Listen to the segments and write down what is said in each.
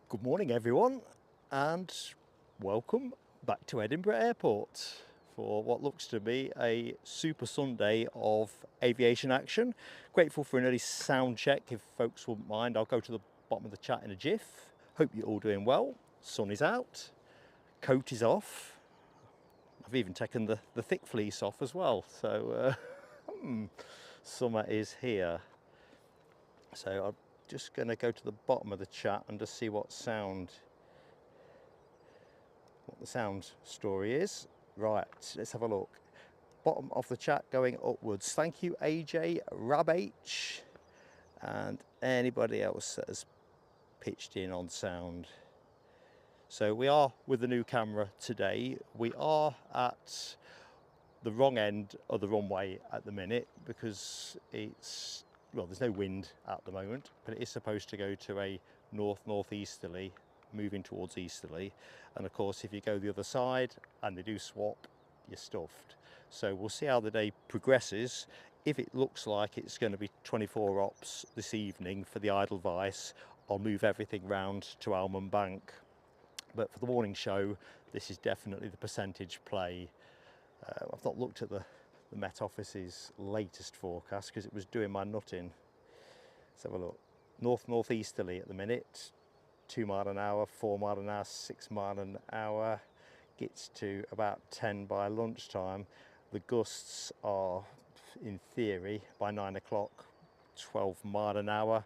Good morning everyone, and welcome back to Edinburgh Airport for what looks to be a super Sunday of aviation action. Grateful for an early sound check, if folks wouldn't mind. I'll go to the bottom of the chat in a jiff. Hope you're all doing well. Sun is out, coat is off. I've even taken the thick fleece off as well, so summer is here. So I'm just going to go to the bottom of the chat and just see what the sound story is. Right, let's have a look. Bottom of the chat going upwards. Thank you AJ, Rab H, and anybody else that has pitched in on sound. So we are with the new camera today. We are at the wrong end of the runway at the minute because it's, well, there's no wind at the moment, but it is supposed to go to a northeasterly, moving towards easterly. And of course, if you go the other side and they do swap, you're stuffed. So we'll see how the day progresses. If it looks like it's going to be 24 ops this evening for the Edelweiss, I'll move everything round to Almond Bank. But for the morning show, this is definitely the percentage play. I've not looked at the Met Office's latest forecast because it was doing my nutting. Let's have a look. Northeasterly at the minute, 2 mile an hour, 4 mile an hour, 6 mile an hour. Gets to about 10 by lunchtime. The gusts are, in theory, by 9 o'clock, 12 mile an hour.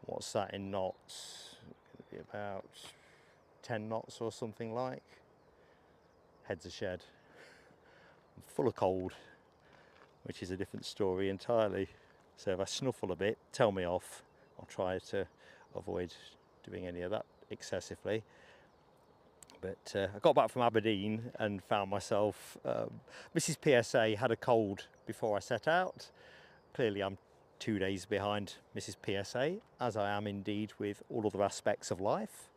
What's that in knots? It'll be about 10 knots or something like. Head's a shed. I'm full of cold, which is a different story entirely. So if I snuffle a bit, tell me off. I'll try to avoid doing any of that excessively. But I got back from Aberdeen and found myself, Mrs. PSA had a cold before I set out. Clearly I'm 2 days behind Mrs. PSA, as I am indeed with all other aspects of life.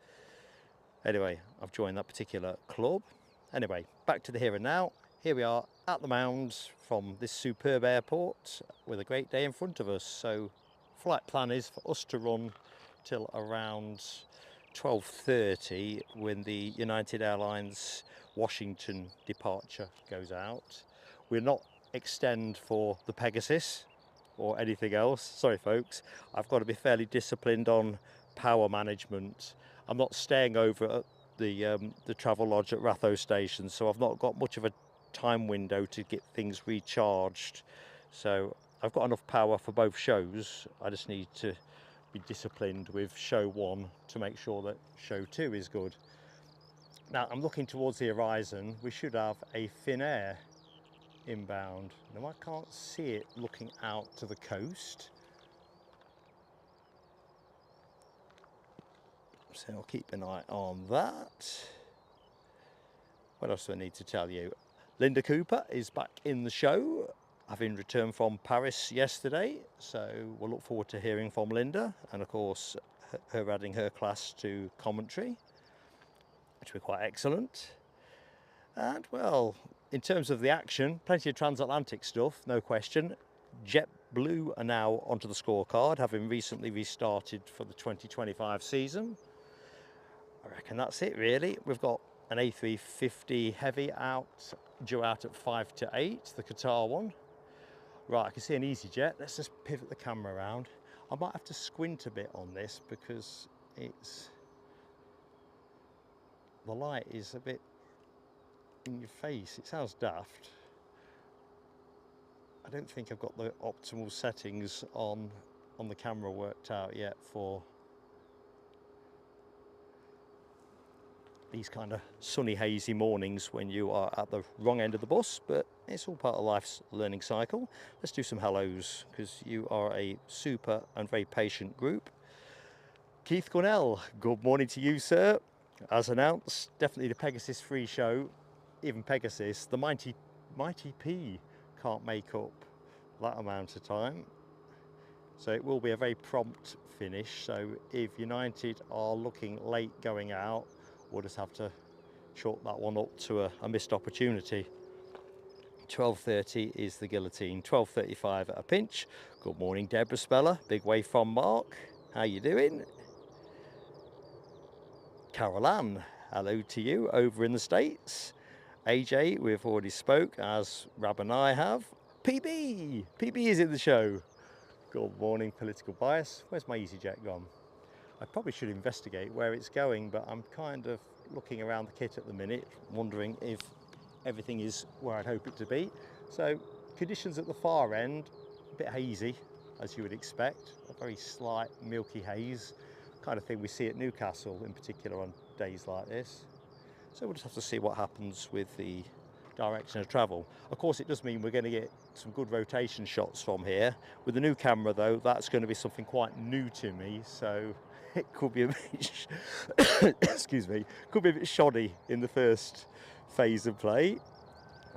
Anyway, I've joined that particular club. Anyway, back to the here and now. Here we are at the Mounds from this superb airport with a great day in front of us. So flight plan is for us to run till around 12:30 when the United Airlines Washington departure goes out. We'll not extend for the Pegasus or anything else. Sorry folks, I've got to be fairly disciplined on power management. I'm not staying over at the travel lodge at Ratho Station, so I've not got much of a time window to get things recharged. So I've got enough power for both shows. I just need to be disciplined with show 1 to make sure that show 2 is good. Now I'm looking towards the horizon. We should have a Finnair inbound. Now I can't see it looking out to the coast, so I'll keep an eye on that. What else do I need to tell you? Linda Cooper is back in the show, having returned from Paris yesterday, so we'll look forward to hearing from Linda, and of course her adding her class to commentary, which will be quite excellent. And well, in terms of the action, plenty of transatlantic stuff, no question. JetBlue are now onto the scorecard, having recently restarted for the 2025 season. I reckon that's it really. We've got an A350 heavy out, due out at 5 to 8, the Qatar one. Right, I can see an EasyJet. Let's just pivot the camera around. I might have to squint a bit on this because the light is a bit in your face. It sounds daft. I don't think I've got the optimal settings on the camera worked out yet for these kind of sunny, hazy mornings when you are at the wrong end of the bus, but it's all part of life's learning cycle. Let's do some hellos, because you are a super and very patient group. Keith Cornell, good morning to you, sir. As announced, definitely the Pegasus free show. Even Pegasus, the mighty P can't make up that amount of time. So it will be a very prompt finish. So if United are looking late going out, we'll just have to chalk that one up to a missed opportunity. 12:30 is the guillotine, 12:35 at a pinch. Good morning, Deborah Speller, big wave from Mark. How you doing? Carol Ann, hello to you over in the States. AJ, we've already spoke, as Rab and I have. PB is in the show. Good morning, political bias. Where's my EasyJet gone? I probably should investigate where it's going, but I'm kind of looking around the kit at the minute, wondering if everything is where I'd hope it to be. So conditions at the far end, a bit hazy, as you would expect, a very slight milky haze, kind of thing we see at Newcastle in particular on days like this. So we'll just have to see what happens with the direction of travel. Of course, it does mean we're going to get some good rotation shots from here. With the new camera though, that's going to be something quite new to me, so it could be a bit excuse me, could be a bit shoddy in the first phase of play.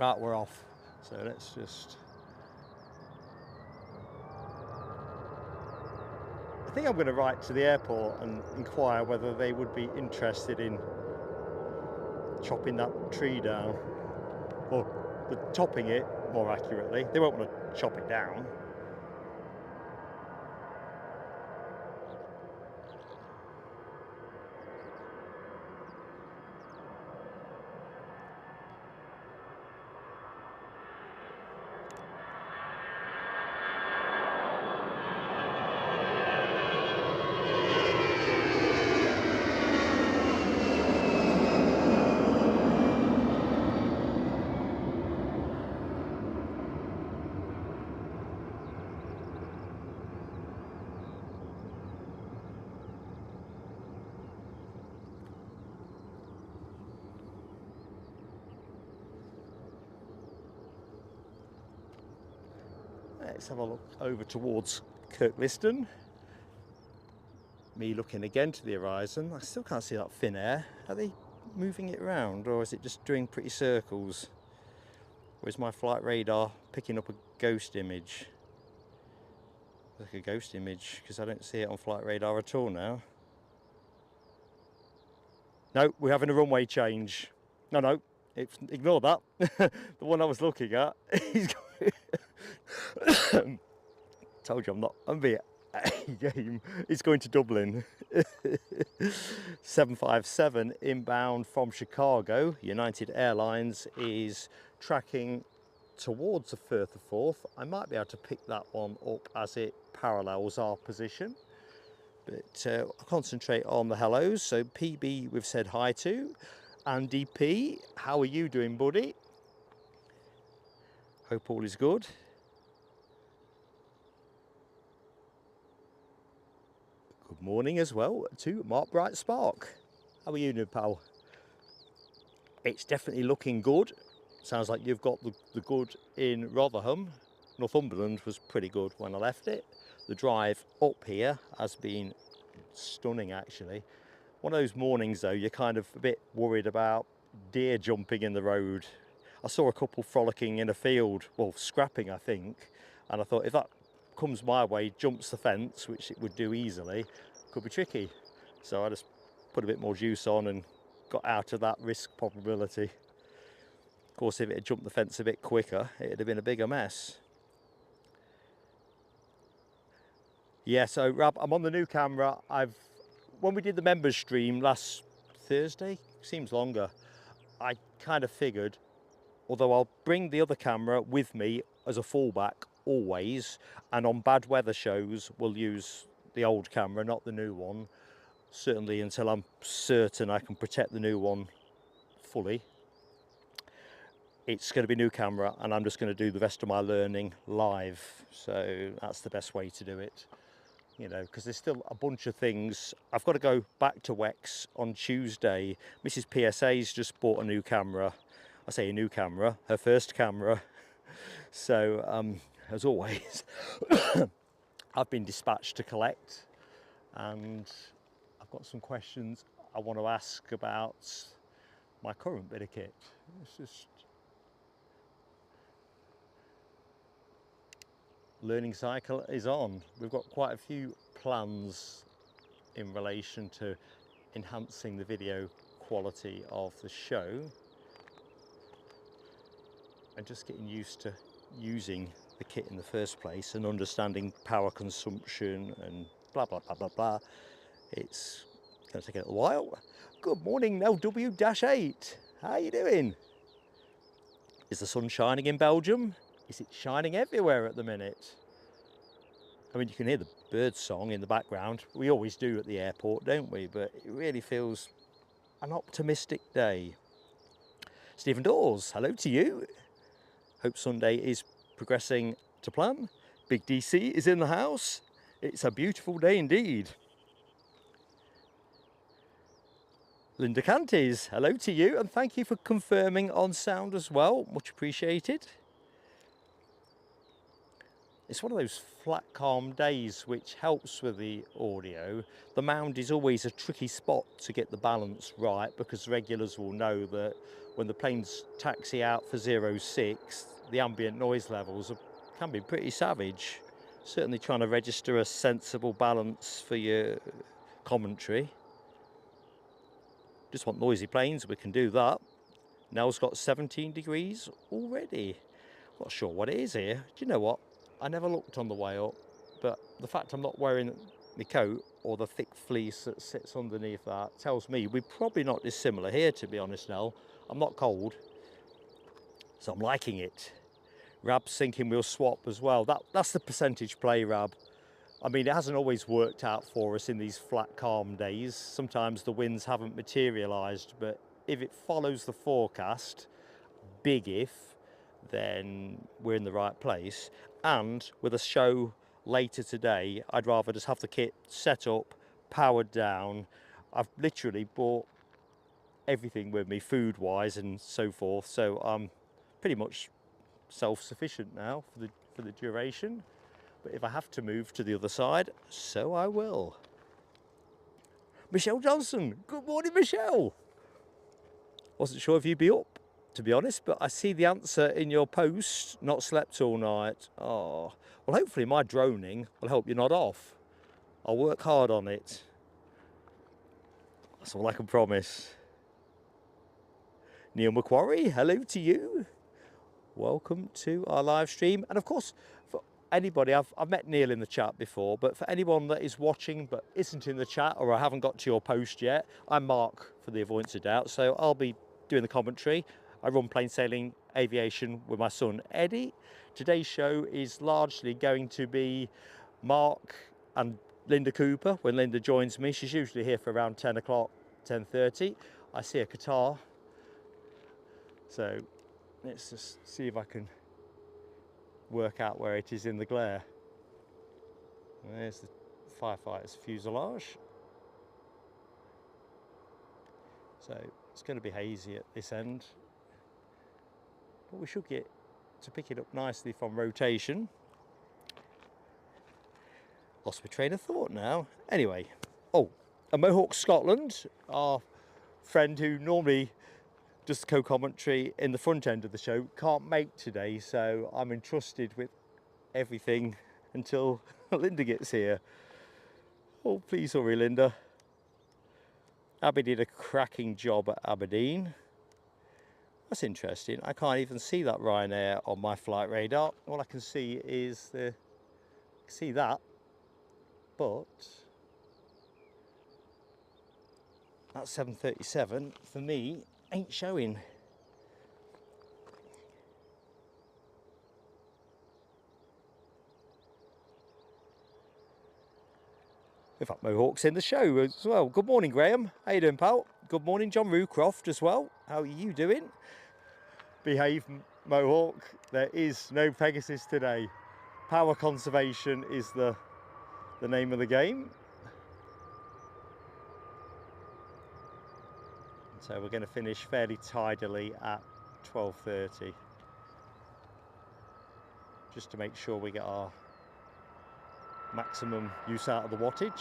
Right, we're off. So let's just... I think I'm going to write to the airport and inquire whether they would be interested in chopping that tree down, or topping it more accurately. They won't want to chop it down. Let's have a look over towards Kirkliston. Me looking again to the horizon. I still can't see that thin air. Are they moving it around, or is it just doing pretty circles? Or is my flight radar picking up a ghost image? Like a ghost image, because I don't see it on flight radar at all now. No, we're having a runway change. No, ignore that. The one I was looking at, he's going... Told you I'm being game. It's going to Dublin. 757 inbound from Chicago. United Airlines is tracking towards the Firth of Forth. I might be able to pick that one up as it parallels our position. But I'll concentrate on the hellos. So PB we've said hi to. Andy P, how are you doing, buddy? Hope all is good. Good morning as well to Mark Bright Spark. How are you, new pal? It's definitely looking good. Sounds like you've got the good in Rotherham. Northumberland was pretty good when I left it. The drive up here has been stunning, actually. One of those mornings though, you're kind of a bit worried about deer jumping in the road. I saw a couple frolicking in a field, well, scrapping I think, and I thought if that comes my way, jumps the fence, which it would do easily, could be tricky. So I just put a bit more juice on and got out of that risk probability. Of course, if it had jumped the fence a bit quicker, it'd have been a bigger mess. Yeah, so Rab, I'm on the new camera. When we did the members stream last Thursday, seems longer, I kind of figured, although I'll bring the other camera with me as a fallback always, and on bad weather shows we'll use the old camera, not the new one, certainly until I'm certain I can protect the new one fully. It's going to be new camera, and I'm just going to do the rest of my learning live, so that's the best way to do it, you know, because there's still a bunch of things. I've got to go back to Wex on Tuesday. Mrs. PSA's just bought a new camera. I say a new camera, her first camera. So as always, I've been dispatched to collect, and I've got some questions I want to ask about my current bit of kit. It's just learning cycle is on. We've got quite a few plans in relation to enhancing the video quality of the show and just getting used to using the kit in the first place and understanding power consumption and blah blah blah blah blah. It's Gonna take a little while. Good morning, LW-8. How you doing? Is the sun shining in Belgium? Is it shining everywhere at the minute? I mean, you can hear the bird song in the background. We always do at the airport, don't we? But it really feels an optimistic day. Stephen Dawes, hello to you. Hope Sunday is progressing to plan. Big DC is in the house. It's a beautiful day indeed. Linda Cantes, hello to you, and thank you for confirming on sound as well. Much appreciated. It's one of those flat, calm days which helps with the audio. The mound is always a tricky spot to get the balance right, because regulars will know that when the planes taxi out for 06, the ambient noise levels can be pretty savage. Certainly trying to register a sensible balance for your commentary. Just want noisy planes, we can do that. Nell's got 17 degrees already. Not sure what it is here. Do you know what? I never looked on the way up, but the fact I'm not wearing my coat or the thick fleece that sits underneath that tells me we're probably not dissimilar here, to be honest, Nell. I'm not cold, so I'm liking it. Rab's thinking we'll swap as well. That's the percentage play, Rab. I mean, it hasn't always worked out for us in these flat, calm days. Sometimes the winds haven't materialised, but if it follows the forecast, big if, then we're in the right place. And with a show later today, I'd rather just have the kit set up, powered down. I've literally bought everything with me, food-wise and so forth, so I'm pretty much self-sufficient now for the duration. But if I have to move to the other side, so I will. Michelle Johnson, good morning, Michelle. Wasn't sure if you'd be up, to be honest, but I see the answer in your post. Not slept all night. Oh, well, hopefully my droning will help you nod off. I'll work hard on it. That's all I can promise. Neil Macquarie, hello to you. Welcome to our live stream. And of course, for anybody, I've met Neil in the chat before, but for anyone that is watching but isn't in the chat, or I haven't got to your post yet, I'm Mark, for the avoidance of doubt, so I'll be doing the commentary. I run plain sailing aviation with my son Eddie. Today's show is largely going to be Mark and Linda Cooper when Linda joins me. She's usually here for around 10 o'clock, 10:30. I see a Qatar, so let's just see if I can work out where it is in the glare. There's the firefighter's fuselage. So it's going to be hazy at this end, but we should get to pick it up nicely from rotation. Lost my train of thought now. Anyway, oh, a Mohawk Scotland, our friend who normally does the co-commentary in the front end of the show, can't make today, so I'm entrusted with everything until Linda gets here. Oh, please hurry, Linda. Abby did a cracking job at Aberdeen. That's interesting. I can't even see that Ryanair on my flight radar. All I can see is that, but that 737 for me ain't showing. In fact, Mohawk's in the show as well. Good morning, Graham. How you doing, pal? Good morning, John Rucroft as well. How are you doing? Behave, Mohawk. There is no Pegasus today. Power conservation is the name of the game. So we're going to finish fairly tidily at 12:30. Just to make sure we get our maximum use out of the wattage.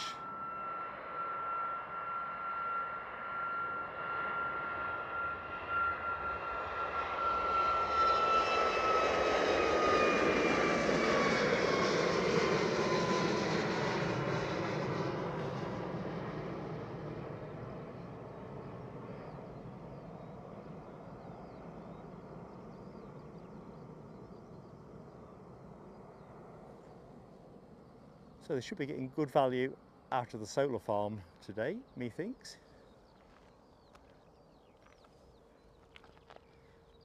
So they should be getting good value out of the solar farm today, methinks.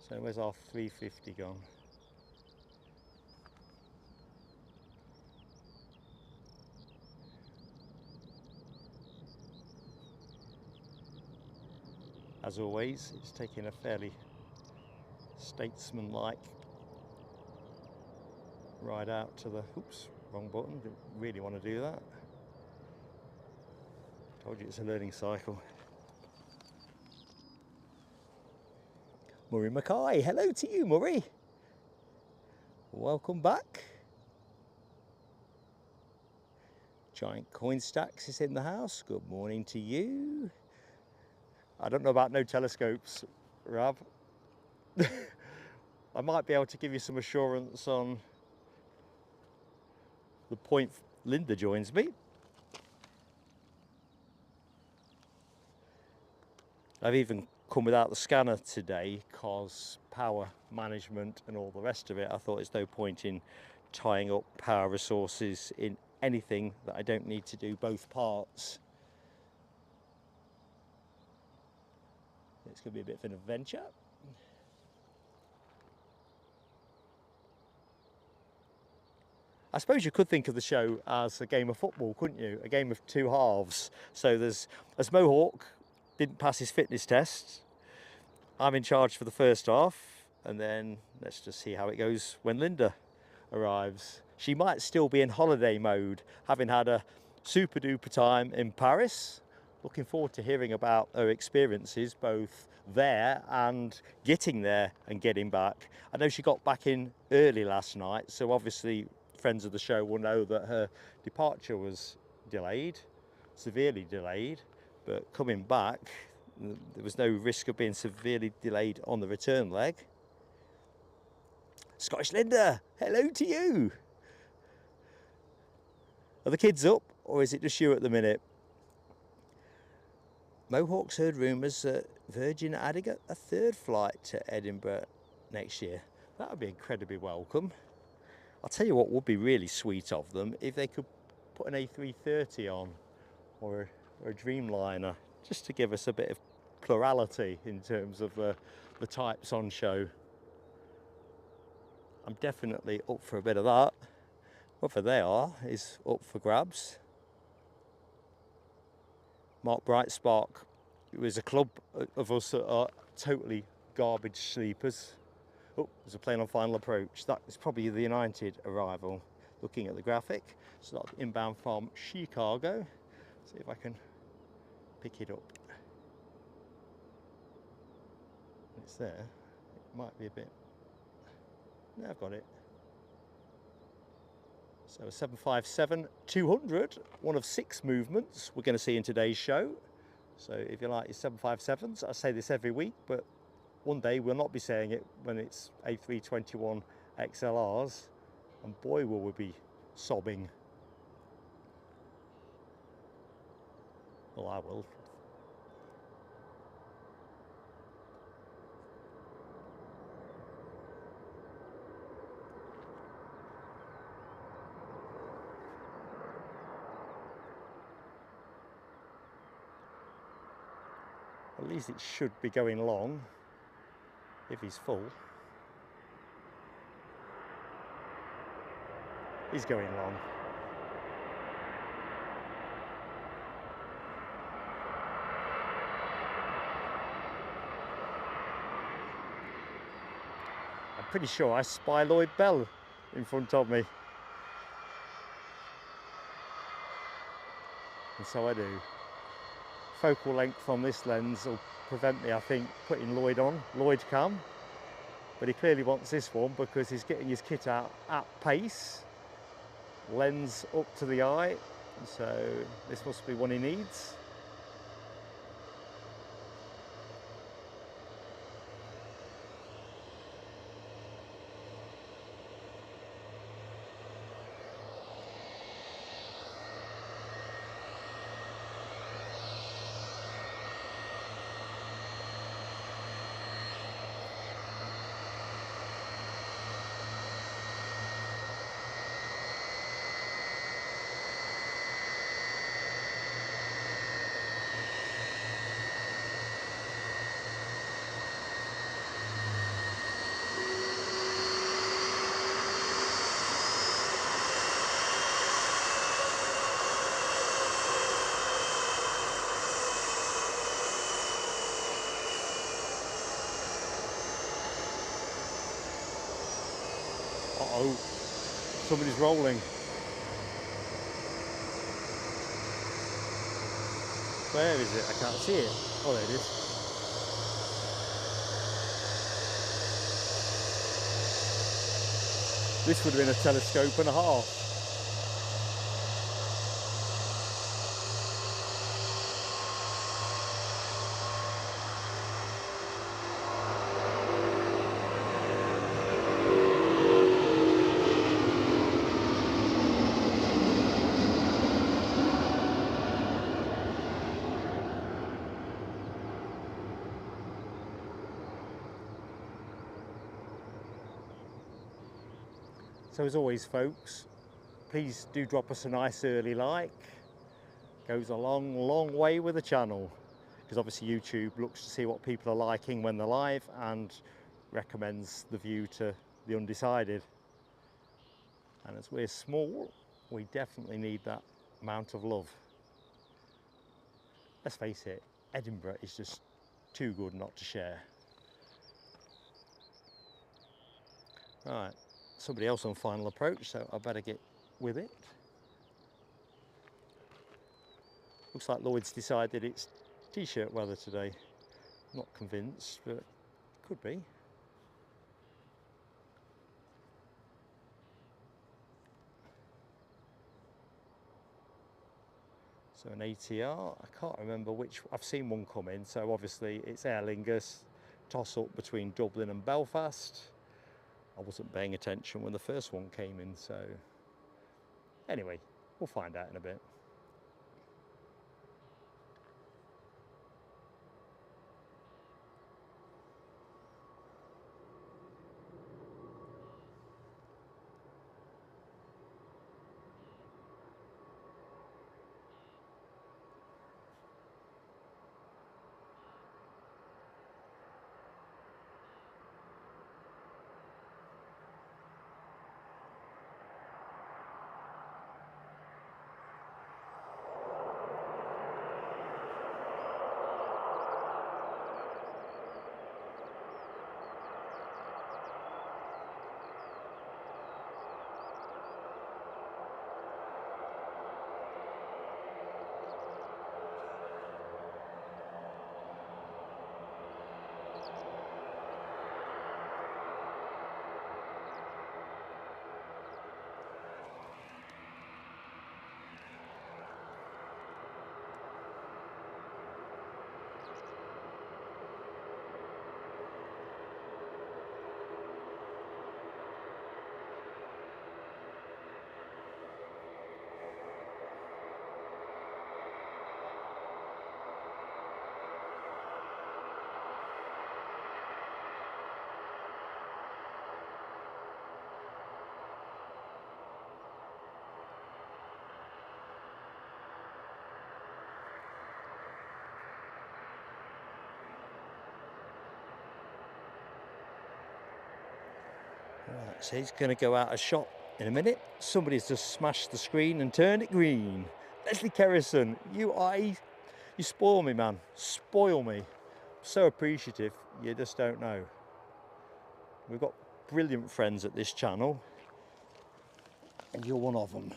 So where's our 350 gone? As always, it's taking a fairly statesman-like ride out to the, oops, wrong button, didn't really want to do that. Told you it's a learning cycle. Murray Mackay, hello to you, Murray. Welcome back. Giant Coin Stacks is in the house. Good morning to you. I don't know about no telescopes, Rab. I might be able to give you some assurance on the point Linda joins me. I've even come without the scanner today because power management and all the rest of it. I thought there's no point in tying up power resources in anything that I don't need to do both parts. It's going to be a bit of an adventure. I suppose you could think of the show as a game of football, couldn't you? A game of two halves. So there's, as Mohawk didn't pass his fitness test, I'm in charge for the first half, and then let's just see how it goes when Linda arrives. She might still be in holiday mode, having had a super duper time in Paris. Looking forward to hearing about her experiences, both there and getting there and getting back. I know she got back in early last night, so obviously friends of the show will know that her departure was delayed, severely delayed, but coming back, there was no risk of being severely delayed on the return leg. Scottish Linda, hello to you. Are the kids up, or is it just you at the minute? Mohawk's heard rumours that Virgin are adding a third flight to Edinburgh next year. That would be incredibly welcome. I'll tell you what would be really sweet of them, if they could put an A330 on, or a Dreamliner, just to give us a bit of plurality in terms of the types on show. I'm definitely up for a bit of that. Whether they are is up for grabs. Mark Brightspark, it was a club of us that are totally garbage sleepers. Oh, there's a plane on final approach. That is probably the United arrival. Looking at the graphic, so that's inbound from Chicago. See if I can pick it up. It's there. It might be a bit. No, I've got it. So a 757-200, one of 6 movements we're going to see in today's show. So if you like your 757s, I say this every week, but one day we'll not be saying it when it's A321 XLRs, and boy will we be sobbing. Well, I will. At least it should be going long, if he's full. He's going long. I'm pretty sure I spy Lloyd Bell in front of me. And so I do. Focal length on this lens will prevent me, I think, putting Lloyd on, Lloyd cam. But he clearly wants this one because he's getting his kit out at pace. Lens up to the eye, so this must be one he needs. Uh-oh, somebody's rolling. Where is it? I can't see it. Oh, there it is. This would have been a telescope and a half. So as always, folks, please do drop us a nice early like. Goes a long way with the channel, because obviously YouTube looks to see what people are liking when they're live and recommends the view to the undecided. And as we're small, we definitely need that amount of love. Let's face it, Edinburgh is just too good not to share. Right, somebody else on final approach, so I better get with it. Looks like Lloyd's decided it's t-shirt weather today. Not convinced, but could be. So an ATR, I can't remember which, I've seen one come in, so obviously it's Aer Lingus, toss up between Dublin and Belfast. I wasn't paying attention when the first one came in, so anyway, we'll find out in a bit. Right, so he's going to go out of shot in a minute. Somebody's just smashed the screen and turned it green. Leslie Kerrison, you spoil me, man. Spoil me. So appreciative, you just don't know. We've got brilliant friends at this channel, and you're one of them.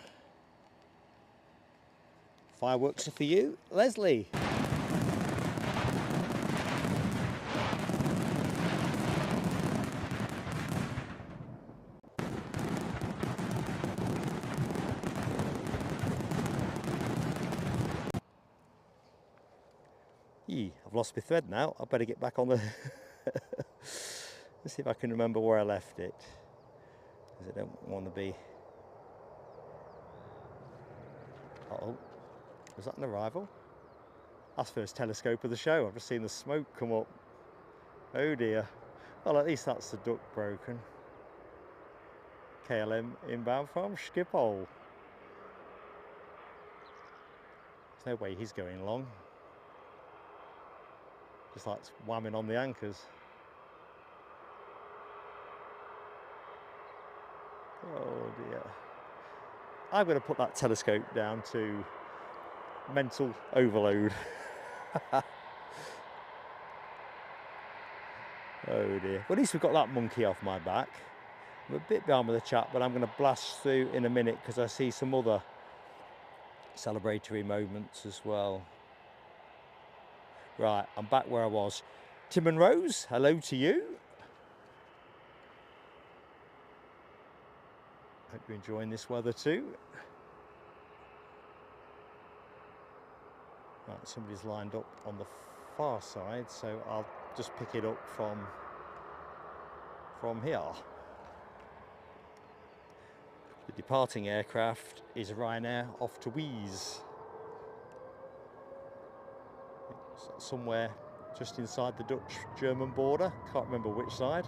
Fireworks are for you, Leslie. I've lost my thread now. I better get back on the... Let's see if I can remember where I left it, because I don't want to be... Uh-oh. Was that an arrival? That's the first telescope of the show. I've just seen the smoke come up. Oh dear. Well, at least that's the duct broken. KLM inbound from Schiphol. There's no way he's going long. Just like whamming on the anchors. Oh dear. I'm going to put that telescope down to mental overload. Oh dear. Well, at least we've got that monkey off my back. I'm a bit behind with the chat, but I'm going to blast through in a minute because I see some other celebratory moments as well. Right, I'm back where I was. Tim and Rose, hello to you. Hope you're enjoying this weather too. Right, somebody's lined up on the far side, so I'll just pick it up from here. The departing aircraft is Ryanair off to Wies. Somewhere just inside the Dutch-German border. Can't remember which side.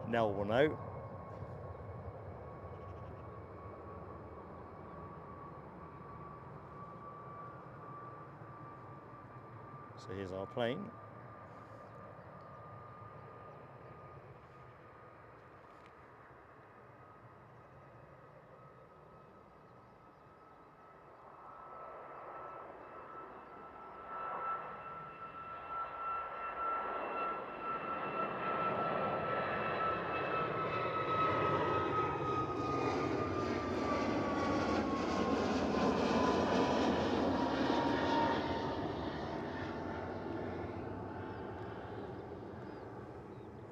Nell will know. So here's our plane.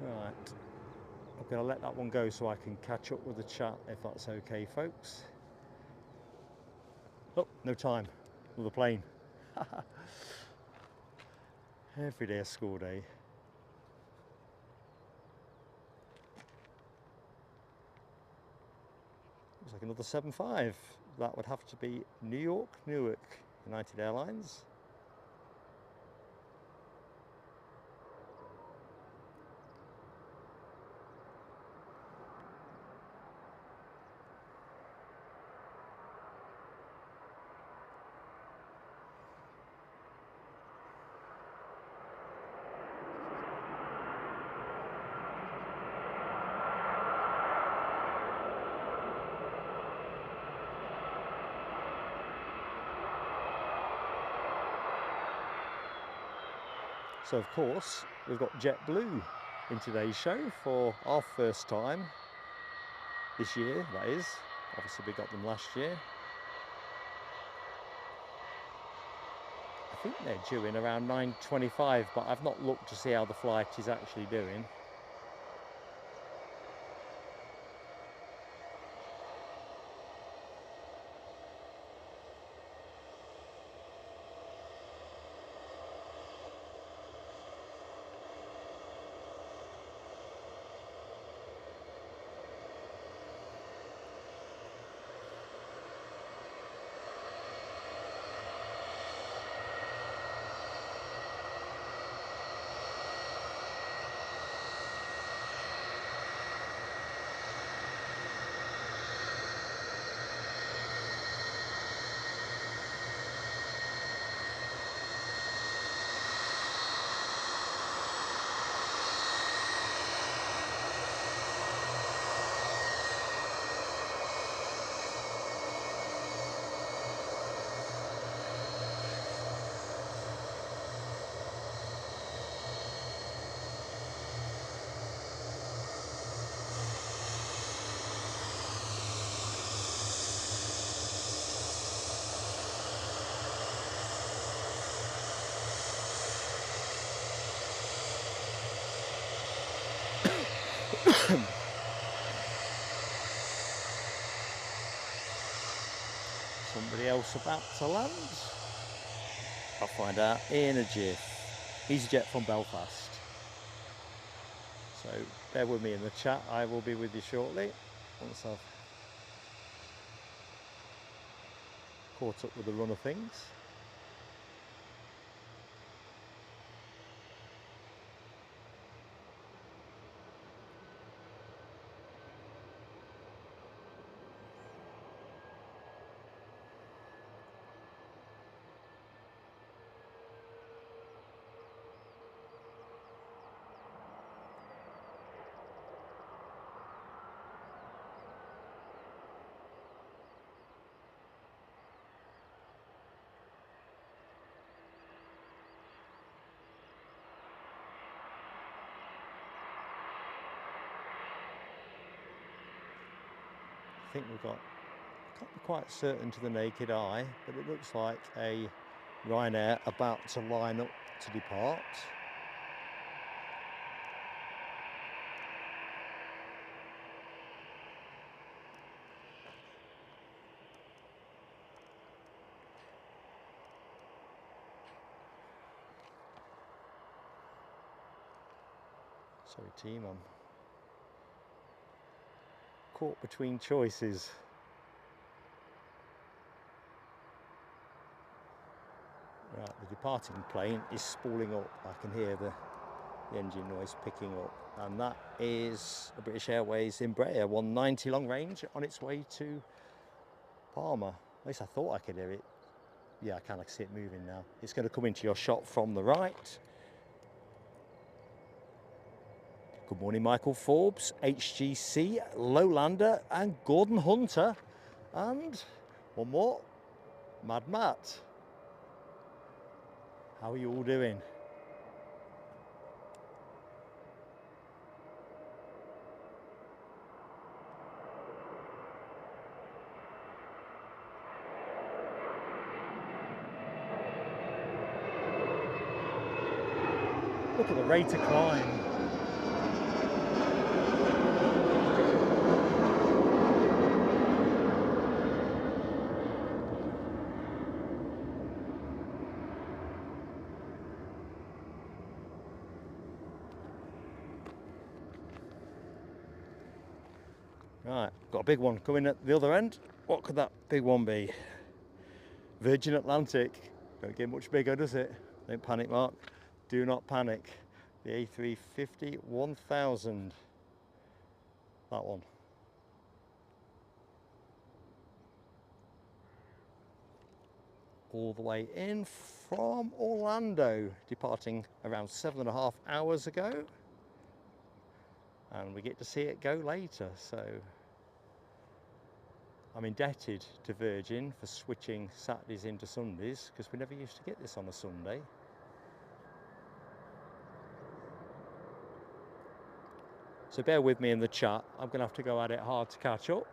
Right, I'm going to let that one go so I can catch up with the chat if that's okay, folks. Oh, no time. Another plane. Every day a school day. Looks like another 7.5. That would have to be New York, Newark, United Airlines. So of course, we've got JetBlue in today's show for our first time this year, that is. Obviously we got them last year. I think they're due in around 9:25, but I've not looked to see how the flight is actually doing. Somebody else about to land? I'll find out in a jiff. EasyJet from Belfast. So bear with me in the chat, I will be with you shortly once I've caught up with the run of things. think we've got, can't be quite certain to the naked eye, but it looks like a Ryanair about to line up to depart. Sorry team, I'm caught between choices. Right, the departing plane is spooling up. I can hear the engine noise picking up, and that is a British Airways Embraer 190 long range on its way to Palma. At least I thought I could hear it. Yeah, I can see it moving now. It's going to come into your shot from the right. Good morning, Michael Forbes, HGC, Lowlander, and Gordon Hunter, and one more, Mad Matt. How are you all doing? Look at the rate of climb. Right, got a big one coming at the other end. What could that big one be? Virgin Atlantic. Don't get much bigger, does it? Don't panic, Mark. Do not panic. The A350 1000. That one. All the way in from Orlando, departing around 7.5 hours ago. And we get to see it go later, so I'm indebted to Virgin for switching Saturdays into Sundays, because we never used to get this on a Sunday. So bear with me in the chat. I'm going to have to go at it hard to catch up.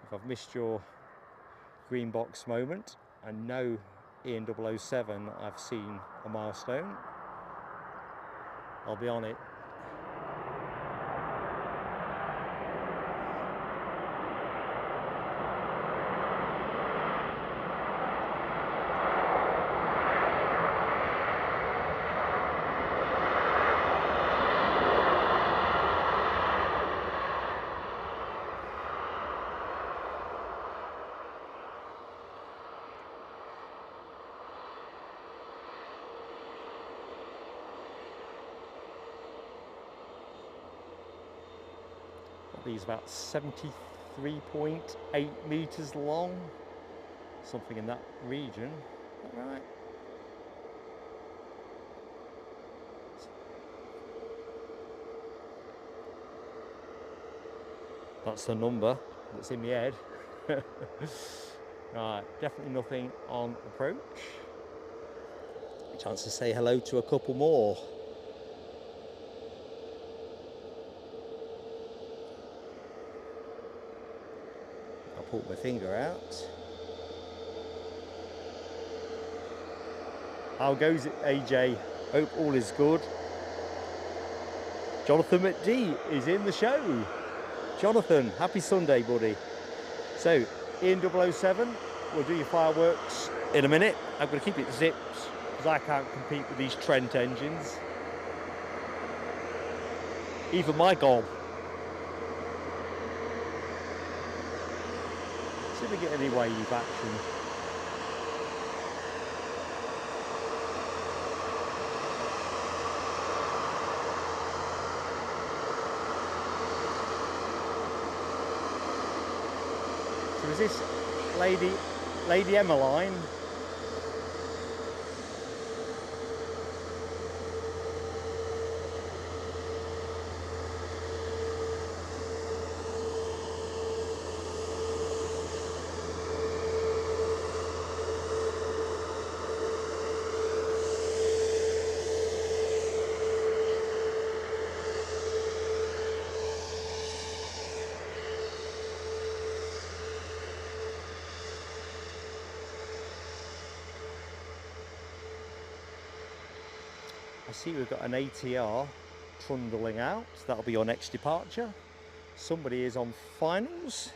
If I've missed your green box moment, and no Ian 007 I've seen a milestone, I'll be on it. These about 73.8 meters long, something in that region. Is that right? That's the number that's in my head. Right, definitely nothing on approach. Chance to say hello to a couple more. I'll pull my finger out. How goes it, AJ? Hope all is good. Jonathan McD is in the show. Jonathan, happy Sunday, buddy. So, Ian 007, we'll do your fireworks in a minute. I'm going to keep it zipped because I can't compete with these Trent engines. Even my goal. See if we get any wave action. So is this Lady Emmeline? I see we've got an ATR trundling out. That'll be your next departure. Somebody is on finals.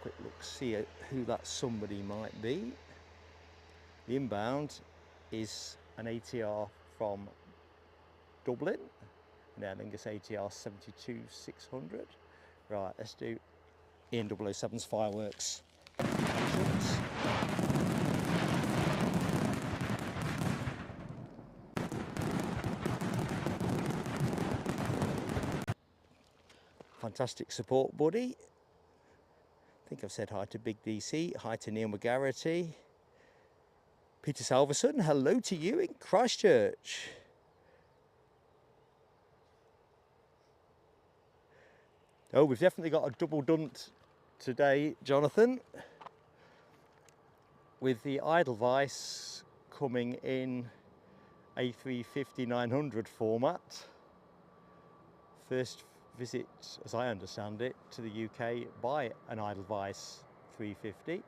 Quick look, see who that somebody might be. The inbound is an ATR from Dublin, an Aer Lingus ATR 72-600. Right, let's do Ian 007's fireworks. Fantastic support, buddy. I think I've said hi to Big DC, hi to Neil McGarrity. Peter Salverson, hello to you in Christchurch. Oh, we've definitely got a double dunt today, Jonathan, with the Edelweiss coming in A350-900 format. First visit, as I understand it, to the UK by an Edelweiss 350.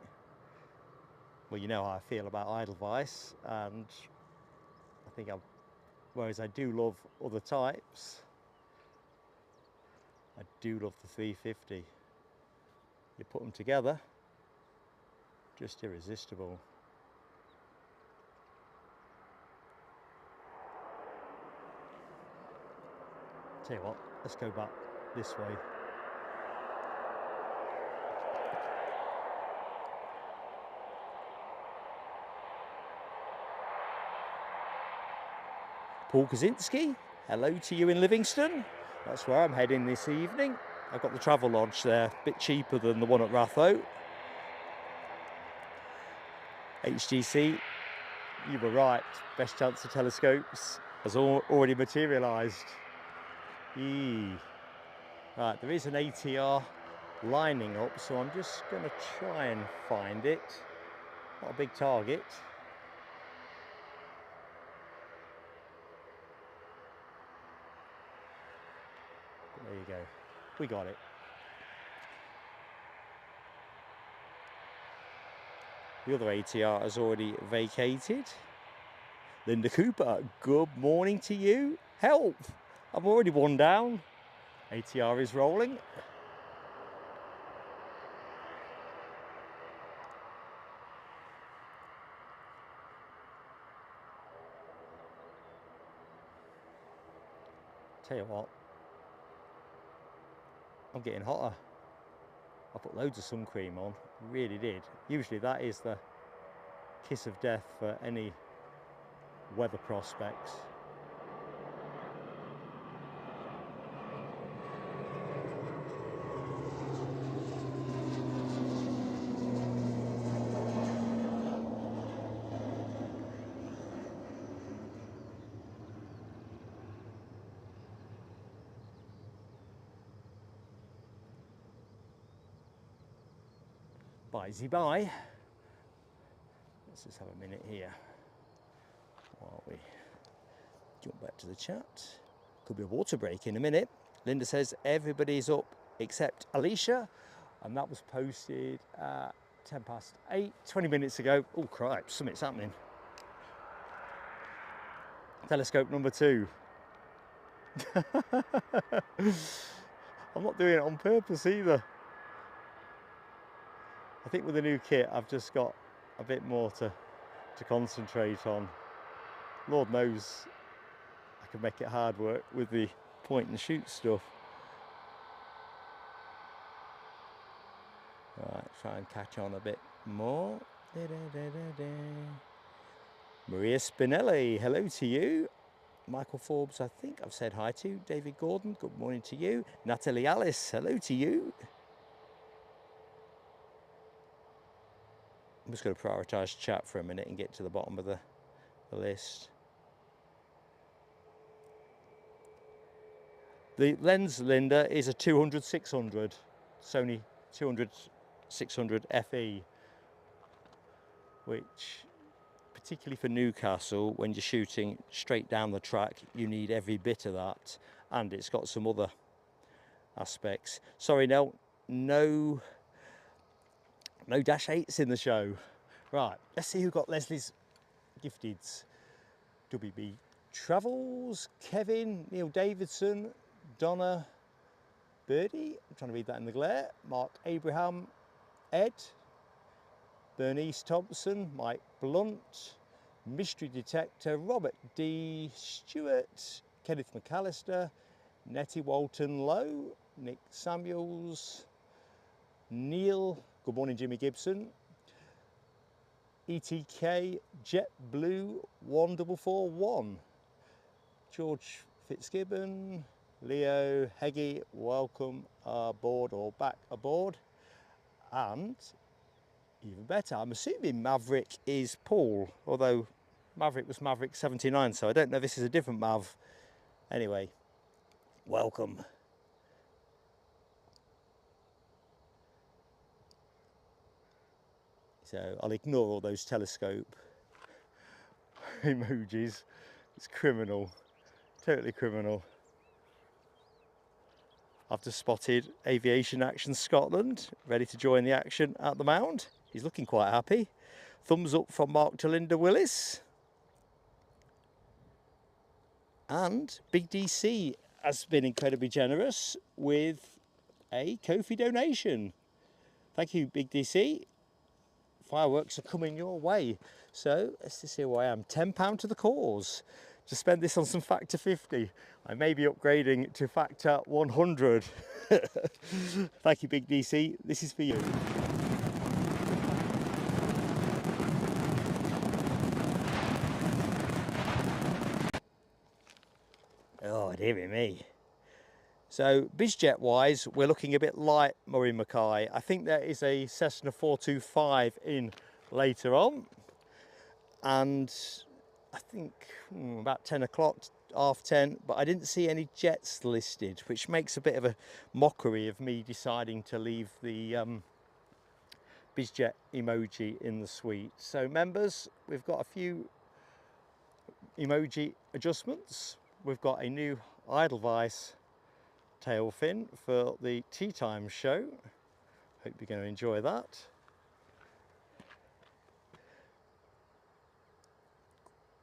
Well, you know how I feel about Edelweiss, and I think whereas I do love other types, I do love the 350. You put them together, just irresistible. Tell you what, let's go back this way. Paul Kaczynski, hello to you in Livingston. That's where I'm heading this evening. I've got the travel lodge there, a bit cheaper than the one at Ratho. HGC, you were right, best chance of telescopes has already materialised. Right, there is an ATR lining up, so I'm just going to try and find it. Not a big target. But there you go, we got it. The other ATR has already vacated. Linda Cooper, good morning to you. Help! I'm already one down. ATR is rolling. Tell you what, I'm getting hotter. I put loads of sun cream on, really did. Usually that is the kiss of death for any weather prospects. Bye-zy bye. Let's just have a minute here while we jump back to the chat. Could be a water break in a minute. Linda says everybody's up except Alicia, and that was posted at 8:10, 20 minutes ago. Oh cripes, something's happening. Telescope number 2. I'm not doing it on purpose either. I think with the new kit I've just got a bit more to concentrate on. Lord knows I can make it hard work with the point and shoot stuff. Right, try and catch on a bit more. Maria Spinelli, hello to you. Michael Forbes, I think I've said hi to. David Gordon, good morning to you. Natalie Alice, hello to you. I'm just going to prioritise chat for a minute and get to the bottom of the list. The lens, Linda, is a 200-600, Sony 200-600 FE, which, particularly for Newcastle, when you're shooting straight down the track, you need every bit of that, and it's got some other aspects. Sorry, no Dash 8s in the show. Right, let's see who got Leslie's gifteds. WB Travels, Kevin, Neil Davidson, Donna, Birdie, I'm trying to read that in the glare, Mark Abraham, Ed, Bernice Thompson, Mike Blunt, Mystery Detector, Robert D, Stewart, Kenneth McAllister, Nettie Walton Lowe, Nick Samuels, Neil, good morning Jimmy Gibson, ETK, JetBlue 1441, George Fitzgibbon, Leo, Heggie, welcome aboard or back aboard. And even better, I'm assuming Maverick is Paul, although Maverick was Maverick 79, so I don't know if this is a different Mav. Anyway, welcome. So I'll ignore all those telescope emojis. It's criminal, totally criminal. I've just spotted Aviation Action Scotland, ready to join the action at the Mound. He's looking quite happy. Thumbs up from Mark to Linda Willis. And Big DC has been incredibly generous with a Ko-fi donation. Thank you, Big DC. Fireworks are coming your way. So let's just see who I am. £10 to the cause. To spend this on some factor 50. I may be upgrading to factor 100. Thank you, Big DC. This is for you. Oh, dearie me. So, BizJet wise, we're looking a bit light, Murray Mackay. I think there is a Cessna 425 in later on. And I think about 10 o'clock, half 10, but I didn't see any jets listed, which makes a bit of a mockery of me deciding to leave the BizJet emoji in the suite. So members, we've got a few emoji adjustments. We've got a new Edelweiss tail fin for the tea time show. Hope you're going to enjoy that.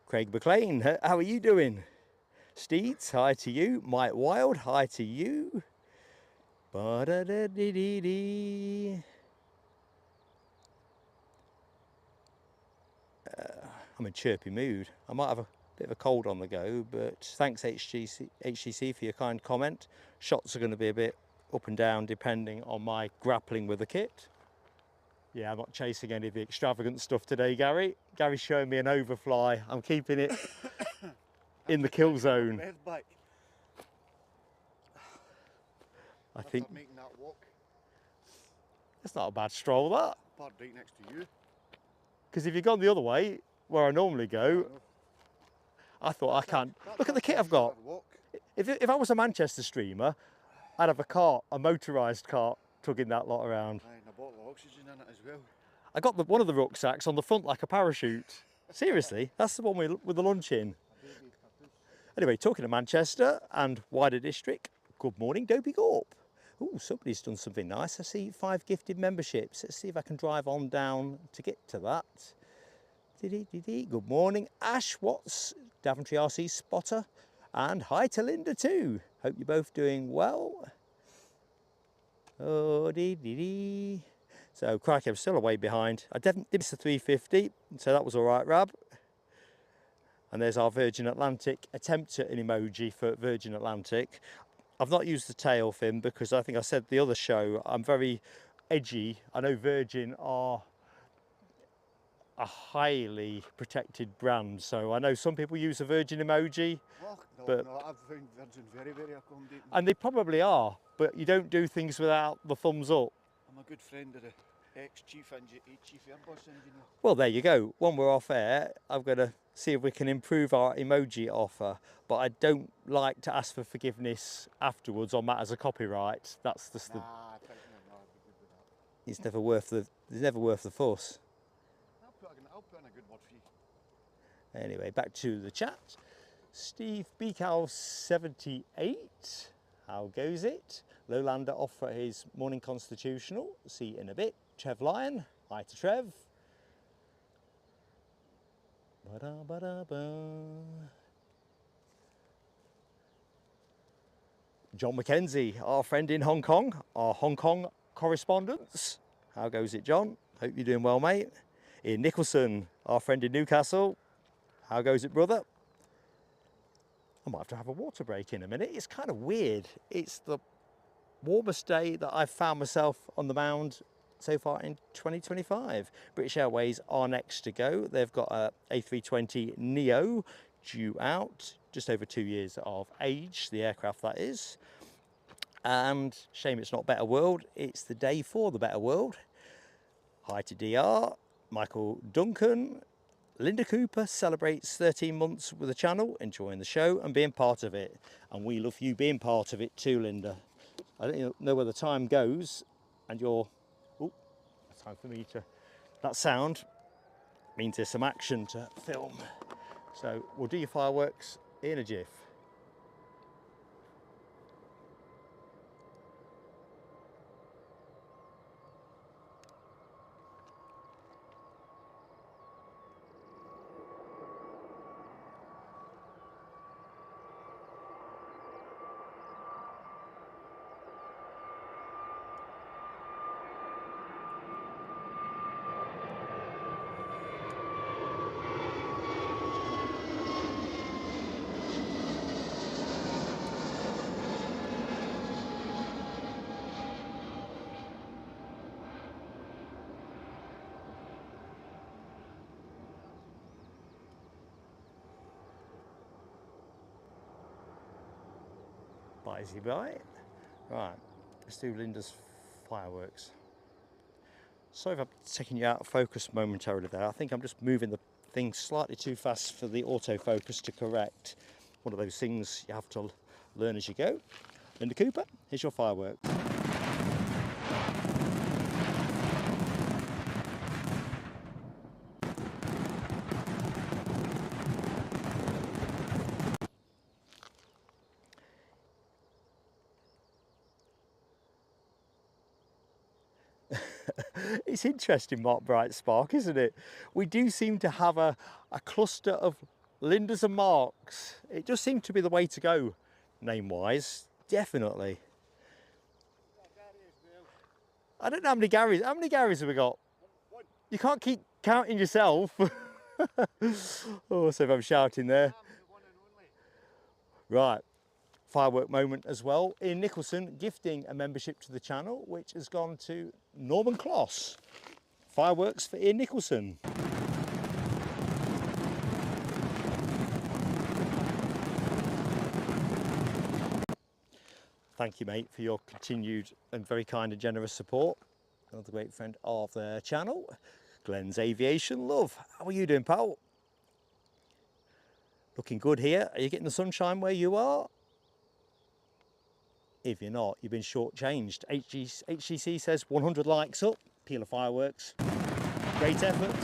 Craig McLean, how are you doing? Steeds, hi to you. Mike Wild, hi to you. Ba-da-da-dee-dee-dee. I'm in a chirpy mood. I might have a bit of a cold on the go, but thanks HTC for your kind comment. Shots are going to be a bit up and down depending on my grappling with the kit. Yeah, I'm not chasing any of the extravagant stuff today, Gary. Gary's showing me an overfly. I'm keeping it in the kill zone. I think making that walk. It's not a bad stroll, that. Parked right next to you. Because if you'd gone the other way, where I normally go, I thought I can't. Look at the kit I've got. If I was a Manchester streamer, I'd have a cart, a motorised cart, tugging that lot around. Aye, and a bottle of oxygen in it as well. I got one of the rucksacks on the front like a parachute. Seriously, that's the one with the lunch in. Anyway, talking to Manchester and wider district, good morning, Dopey Gorp. Oh, somebody's done something nice. I see 5 gifted memberships. Let's see if I can drive on down to get to that. Good morning, Ash Watts, Daventry RC spotter. And hi to Linda too. Hope you're both doing well. Oh, So, crikey, I'm still way behind. I did miss the 350, so that was all right, Rab. And there's our Virgin Atlantic attempt at an emoji for Virgin Atlantic. I've not used the tail fin because I think I said the other show, I'm very edgy. I know Virgin are a highly protected brand, so I know some people use a Virgin emoji. Oh, no, but no, I've found Virgin very, very accommodating. And they probably are, but you don't do things without the thumbs up. I'm a good friend of the ex-chief Airbus engineer. Well, there you go. When we're off air, I'm going to see if we can improve our emoji offer, but I don't like to ask for forgiveness afterwards on matters of copyright. That's just I think no, I'd be good with that. It's never worth the fuss. I'll put in a good word for you. Anyway, back to the chat. Steve Beacow 78. How goes it? Lowlander off for his morning constitutional. See you in a bit. Trev Lyon. Hi to Trev. Ba-da-ba-da-ba. John Mackenzie, our friend in Hong Kong, our Hong Kong correspondent. How goes it, John? Hope you're doing well, mate. Ian Nicholson, our friend in Newcastle. How goes it, brother? I might have a water break in a minute. It's kind of weird. It's the warmest day that I've found myself on the mound so far in 2025. British Airways are next to go. They've got a A320 Neo due out, just over 2 years of age, the aircraft that is. And shame it's not Better World. It's the day for the Better World. Hi to DR, Michael Duncan. Linda Cooper celebrates 13 months with the channel, enjoying the show and being part of it. And we love you being part of it too, Linda. I don't know where the time goes and you're... Oh, it's time for me to... That sound means there's some action to film. So we'll do your fireworks in a jiff. Bitey bite. Right, let's do Linda's fireworks. Sorry if I'm taking you out of focus momentarily there. I think I'm just moving the thing slightly too fast for the autofocus to correct. One of those things you have to learn as you go. Linda Cooper, here's your firework. It's interesting, Mark Bright Spark, isn't it? We do seem to have a cluster of Lindas and Marks. It just seemed to be the way to go, name-wise, definitely. I don't know how many Garys. How many Garys have we got? One. You can't keep counting yourself. Oh, so if I'm shouting there. Right. Firework moment as well. Ian Nicholson gifting a membership to the channel, which has gone to Norman Kloss. Fireworks for Ian Nicholson. Thank you, mate, for your continued and very kind and generous support. Another great friend of the channel, Glenn's Aviation Love. How are you doing, pal? Looking good here. Are you getting the sunshine where you are? If you're not, you've been shortchanged. HGC says 100 likes up. Peal of fireworks. Great effort.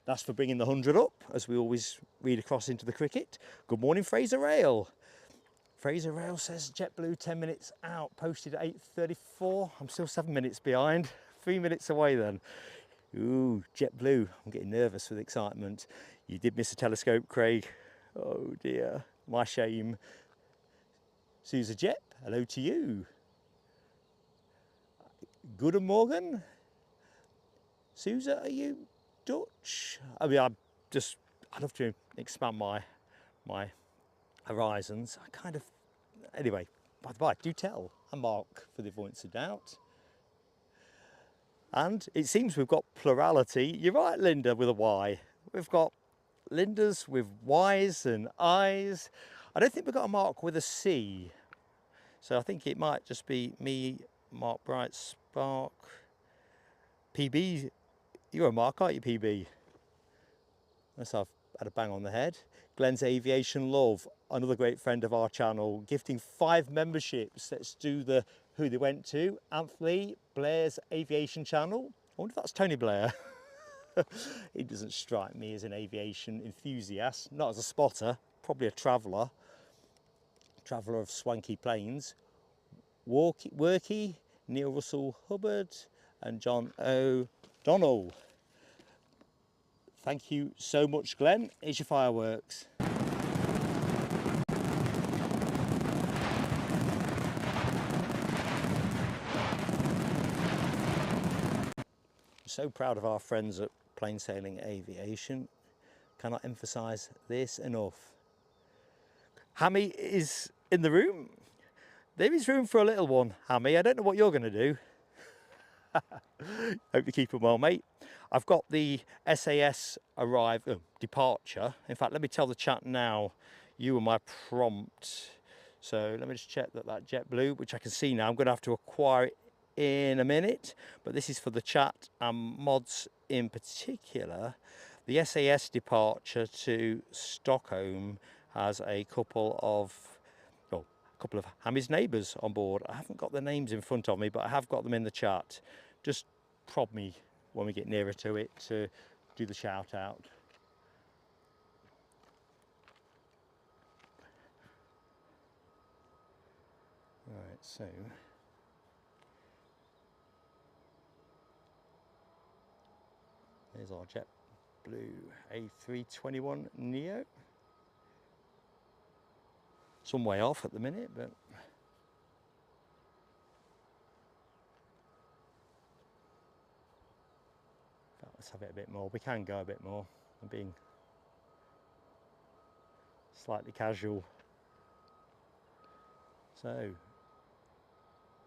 That's for bringing the 100 up, as we always read across into the cricket. Good morning, Fraser Rail. Fraser Rail says JetBlue 10 minutes out, posted at 8:34. I'm still 7 minutes behind. 3 minutes away then. Ooh, JetBlue. I'm getting nervous with excitement. You did miss a telescope, Craig. Oh dear, my shame. Susa Jet, hello to you. Good Morgan. Susa, are you Dutch? I mean, I'd love to expand my horizons. I kind of, anyway, by the by, do tell. I'm Mark for the avoidance of doubt. And it seems we've got plurality. You're right, Linda, with a Y. We've got Lindas with Ys and Is. I don't think we've got a Mark with a C. So I think it might just be me, Mark Bright Spark. PB, you're a Mark, aren't you, PB? Unless I've had a bang on the head. Glenn's Aviation Love, another great friend of our channel, gifting 5 memberships. Let's do the who they went to. Anthony, Blair's Aviation channel. I wonder if that's Tony Blair. He doesn't strike me as an aviation enthusiast, not as a spotter, probably a traveller of swanky planes. Worky, Neil Russell Hubbard and John O'Donnell. Thank you so much, Glenn. Here's your fireworks. So proud of our friends at Plain Sailing Aviation. Cannot emphasize this enough. Hammy is in the room. There is room for a little one, Hammy. I don't know what you're going to do. Hope you keep him well, mate. I've got the SAS departure. In fact, let me tell the chat now. You were my prompt. So let me just check that JetBlue, which I can see now, I'm going to have to acquire it in a minute, but this is for the chat and mods in particular. The SAS departure to Stockholm has a couple of Hammy's neighbours on board. I haven't got their names in front of me, but I have got them in the chat. Just prod me when we get nearer to it to do the shout out. Right, so there's our JetBlue A321 Neo. Some way off at the minute, but let's have it a bit more. We can go a bit more. I'm being slightly casual. So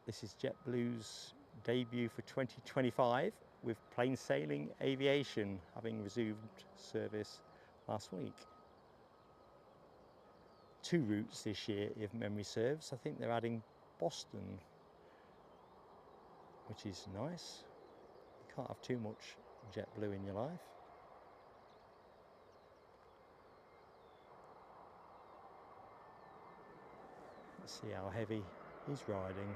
this is JetBlue's debut for 2025 with Plain Sailing Aviation, having resumed service last week. 2 routes this year, if memory serves. I think they're adding Boston, which is nice. You can't have too much JetBlue in your life. Let's see how heavy he's riding.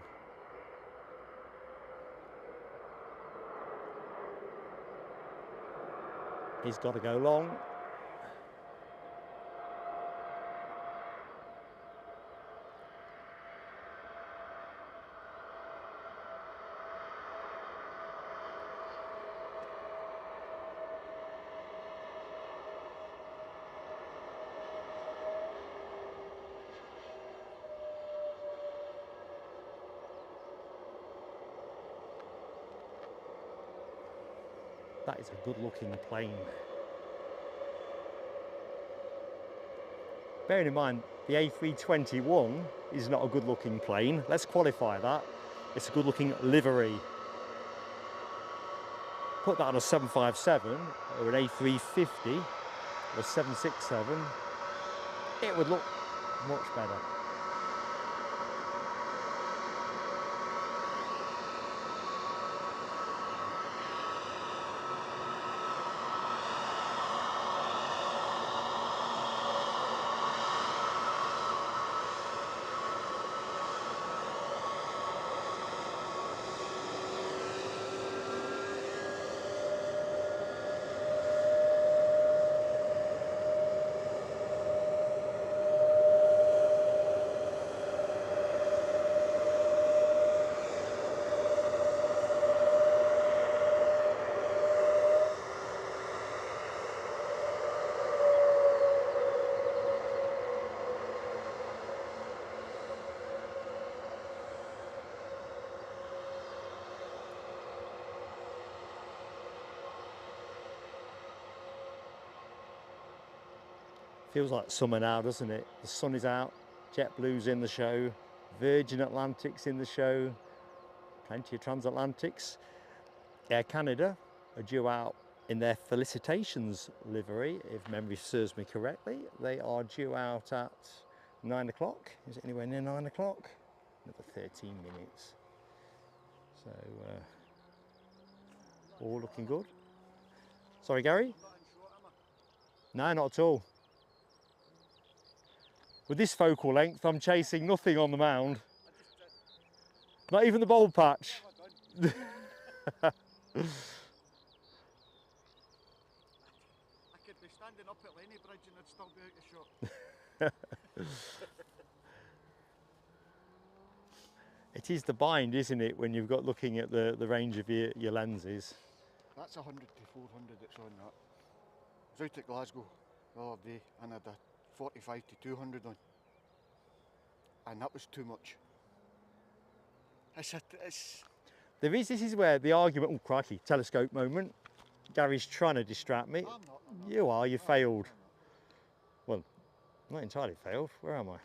He's got to go long. That is a good looking plane. Bearing in mind the A321 is not a good looking plane. Let's qualify that. It's a good looking livery. Put that on a 757 or an A350 or a 767, it would look much better. Feels like summer now, doesn't it? The sun is out, JetBlue's in the show, Virgin Atlantic's in the show, plenty of transatlantics. Air Canada are due out in their Felicitations livery, if memory serves me correctly. They are due out at 9 o'clock. Is it anywhere near 9 o'clock? Another 13 minutes. So, all looking good. Sorry, Gary? No, not at all. With this focal length, I'm chasing nothing on the mound. Not even the bulb patch. I could be standing up at Lenny Bridge and I'd still be out your shot. It is the bind, isn't it, when you've got looking at the range of your lenses. That's 100 to 400 that's on that. was out at Glasgow the other day and I had a 45 to 200 on, and that was too much. This is where the argument, oh crikey, telescope moment. Gary's trying to distract me. I'm not. You are, you failed. Well, not entirely failed. Where am I?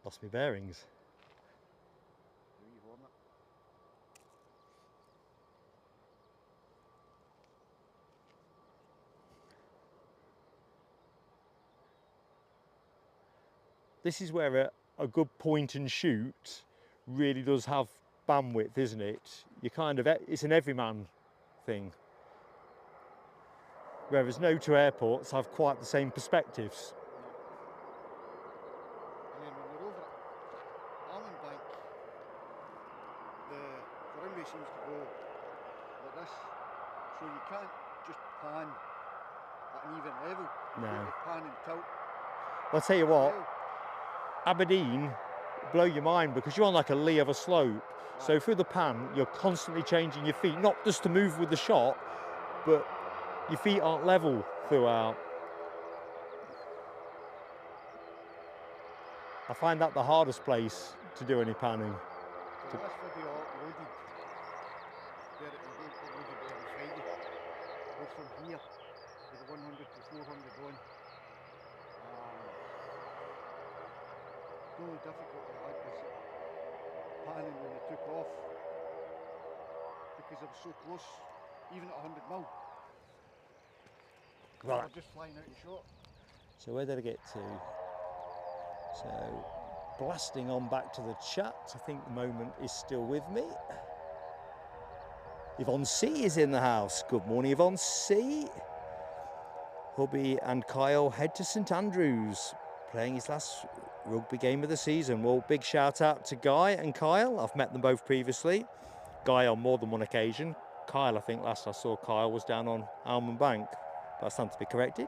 Lost my bearings. This is where a good point and shoot really does have bandwidth, isn't it? It's an everyman thing. Whereas no two airports have quite the same perspectives. And then when we're over at Almond Bank, the runway seems to go like this, so you can't just pan at an even level. You No. have to pan and tilt. I'll tell you what, Well, Aberdeen blow your mind because you're on like a lee of a slope. So through the pan, you're constantly changing your feet, not just to move with the shot, but your feet aren't level throughout. I find that the hardest place to do any panning. the last video I uploaded, there it was uploaded there on Friday, was from here with the 100 to 400 on. The only difficulty I had was panning when they took off, because I was so close, even at 100 mil. Right. They were just flying out of shot. So where did I get to? So blasting on back to the chat. I think the moment is still with me. Yvonne C is in the house. Good morning, Yvonne C. Hubby and Kyle head to St Andrews, playing his last rugby game of the season. Well, big shout out to Guy and Kyle. I've met them both previously. Guy on more than one occasion. Kyle, I think last I saw Kyle was down on Almond Bank. But I stand to be corrected.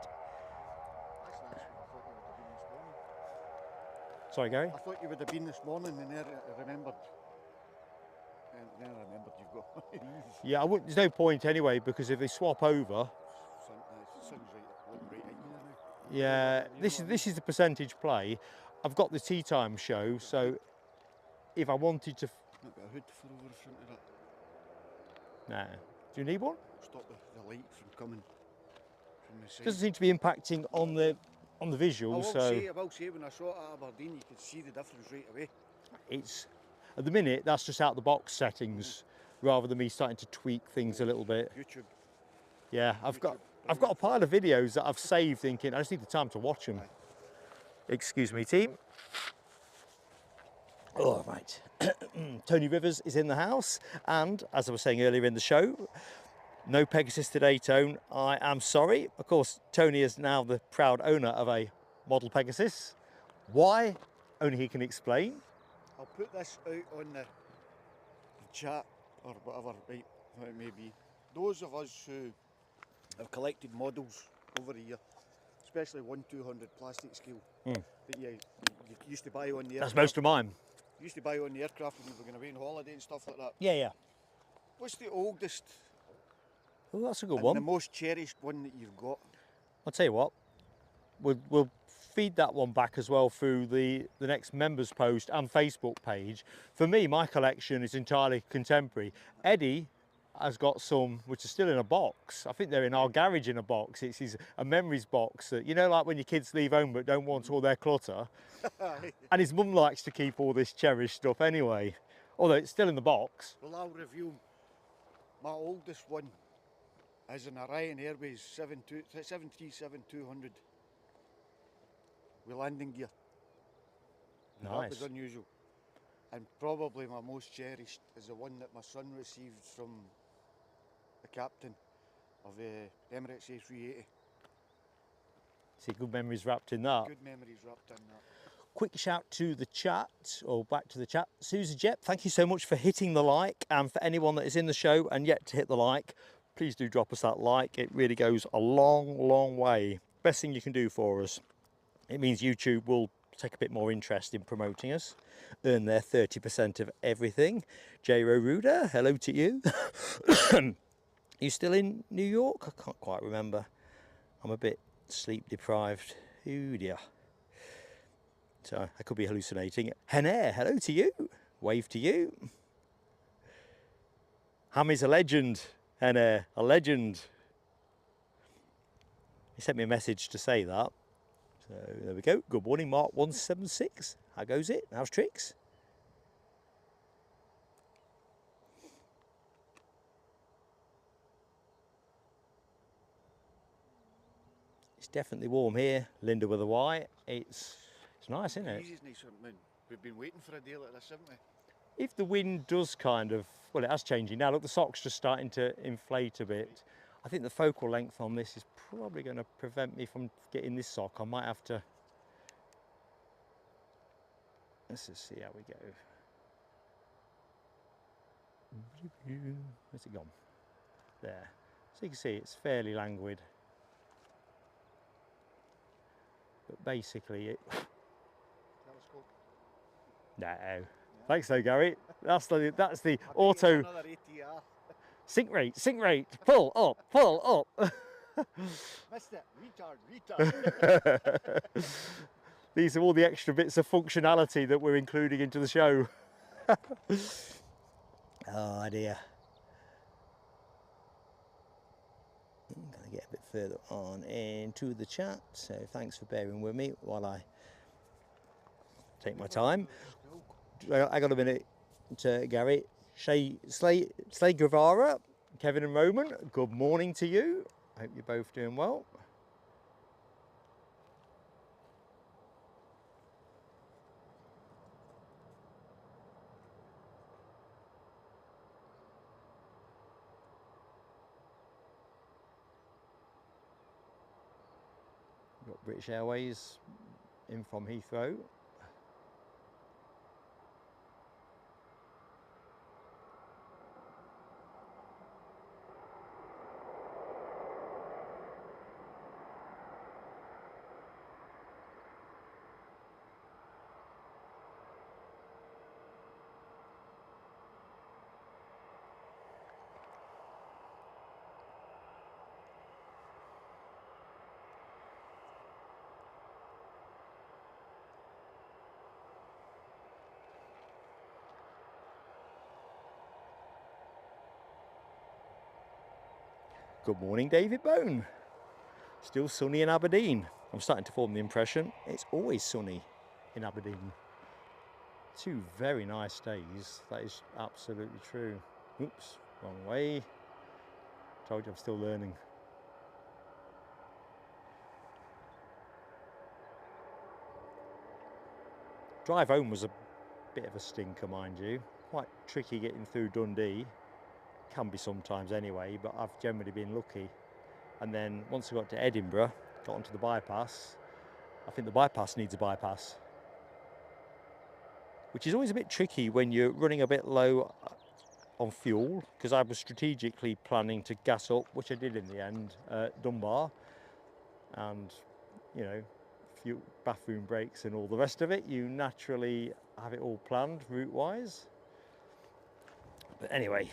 Sorry, Gary? I thought you would have been this morning, and then I remembered. And then I remembered you've got these. Yeah, there's no point anyway, because if they swap over, Sun's looking right at you now. yeah, this is the percentage play. I've got the tea time show, so if I wanted to, Might be a hood for over the front of that. nah. Do you need one? Stop the light from coming from the side. Doesn't seem to be impacting on the visual, I will say when I saw it at Aberdeen, you could see the difference right away. it's at the minute that's just out the box settings, rather than me starting to tweak things a little bit. YouTube. Yeah, I've got a pile of videos that I've saved, thinking I just need the time to watch them. Excuse me, team. All right. Tony Rivers is in the house, and as I was saying earlier in the show, no Pegasus today, Tone. I am sorry. Of course, Tony is now the proud owner of a model Pegasus. Why? Only he can explain. I'll put this out on the chat or whatever it may be. Those of us who have collected models over the year, especially 1/200 plastic scale that you used to buy on the aircraft. That's most of mine. You used to buy on the aircraft when you were going away on holiday and stuff like that. Yeah. What's the oldest Oh, that's a good and one. the most cherished one that you've got? I'll tell you what, we'll feed that one back as well through the next members post and Facebook page. For me, my collection is entirely contemporary. Eddie has got some which are still in a box. I think they're in our garage in a box. It's a memories box that, you know, like when your kids leave home but don't want all their clutter. And his mum likes to keep all this cherished stuff anyway, although it's still in the box. Well, I'll review my oldest one. Is an Orion Airways 737-200 with landing gear. Now, that was Nice. unusual. And probably my most cherished is the one that my son received from the captain of Emirates A380. See, good memories wrapped in that. Good memories wrapped in that. Quick shout to the chat, or back to the chat. EasyJet, thank you so much for hitting the like, and for anyone that is in the show and yet to hit the like, please do drop us that like. It really goes a long way. Best thing you can do for us. It means YouTube will take a bit more interest in promoting us, earn their 30% of everything. J. Ruda, hello to you. You still in New York? I can't quite remember. I'm a bit sleep deprived. Ooh dear. So I could be hallucinating. Henair, hello to you. Wave to you. Hammy's a legend, Henair, a legend. He sent me a message to say that. So there we go. Good morning, Mark 176. How goes it? How's tricks? It's definitely warm here. Linda with a Y. It's nice, isn't it? Easy's nice, we've been waiting for a day like this, haven't we? If the wind does kind of, well, it has changing now. Look, the sock's just starting to inflate a bit. I think the focal length on this is probably going to prevent me from getting this sock. I might have to. Let's just see how we go. Where's it gone? There. So you can see it's fairly languid. But basically it... Telescope. No. Yeah. Thanks though, Gary. That's the auto... Another ATR. Sink rate, pull up. Missed it, retard. These are all the extra bits of functionality that we're including into the show. Oh dear. I'm going to get a bit further on into the chat, so thanks for bearing with me while I take my time. I got a minute to Gary. Slay Guevara, Kevin and Roman, good morning to you. I hope you're both doing well. Got British Airways in from Heathrow. Good morning, David Bone. Still sunny in Aberdeen. I'm starting to form the impression it's always sunny in Aberdeen. 2 very nice days. That is absolutely true. Oops, wrong way. Told you I'm still learning. Drive home was a bit of a stinker, mind you. Quite tricky getting through Dundee. Can be sometimes anyway, but I've generally been lucky. And then once I got to Edinburgh, got onto the bypass, I think the bypass needs a bypass, which is always a bit tricky when you're running a bit low on fuel, because I was strategically planning to gas up, which I did in the end at Dunbar, and you know, few bathroom breaks and all the rest of it, you naturally have it all planned route wise. But anyway,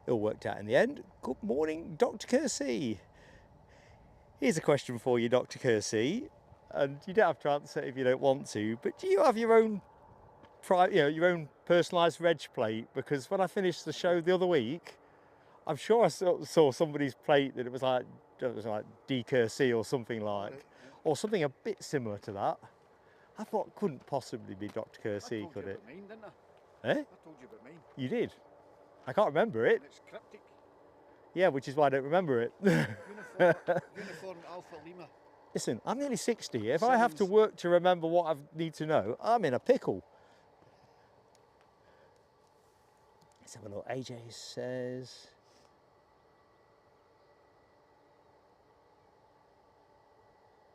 it all worked out in the end. Good morning, Dr. Kersey. Here's a question for you, Dr. Kersey, and you don't have to answer if you don't want to, but do you have your own your own personalised reg plate? Because when I finished the show the other week, I'm sure I saw somebody's plate that it was like D Kersey or something like, or something a bit similar to that. I thought couldn't possibly be Dr. Kersey, could it? Mine, didn't I? Eh? I told you about mine. You did? I can't remember it. And it's cryptic. Yeah, which is why I don't remember it. Uniform Alpha Lima. Listen, I'm nearly 60. If I have to work to remember what I need to know, I'm in a pickle. Let's have a look. AJ says...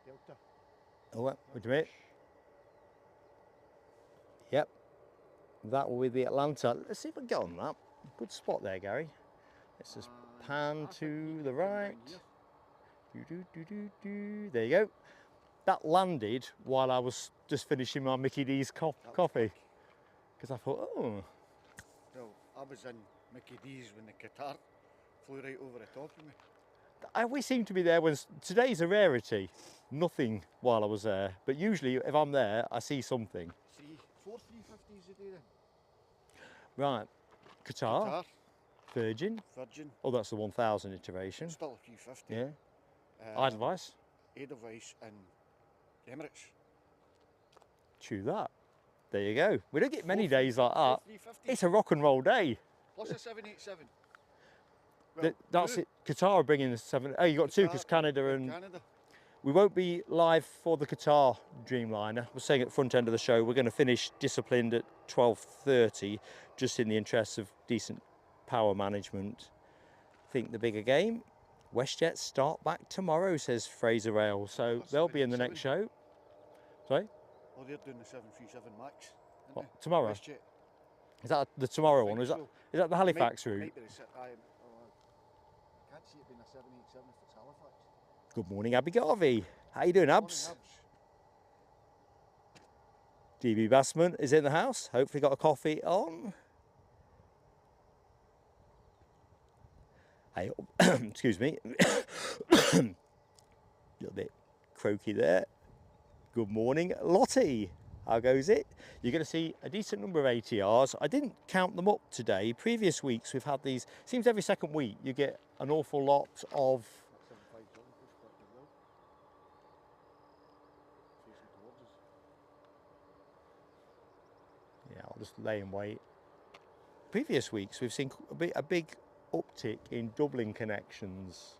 Delta. Oh, wait a minute. Yep. That will be the Atlanta. Let's see if I can get on that. Good spot there, Gary. Let's just pan to the right. There you go. That landed while I was just finishing my Mickey D's coffee. Because I thought, oh. Well, I was in Mickey D's when the Qatar flew right over the top of me. We seem to be there when today's a rarity. Nothing while I was there, but usually if I'm there, I see something. See, 4 350s a day then. Right, Qatar, Qatar, Virgin. Virgin, Oh, that's the 1000 iteration. still a 350. Yeah. Um, Edelweiss. Edelweiss and Emirates. Chew that. There you go. We don't get many Four days like that. 350s. It's a rock and roll day. Plus a 787. Well, That's two. it. Qatar are bringing the 7. Oh, you got two because Qatar Canada and Canada. we won't be live for the Qatar Dreamliner. We're saying at the front end of the show we're going to finish disciplined at 12:30, just in the interests of decent power management. Think the bigger game. WestJet start back tomorrow, says Fraser Rail. So That's they'll be in the next 787. show. Sorry, Oh, they're doing the 737 Max. Aren't what, they? tomorrow? WestJet. Is that the tomorrow I one? think Is that so. the Halifax route? Might be the I can't see it being a 787 if it's Halifax. Good morning, Abby Garvey. How you doing, Abs? DB Bassman is in the house. Hopefully got a coffee on. Hey, excuse me. A little bit croaky there. Good morning, Lottie. How goes it? You're going to see a decent number of ATRs. I didn't count them up today. Previous weeks we've had these. Seems every second week you get an awful lot of. Yeah, I'll just lay in wait. Previous weeks we've seen a big uptick in Dublin connections.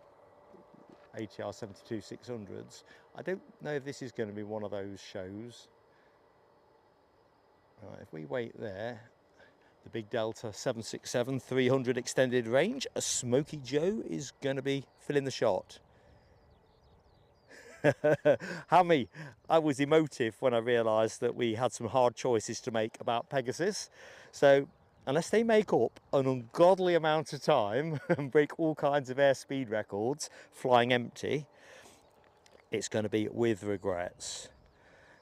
ATR 72-600s. I don't know if this is going to be one of those shows. Right, if we wait there, the big Delta 767-300 extended range, a Smoky Joe is going to be filling the shot. Hammy, I was emotive when I realised that we had some hard choices to make about Pegasus. So unless they make up an ungodly amount of time and break all kinds of airspeed records flying empty, it's going to be with regrets.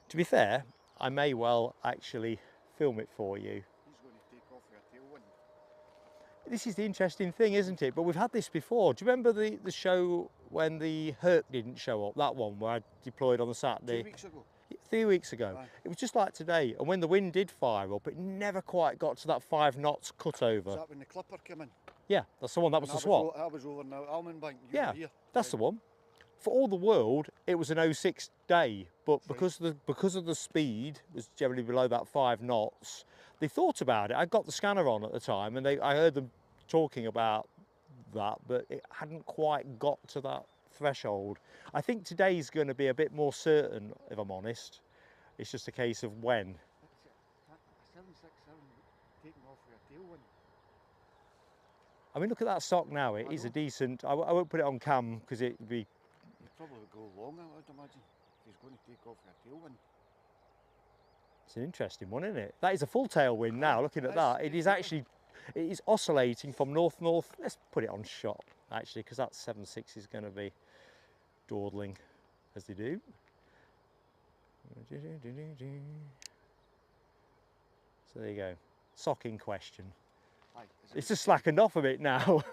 To be fair, I may well actually film it for you. He's going to take off with a tailwind. This is the interesting thing, isn't it? But we've had this before. Do you remember the show when the Herc didn't show up? That one where I deployed on the Saturday? 2 weeks ago. 3 weeks ago. Aye. It was just like today. And when the wind did fire up, it never quite got to that 5 knots cut over. Was that when the Clipper came in? Yeah, that's the one. That was And the swap. I was over now, Almondbank. You Yeah, were here. that's the one. For all the world, it was an 06 day, but because of the speed was generally below that 5 knots, they thought about it. I got the scanner on at the time, and I heard them talking about that, but it hadn't quite got to that threshold. I think today's going to be a bit more certain, if I'm honest. It's just a case of when. That's a 767 taking off with a tailwind. I mean, look at that stock now. It is a decent. I won't put it on cam because it would be. Probably would go long, I would imagine. If he's going to take off with a tailwind. It's an interesting one, isn't it? That is a full tailwind now. Looking at that, it is actually. It is oscillating from north-north. Let's put it on shot, actually, because that 7.6 is going to be dawdling as they do. So there you go. Sock in question. Aye, It's just slackened off a bit now.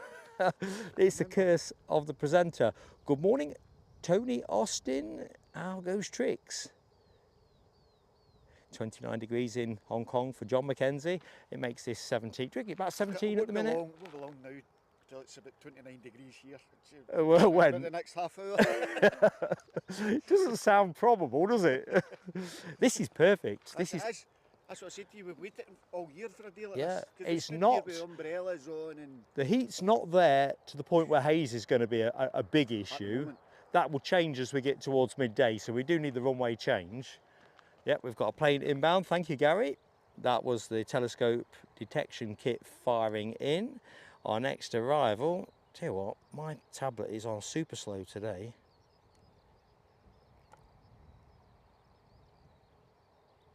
It's the curse of the presenter. Good morning, Tony Austin. How goes tricks? 29 degrees in Hong Kong for John McKenzie. It makes this 17. Tricky, about 17 at the minute. We'll go along now till it's about 29 degrees here. Well, when? About the next half hour. Doesn't sound probable, does it? This is perfect. This is. That's what I said to you. We've waited all year for a day like Yeah, this. 'Cause it's stood not- here with umbrellas on and The heat's not there to the point where haze is going to be a big issue. moment. That will change as we get towards midday, so we do need the runway change. Yep, we've got a plane inbound. Thank you, Gary. That was the telescope detection kit firing in. Our next arrival, tell you what, my tablet is on super slow today.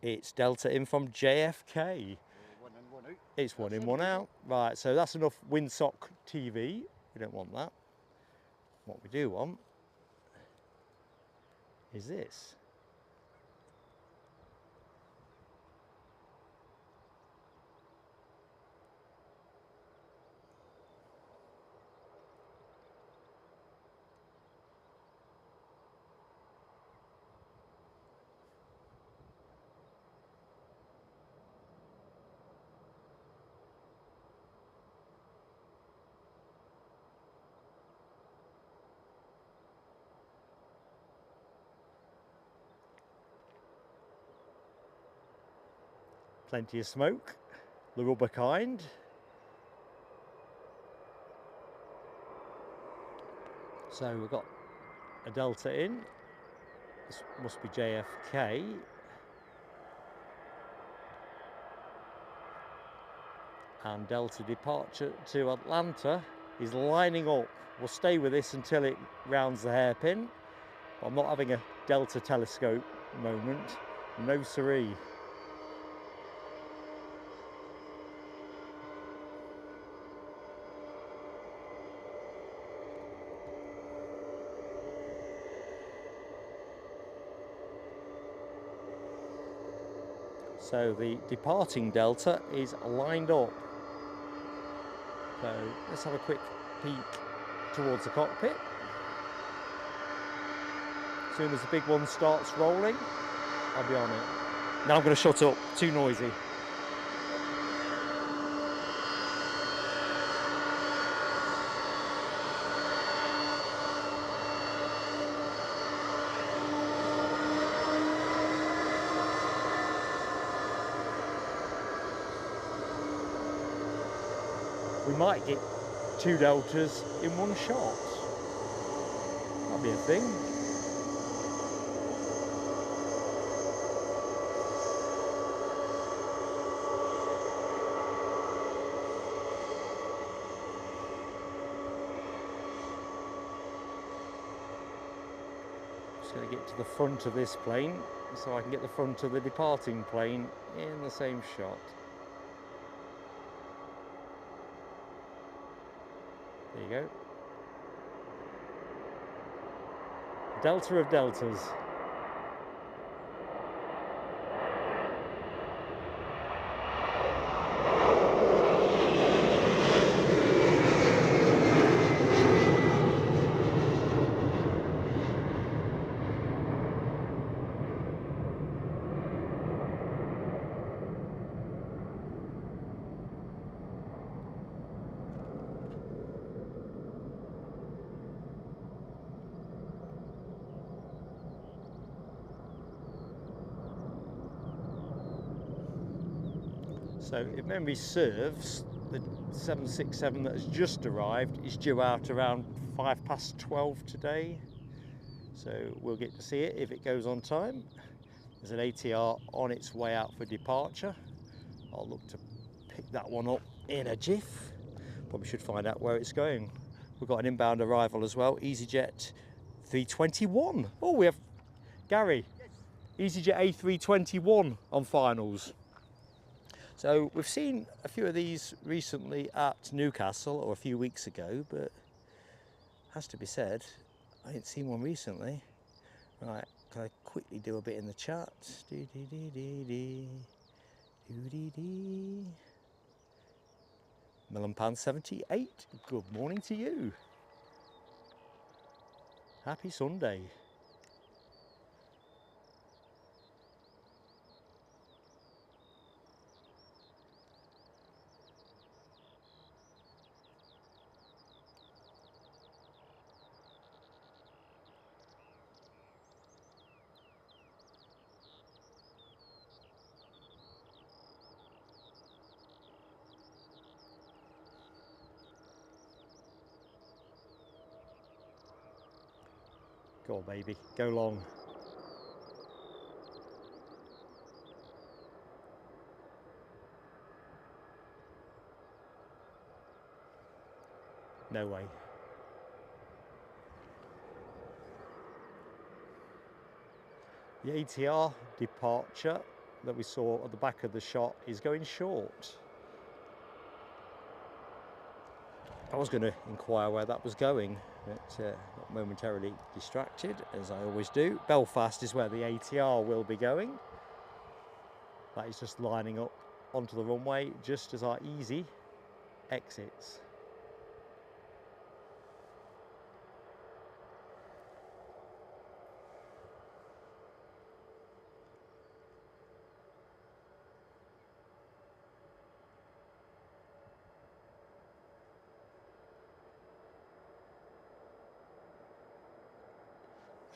It's Delta in from JFK. one in, one out. It's one in, one out. Right, so that's enough windsock TV. We don't want that. What we do want is this. Plenty of smoke, the rubber kind. So we've got a Delta in. This must be JFK. And Delta departure to Atlanta is lining up. We'll stay with this until it rounds the hairpin. I'm not having a Delta telescope moment. No siree. So the departing Delta is lined up. So let's have a quick peek towards the cockpit. As soon as the big one starts rolling, I'll be on it. Now I'm going to shut up, too noisy. We might get 2 Deltas in one shot. That'll be a thing. Just going to get to the front of this plane so I can get the front of the departing plane in the same shot. There you go. Delta of Deltas. So if memory serves, the 767 that has just arrived is due out around 12:05 today. So we'll get to see it if it goes on time. There's an ATR on its way out for departure. I'll look to pick that one up in a jiff. Probably should find out where it's going. We've got an inbound arrival as well, EasyJet 321. Oh, we have Gary, EasyJet A321 on finals. So we've seen a few of these recently at Newcastle, or a few weeks ago, but has to be said, I ain't seen one recently. Right, can I quickly do a bit in the chat? Melonpan 78, good morning to you. Happy Sunday. Go on, baby, go long. No way. The ATR departure that we saw at the back of the shot is going short. I was going to inquire where that was going, but got momentarily distracted, as I always do. Belfast is where the ATR will be going. That is just lining up onto the runway just as our Easy exits.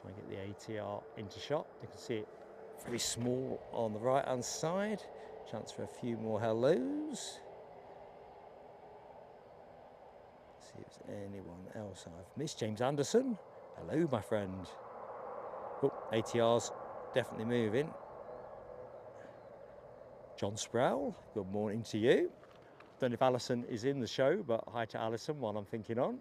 Try and get the ATR into shot. You can see it very small on the right hand side. Chance for a few more hellos. See if there's anyone else I've missed. James Anderson. Hello, my friend. Oh, ATR's definitely moving. John Sproul, good morning to you. Don't know if Alison is in the show, but hi to Alison while I'm thinking on.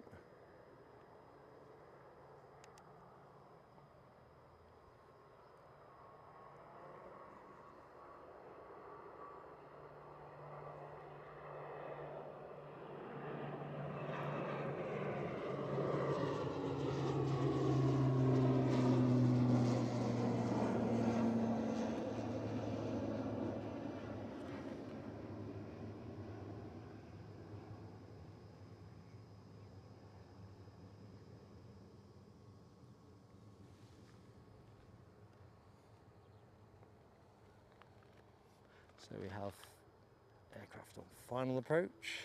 So we have aircraft on final approach.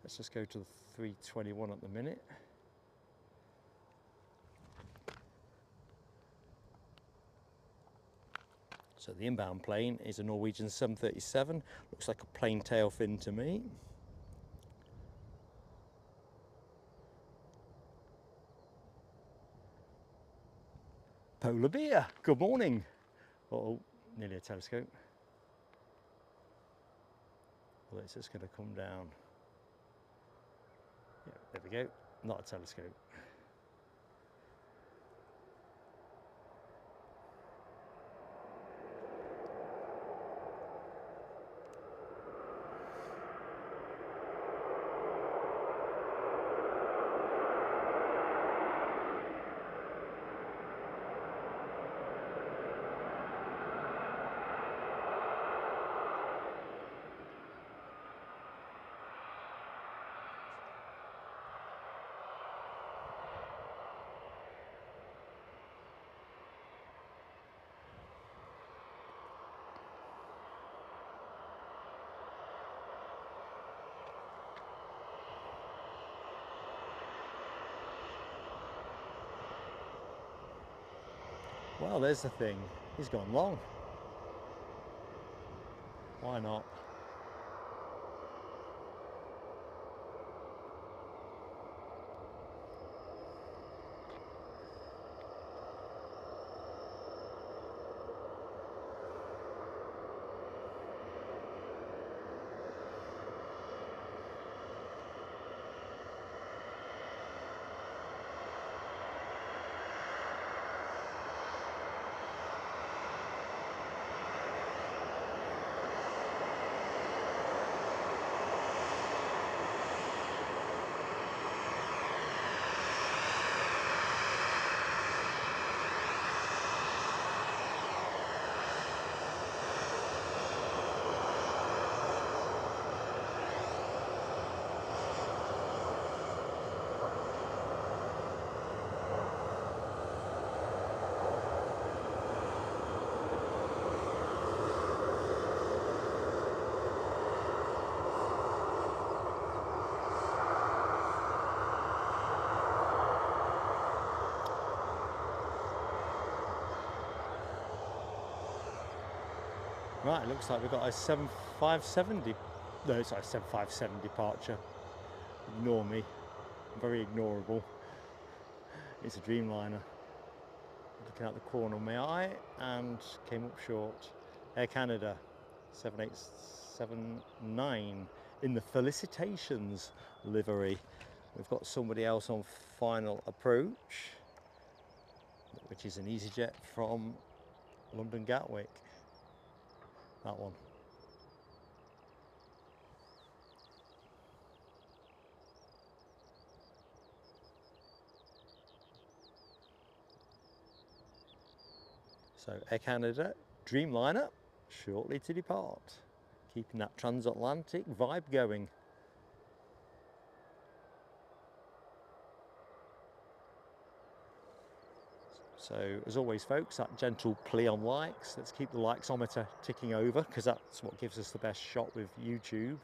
Let's just go to the 321 at the minute. So the inbound plane is a Norwegian 737. Looks like a plain tail fin to me. Polar bear, good morning. Uh-oh, nearly a telescope. Well, it's just going to come down. Yeah, there we go. Not a telescope. Well, there's the thing. He's gone long. Why not? Right, it looks like we've got a 757 no, sorry, 757 departure. Ignore me. I'm very ignorable. It's a Dreamliner. Looking out the corner of my eye and came up short. Air Canada 7879 in the Felicitations livery. We've got somebody else on final approach, which is an EasyJet from London Gatwick. That one. So Air Canada Dreamliner shortly to depart, keeping that transatlantic vibe going. So as always folks, that gentle plea on likes. Let's keep the likesometer ticking over because that's what gives us the best shot with YouTube.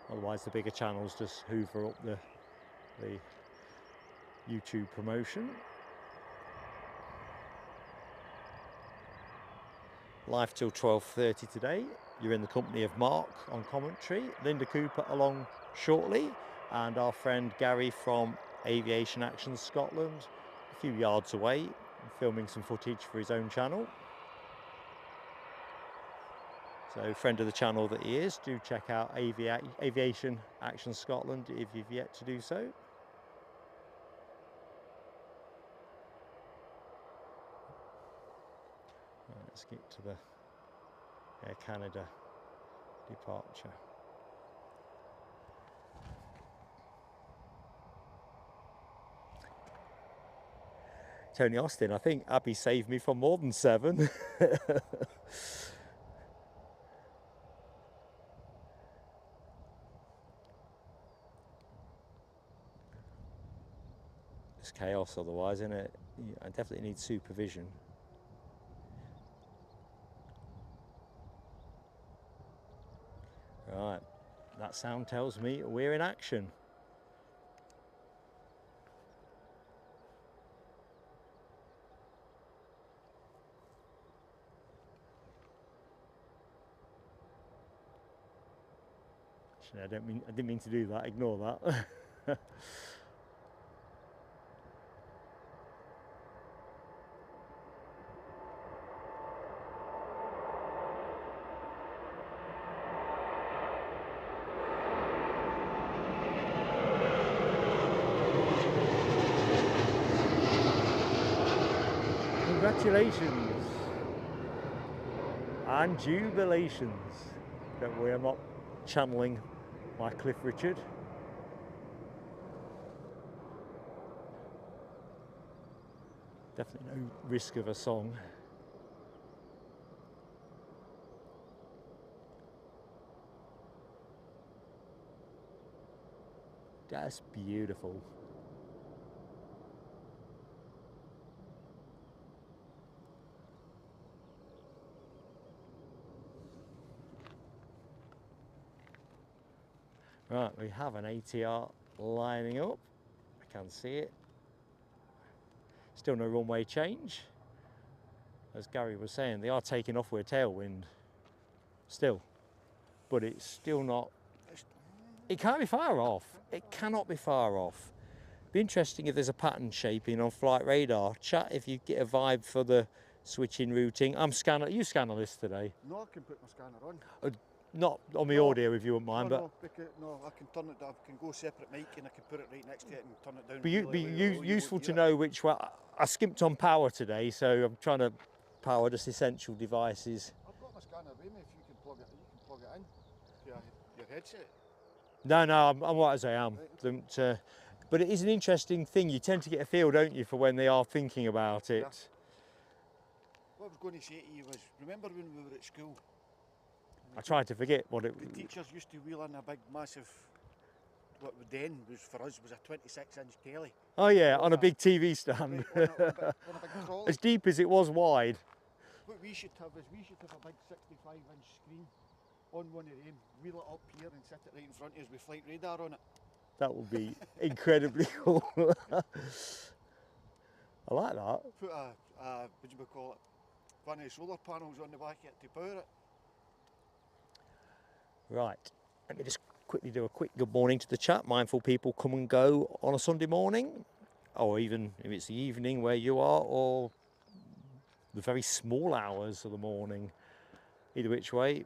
Otherwise the bigger channels just hoover up the YouTube promotion. live till 12:30 today. You're in the company of Mark on commentary, Linda Cooper along shortly, and our friend Gary from Aviation Action Scotland, a few yards away, filming some footage for his own channel. So friend of the channel that he is, do check out Aviation Action Scotland if you've yet to do so. Right, let's get to the Air Canada departure. Tony Austin, I think Abby saved me from more than 7. It's chaos otherwise, isn't it? I definitely need supervision. Right, that sound tells me we're in action. Actually, I didn't mean to do that. Ignore that. Congratulations and jubilations that we are not channeling my Cliff Richard. Definitely no risk of a song. That's beautiful. Right, we have an ATR lining up. I can see it. Still no runway change. As Gary was saying, they are taking off with a tailwind still, but it's still not, it can't be far off. It cannot be far off. Be interesting if there's a pattern shaping on flight radar. Chat if you get a vibe for the switching routing. I'm scanner. You scanner this today? No, I can put my scanner on. Not on my audio if you wouldn't mind, no, no, I can turn it down. I can go separate mic and I can put it right next to it and turn it down. Be useful to know which way. I skimped on power today, so I'm trying to power just essential devices. I've got my scanner with me. If you can plug it in to your headset. No, I'm right as I am. Right. But it is an interesting thing. You tend to get a feel, don't you, for when they are thinking about it. Yeah. What I was going to say to you was, remember when we were at school? I tried to forget what it was. The teachers used to wheel in a big, massive, what then was for us was a 26-inch telly. Oh yeah, on a big TV stand. On a big trolley. As deep as it was wide. What we should have is, a big 65-inch screen on one of them, wheel it up here and set it right in front of us with flight radar on it. That would be incredibly cool. I like that. Put what do you call it? One of the solar panels on the back of it to power it. Right, let me just quickly do a quick good morning to the chat. Mindful people come and go on a Sunday morning, or even if it's the evening where you are, or the very small hours of the morning. Either which way,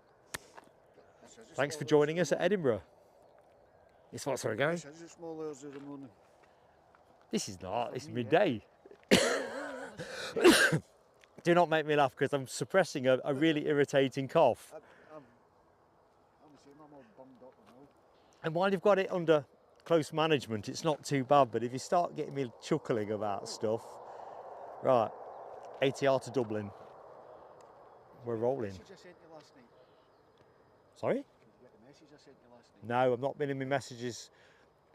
thanks for joining us at Edinburgh. It's what, sorry, Gary? This is the small hours of the morning. This is not, it's midday. Do not make me laugh because I'm suppressing a really irritating cough. I'm all bummed up and all. And while you've got it under close management, it's not too bad, but if you start getting me chuckling about stuff, right, ATR to Dublin, we're rolling. Message I sent you last night. Sorry? Did you get the message I sent you last night? No, I've not been in my messages.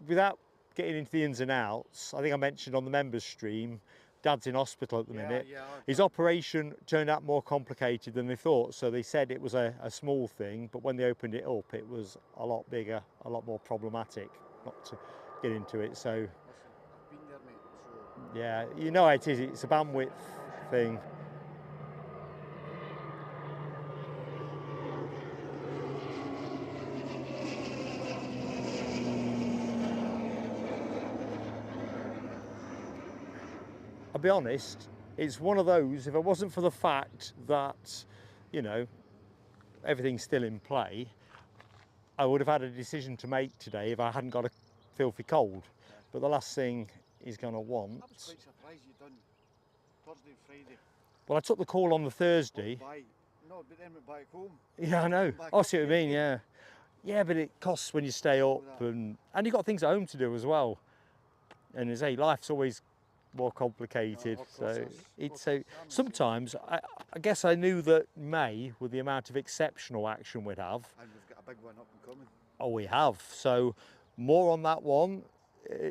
Without getting into the ins and outs, I think I mentioned on the members stream, Dad's in hospital at the minute. Yeah, his operation turned out more complicated than they thought, so they said it was a small thing, but when they opened it up, it was a lot bigger, a lot more problematic. Not to get into it, so... Listen, I've been there, mate, so... Yeah, you know how it is, it's a bandwidth thing. be honest, it's one of those, if it wasn't for the fact that, you know, everything's still in play, I would have had a decision to make today if I hadn't got a filthy cold. Yeah. But the last thing he's going to want... I was quite surprised you done Thursday and Friday. Well, I took the call on the Thursday. No, but then went back home. Yeah, I know. I see what you mean, yeah. Yeah, but it costs when you stay up, and you've got things at home to do as well. And as I say, life's always more complicated. So sometimes I guess I knew that May, with the amount of exceptional action we'd have, and we've got a big one up and coming. Oh, we have. So more on that one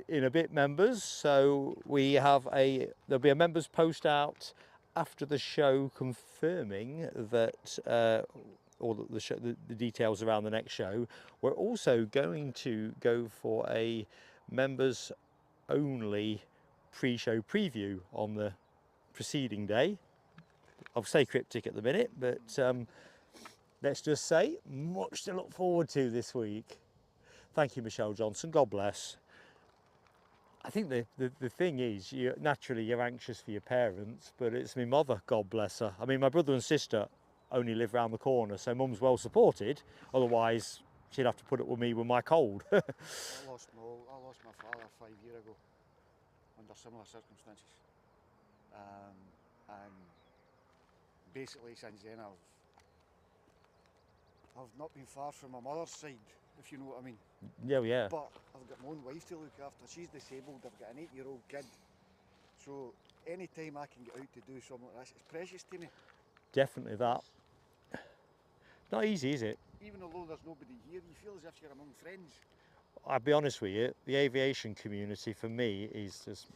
in a bit, members. So we have there'll be a members post out after the show confirming that all the details around the next show. We're also going to go for a members only pre-show preview on the preceding day. I'll say cryptic at the minute, but let's just say much to look forward to this week. Thank you, Michelle Johnson. God bless. I think the thing is, naturally you're anxious for your parents, but it's my mother, God bless her. I mean, my brother and sister only live round the corner, so mum's well supported. Otherwise, she'd have to put up with me with my cold. I lost my father 5 years ago under similar circumstances, and basically since then I've not been far from my mother's side, if you know what I mean. Yeah. But I've got my own wife to look after. She's disabled. I've got an 8-year-old kid. So any time I can get out to do something like this, it's precious to me. Definitely that. Not easy, is it? Even although there's nobody here, you feel as if you're among friends. I'll be honest with you, the aviation community for me is just...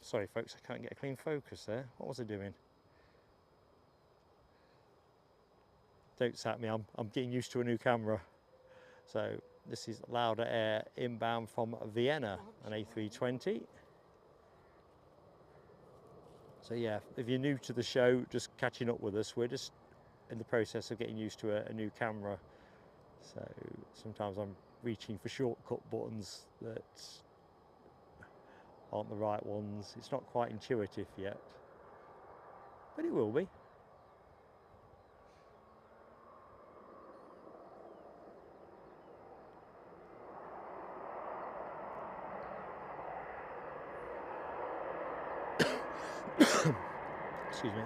sorry folks, I can't get a clean focus there. What was I doing? Don't sat me, I'm getting used to a new camera. So this is Lauda Air inbound from Vienna, an A320. So yeah, if you're new to the show, just catching up with us, we're just in the process of getting used to a new camera. So sometimes I'm reaching for shortcut buttons that aren't the right ones. It's not quite intuitive yet, but it will be. Excuse me.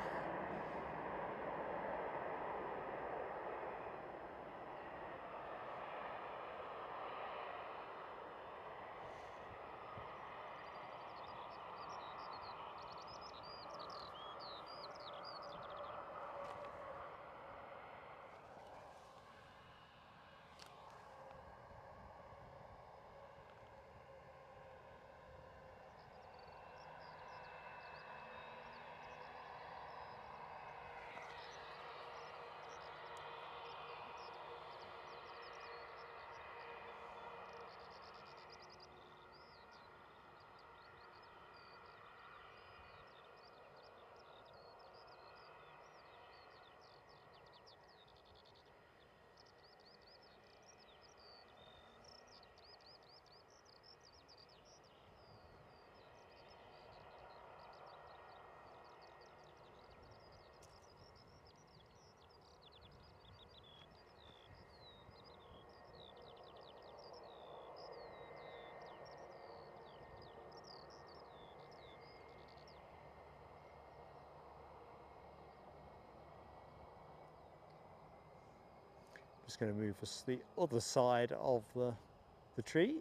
Just going to move us to the other side of the tree.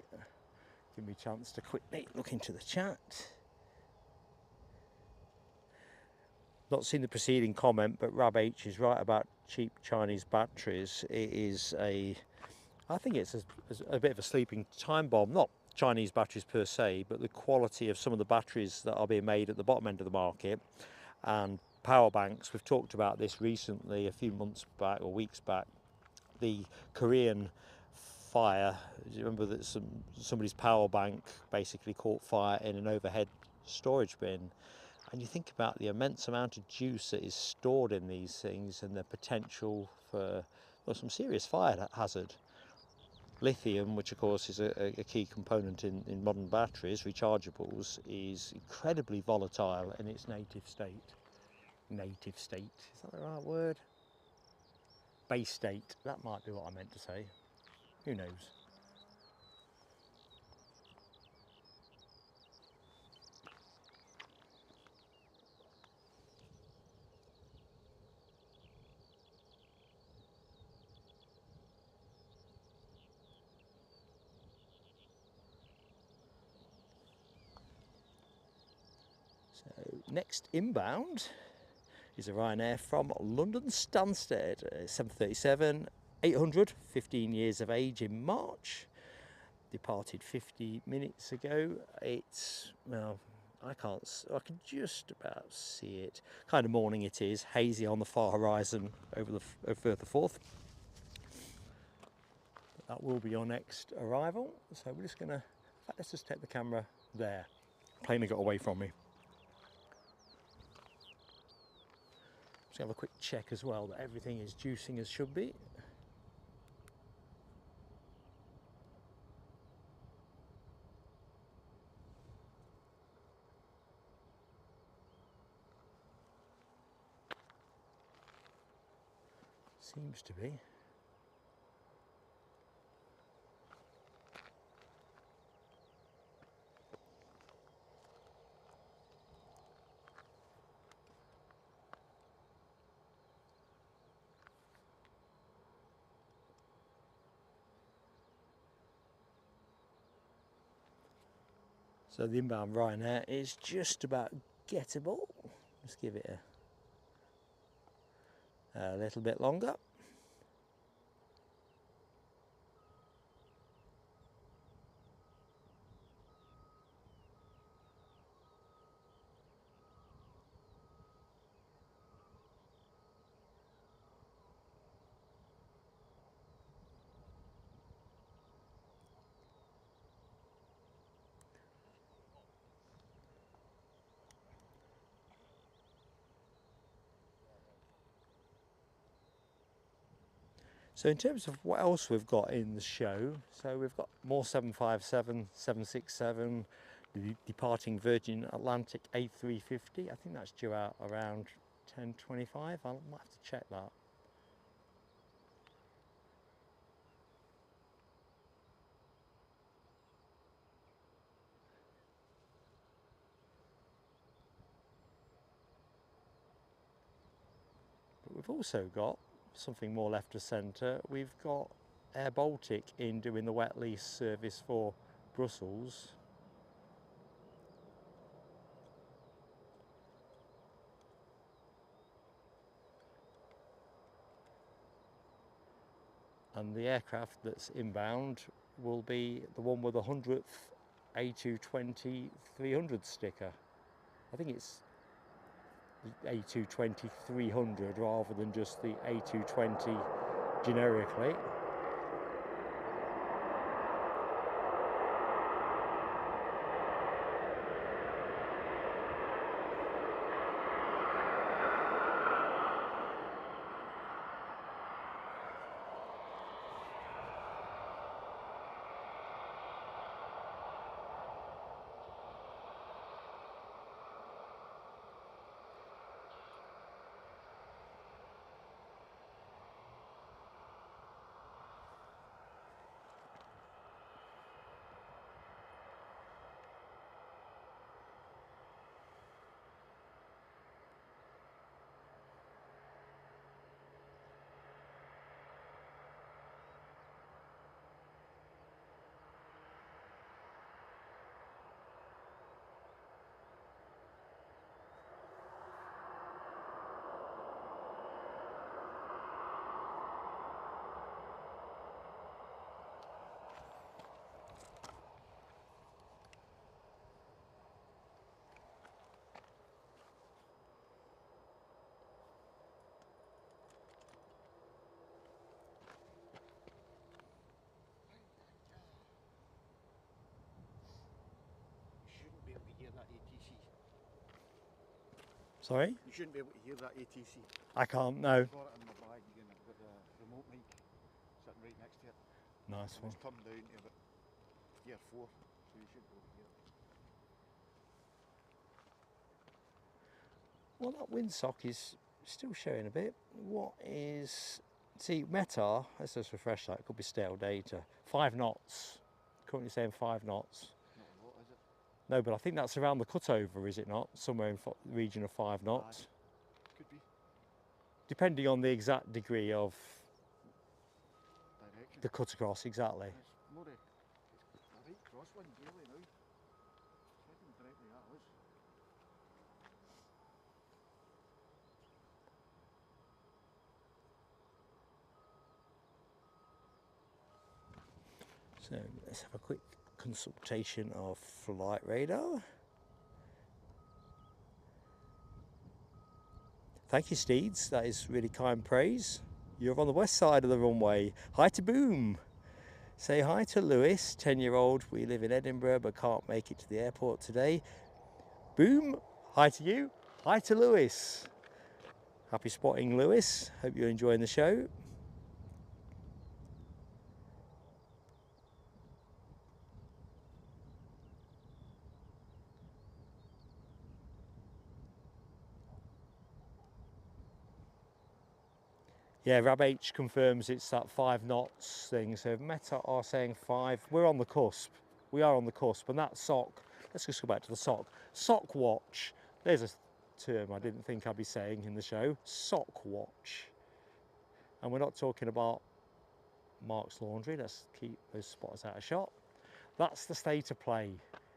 Give me a chance to quickly look into the chat. Not seen the preceding comment, but Rab H is right about cheap Chinese batteries. It is I think it's a bit of a sleeping time bomb. Not Chinese batteries per se, but the quality of some of the batteries that are being made at the bottom end of the market. And power banks, we've talked about this recently, a few months back or weeks back. The Korean fire, do you remember that somebody's power bank basically caught fire in an overhead storage bin? And you think about the immense amount of juice that is stored in these things and the potential for some serious fire hazard. lithium, which of course is a key component in modern batteries, rechargeables, is incredibly volatile in its native state. Native state, is that the right word? Base state, that might be what I meant to say. Who knows? So next inbound is a Ryanair from London Stansted, 737, 800, 15 years of age in March. Departed 50 minutes ago. It's, well, I can just about see it. Kind of morning it is, hazy on the far horizon over the Forth. That will be your next arrival. So we're just gonna, in fact, let's just take the camera there. Plane got away from me. Just have a quick check as well that everything is juicing as should be. Seems to be. So the inbound Ryanair is just about gettable. Let's give it a little bit longer. So in terms of what else we've got in the show, so we've got more 757, 767, the departing Virgin Atlantic A350. I think that's due out around 10:25. I might have to check that. But we've also got something more left of centre. We've got Air Baltic in doing the wet lease service for Brussels. And the aircraft that's inbound will be the one with the 100th A220-300 sticker. I think it's the A220-300 rather than just the A220 generically. Sorry? You shouldn't be able to hear that ATC. I can't, no. I've got it in my bag and I've got the remote mic sitting right next to it. Nice And one. it's turned down to about gear 4, so you should go here. Well, that windsock is still showing a bit. What is... See, METAR, let's just refresh that, it could be stale data. 5 knots. Currently saying 5 knots. Not a lot, is it? No, but I think that's around the cutover, is it not? Somewhere in the region of 5 knots. Could be. Depending on the exact degree of Direction. the cut across, exactly. It's more a right crosswind really now. It's heading directly at us. So let's have a quick consultation of flight radar. Thank you, Steeds. That is really kind praise. You're on the west side of the runway. Hi to Boom. Say hi to Lewis, 10-year-old. We live in Edinburgh but can't make it to the airport today. Boom, hi to you. Hi to Lewis. Happy spotting, Lewis. Hope you're enjoying the show. Yeah, Rab H confirms it's that 5 knots thing. So Meta are saying 5. We're on the cusp. We are on the cusp. And that sock, let's just go back to the sock. Sock watch. There's a term I didn't think I'd be saying in the show. Sock watch. And we're not talking about Mark's Laundry. Let's keep those spotters out of shot. That's the state of play.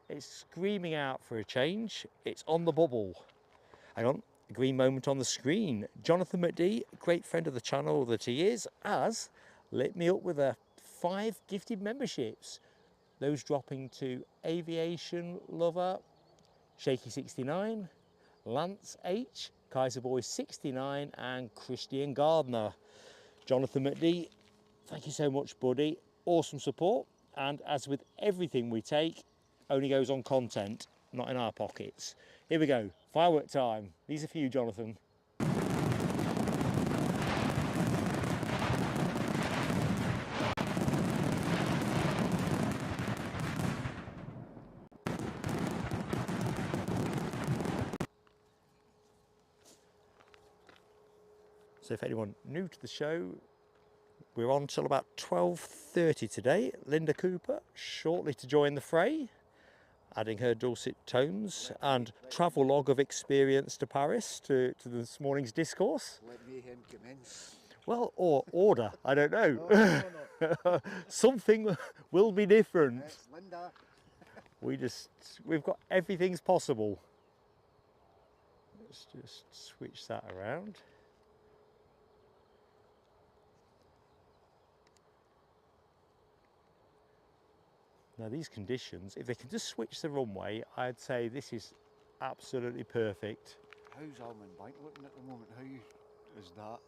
It's screaming out for a change. It's on the bubble. Hang on. Green moment on the screen. Jonathan McD, great friend of the channel that he is, has lit me up with 5 gifted memberships. Those dropping to Aviation Lover, Shaky69, Lance H, Kaiser Boy 69, and Christian Gardner. Jonathan McD, thank you so much, buddy. Awesome support. And as with everything we take, only goes on content, not in our pockets. Here we go, firework time. These are for you, Jonathan. So if anyone new to the show, we're on till about 12:30 today. Linda Cooper, shortly to join the fray, adding her dulcet tones and travel log of experience to Paris to this morning's discourse. Let mayhem commence. Well, or order, I don't know. No. Something will be different. It's Linda. We've got everything's possible. Let's just switch that around. Now these conditions, if they can just switch the runway, I'd say this is absolutely perfect. How's Almond Bank looking at the moment? How is that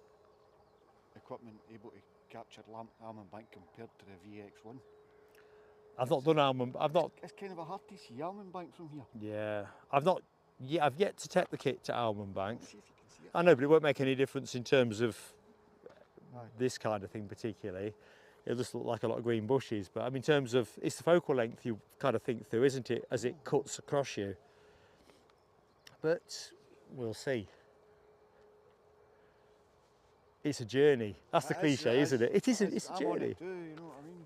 equipment able to capture Almond Bank compared to the VX1? I've not done Almond. It's kind of a hard to see Almond Bank from here. Yeah, I've yet to take the kit to Almond Bank. See if you can see it. I know, but it won't make any difference in terms of Aye. this kind of thing particularly. It'll just look like a lot of green bushes. But I mean, in terms of, it's the focal length you kind of think through, isn't it, as it cuts across you. But we'll see. It's a journey. That's the cliche, isn't it? It's a I'm on journey. it too, you know what I mean?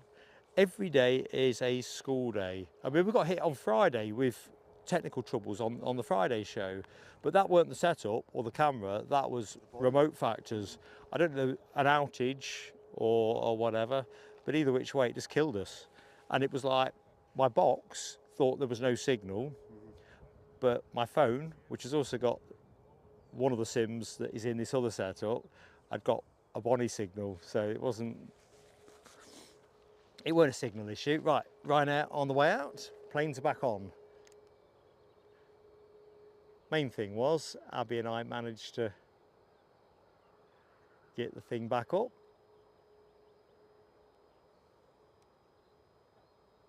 Every day is a school day. I mean, we got hit on Friday with technical troubles on the Friday show, but that weren't the setup or the camera, that was remote factors. I don't know, an outage or whatever, but either which way, it just killed us. And it was like, my box thought there was no signal, but my phone, which has also got one of the SIMs that is in this other setup, I'd got a Bonnie signal, so it weren't a signal issue. Right, Ryanair on the way out, planes are back on. Main thing was, Abby and I managed to get the thing back up.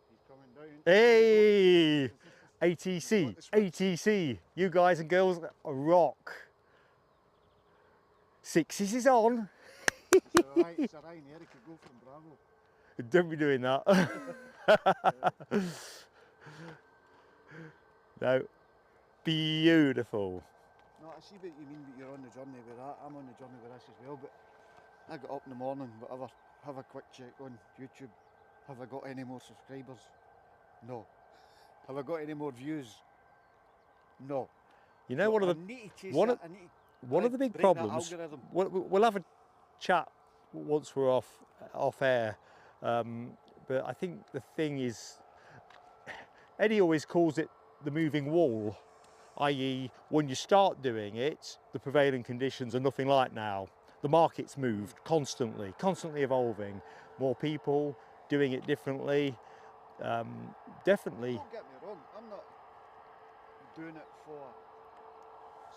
He's coming down. Hey! ATC, you guys and girls rock. 6 is on. It's a Ryanair, he could go from Bravo. Don't be doing that. No, beautiful. No, I see what you mean, but you're on the journey with that. I'm on the journey with this as well, but I got up in the morning, whatever, have a quick check on YouTube. Have I got any more subscribers? No. Have I got any more views? No. You know, So one of I the need to chase one that. of, I need to one of the big break that problems. algorithm. We'll have a chat once we're off air, but I think the thing is, Eddie always calls it the moving wall, i.e. when you start doing it, the prevailing conditions are nothing like now. The market's moved constantly evolving, more people doing it differently. Definitely. Don't get me wrong, I'm not doing it for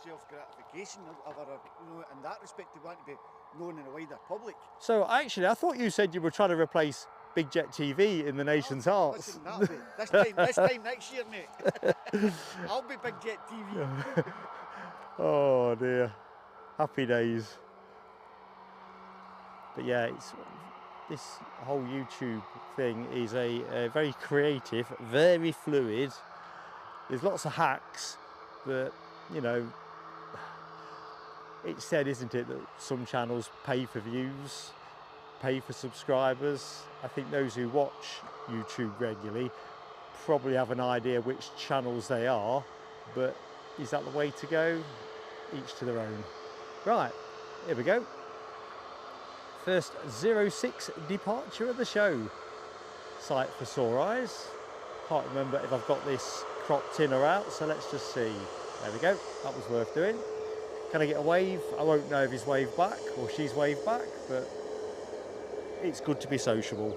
self-gratification, in that respect, I want to be known in a wider public. So actually, I thought you said you were trying to replace Big Jet TV in the nation's hearts. Listen, that'll be, this time next year, mate. I'll be Big Jet TV. Oh dear, happy days. But yeah, this whole YouTube thing is a very creative, very fluid. There's lots of hacks, but you know, it's said, isn't it, that some channels pay for views, pay for subscribers. I think those who watch YouTube regularly probably have an idea which channels they are, but is that the way to go? Each to their own. Right, here we go. First 06 departure of the show. Sight for sore eyes. Can't remember if I've got this cropped in or out, so let's just see. There we go, that was worth doing. Can I get a wave? I won't know if he's waved back or she's waved back, but it's good to be sociable.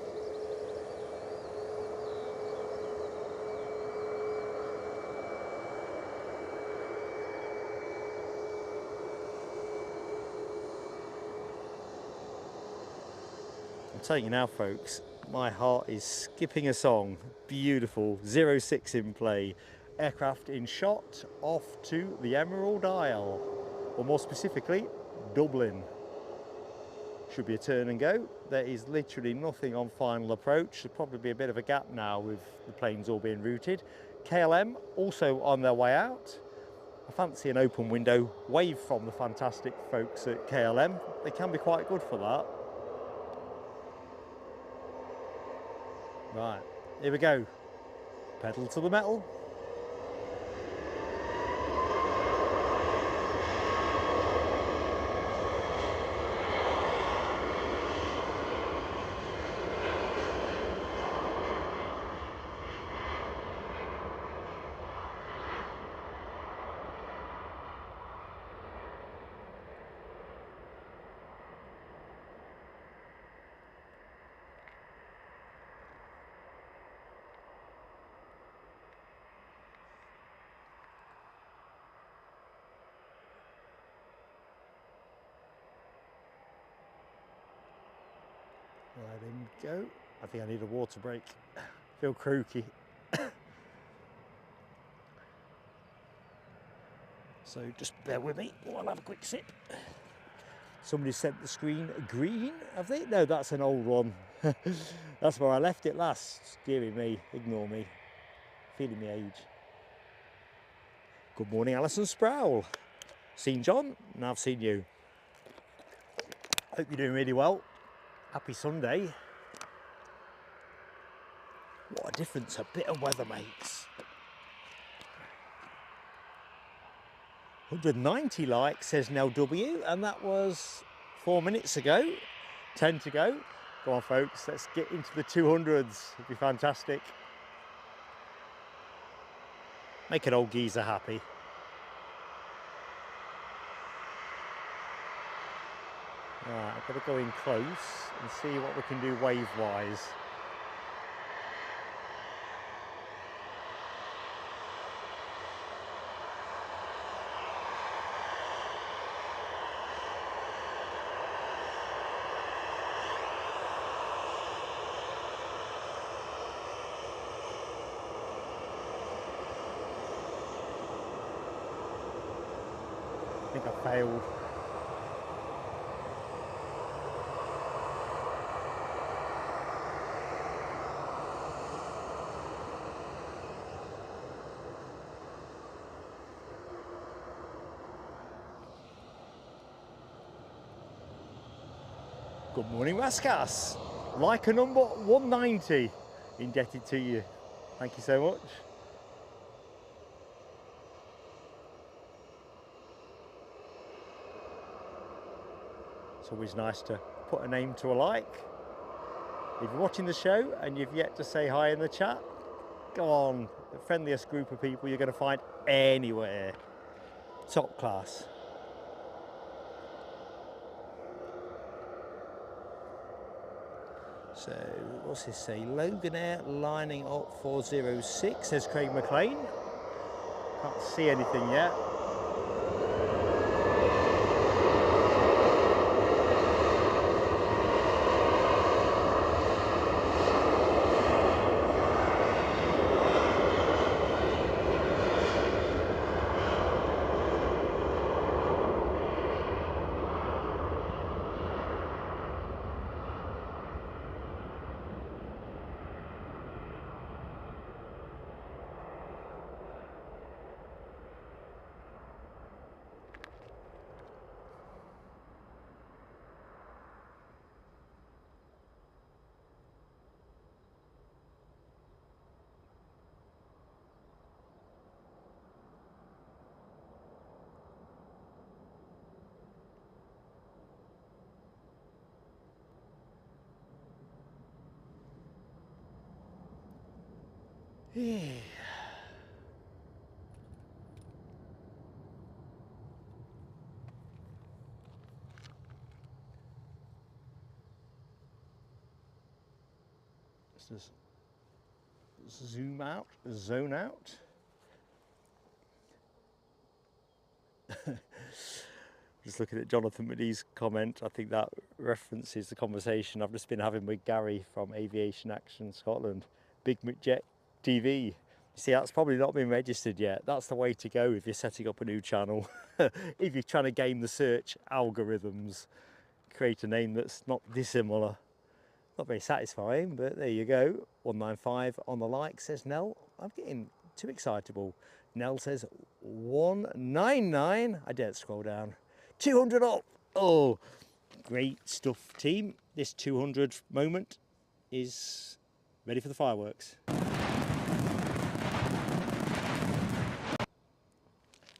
I'm telling you now, folks, my heart is skipping a song. Beautiful, 06 in play. Aircraft in shot, off to the Emerald Isle, or more specifically, Dublin. Should be a turn and go. There is literally nothing on final approach. There'll probably be a bit of a gap now with the planes all being routed. KLM also on their way out. I fancy an open window wave from the fantastic folks at KLM. They can be quite good for that. Right, here we go. Pedal to the metal. Let him go. I think I need a water break. Feel croaky. So just bear with me while I have a quick sip. Somebody sent the screen green, have they? No, that's an old one. That's where I left it last. Deary me, ignore me. Feeling my age. Good morning, Alison Sproul. Seen John? Now I've seen you. Hope you're doing really well. Happy Sunday. What a difference a bit of weather makes. 190 likes, says Nell W, and that was 4 minutes ago. 10 to go. Go on, folks, let's get into the 200s. It'd be fantastic. Make an old geezer happy. Right, I've got to go in close and see what we can do wave-wise. I think I failed. Good morning, Raskas. Like a number 190, indebted to you. Thank you so much. It's always nice to put a name to a like. If you're watching the show and you've yet to say hi in the chat, go on, the friendliest group of people you're going to find anywhere. Top class. So, what's this say? Loganair lining up 406, says Craig McLean. Can't see anything yet. Yeah. Let's just zoom out, zone out. Just looking at Jonathan McDee's comment, I think that references the conversation I've just been having with Gary from Aviation Action Scotland. Big McJet TV. You see, that's probably not been registered yet. That's the way to go if you're setting up a new channel. If you're trying to game the search algorithms, create a name that's not dissimilar. Not very satisfying, but there you go. 195 on the like, says Nell. I'm getting too excitable. Nell says 199. I daren't scroll down. 200 up. Oh, great stuff, team. This 200 moment is ready for the fireworks.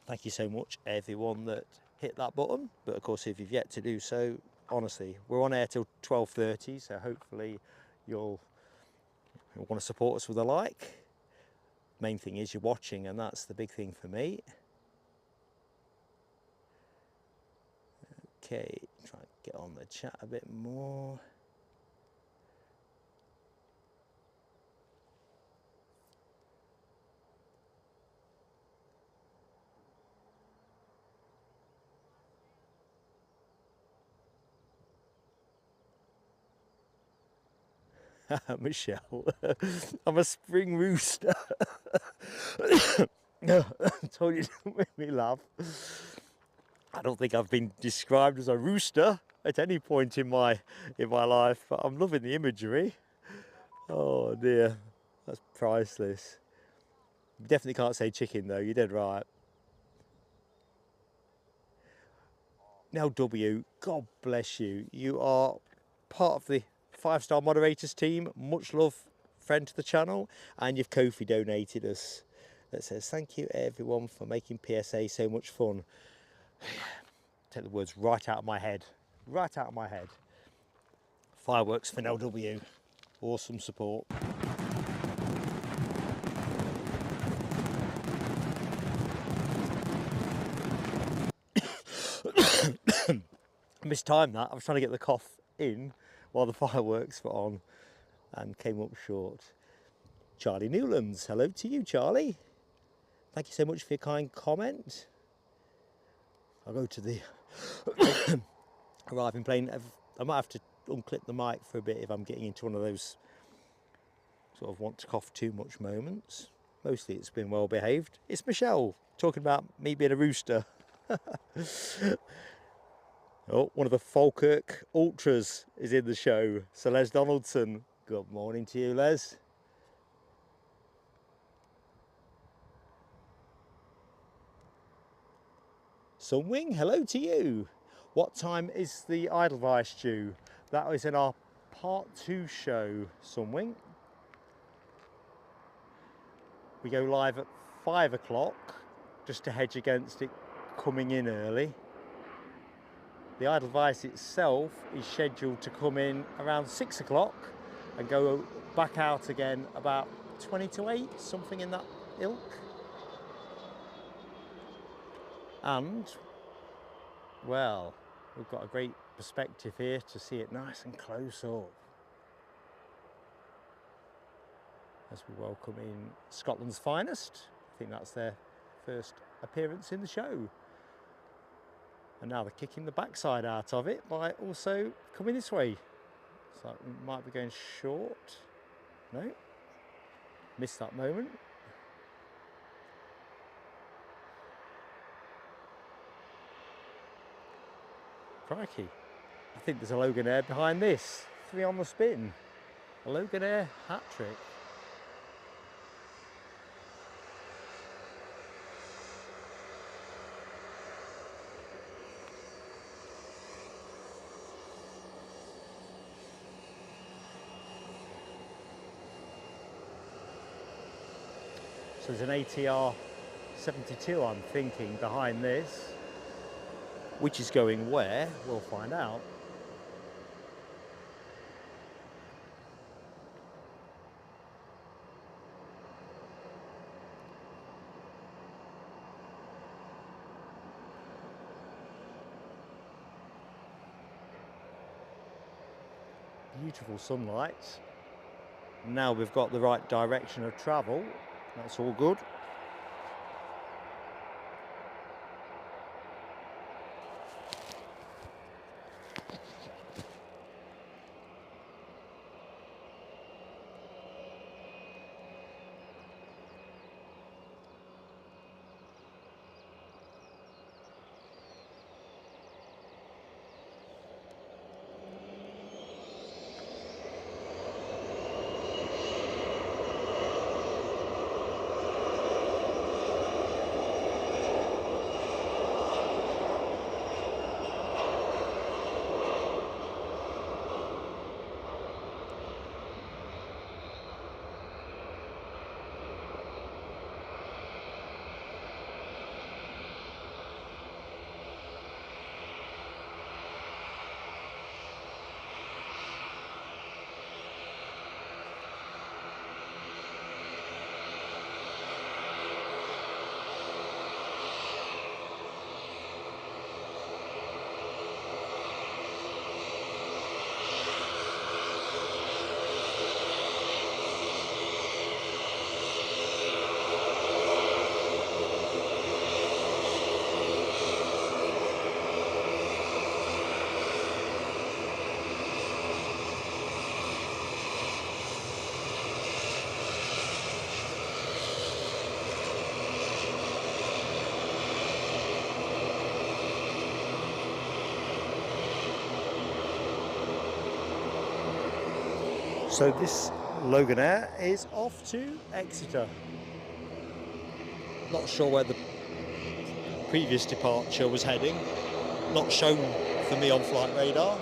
Thank you so much, everyone that hit that button. But of course, if you've yet to do so, honestly, we're on air till 12:30, so hopefully you'll want to support us with a like. Main thing is you're watching, and that's the big thing for me. Okay, try and get on the chat a bit more. Michelle, I'm a spring rooster. Told you to make me laugh. I don't think I've been described as a rooster at any point in my life, but I'm loving the imagery. Oh dear, that's priceless. You definitely can't say chicken though, you did right. Now W, God bless you. You are part of the 5-star moderators team. Much love, friend to the channel, and you've Ko-fi donated us. That says thank you everyone for making PSA so much fun. Take the words right out of my head. Right out of my head. Fireworks for Nell W. Awesome support. Mistimed that. I was trying to get the cough in while the fireworks were on and came up short. Charlie Newlands, hello to you, Charlie. Thank you so much for your kind comment. I'll go to the arriving plane. I might have to unclip the mic for a bit if I'm getting into one of those sort of want to cough too much moments. Mostly it's been well behaved. It's Michelle talking about me being a rooster. Oh, one of the Falkirk Ultras is in the show. So Les Donaldson, good morning to you, Les. Sunwing, hello to you. What time is the Edelweiss due? That is in our part 2 show, Sunwing. We go live at 5 o'clock, just to hedge against it coming in early. The idle device itself is scheduled to come in around 6 o'clock and go back out again about 20 to 8, something in that ilk. And, well, we've got a great perspective here to see it nice and close up as we welcome in Scotland's finest. I think that's their first appearance in the show. And now they're kicking the backside out of it by also coming this way. So we might be going short. No, missed that moment. Crikey, I think there's a Loganair behind this. 3 on the spin. A Loganair hat trick. So there's an ATR 72, I'm thinking, behind this. Which is going where? We'll find out. Beautiful sunlight. Now we've got the right direction of travel. That's all good. So this Loganair is off to Exeter. Not sure where the previous departure was heading. Not shown for me on flight radar.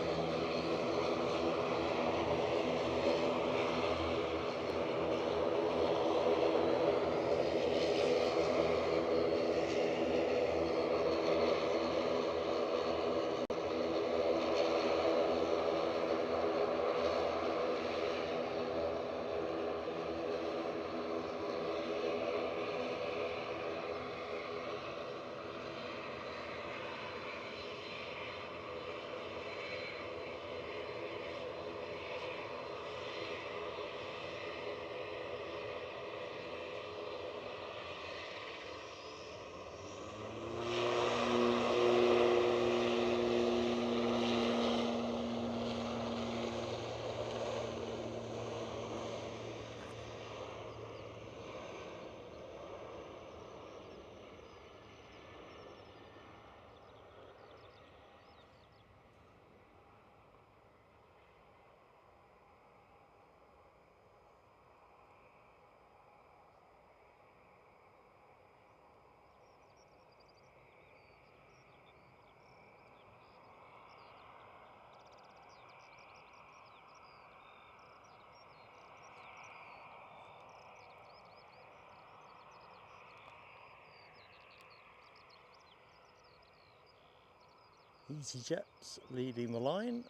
EasyJet leading the line.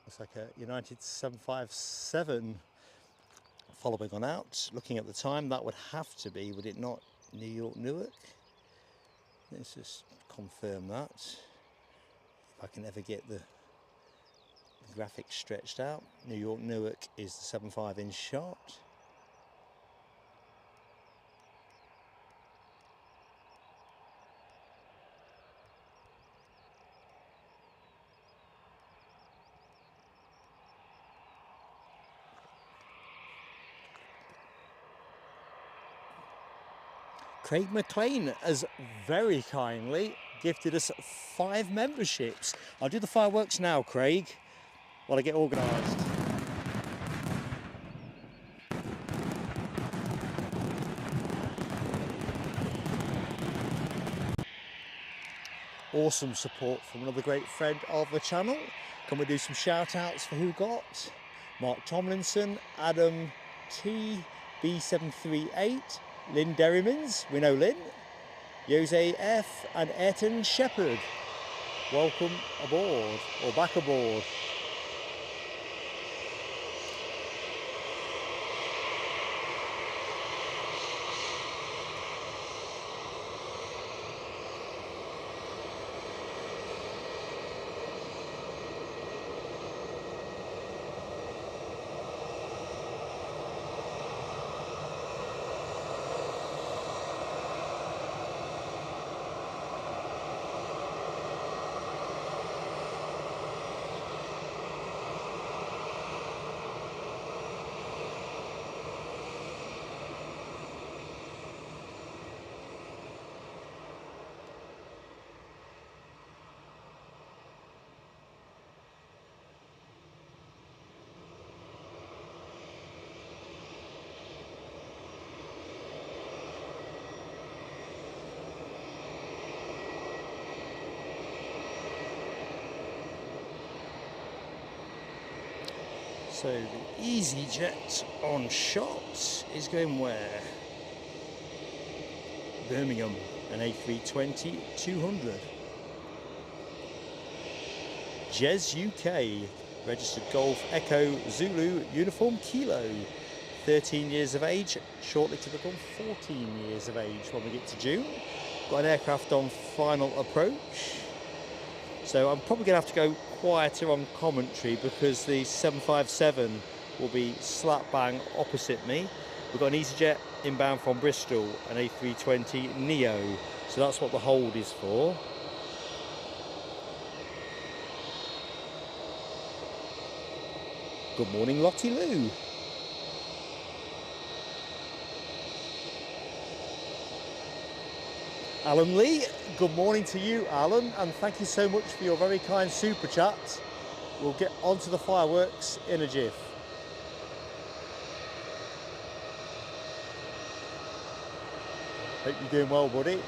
Looks like a United 757 following on out. Looking at the time, that would have to be, would it not, New York Newark? Let's just confirm that. If I can ever get the graphics stretched out. New York Newark is the 75 in shot. Craig McLean has very kindly gifted us 5 memberships. I'll do the fireworks now, Craig, while I get organised. Awesome support from another great friend of the channel. Can we do some shout outs for who got? Mark Tomlinson, Adam T, B738, Lynn Derrymans, we know Lynn, Jose F and Ayrton Shepherd. Welcome aboard, or back aboard. So the EasyJet on shot is going where? Birmingham, an A320-200. Jez UK, registered Golf Echo Zulu Uniform Kilo. 13 years of age, shortly to become 14 years of age when we get to June. Got an aircraft on final approach. So I'm probably going to have to go quieter on commentary because the 757 will be slap bang opposite me. We've got an EasyJet inbound from Bristol, an A320 Neo. So that's what the hold is for. Good morning, Lottie Lou. Alan Lee, good morning to you, Alan, and thank you so much for your very kind super chat. We'll get onto the fireworks in a jiff. Hope you're doing well, buddy.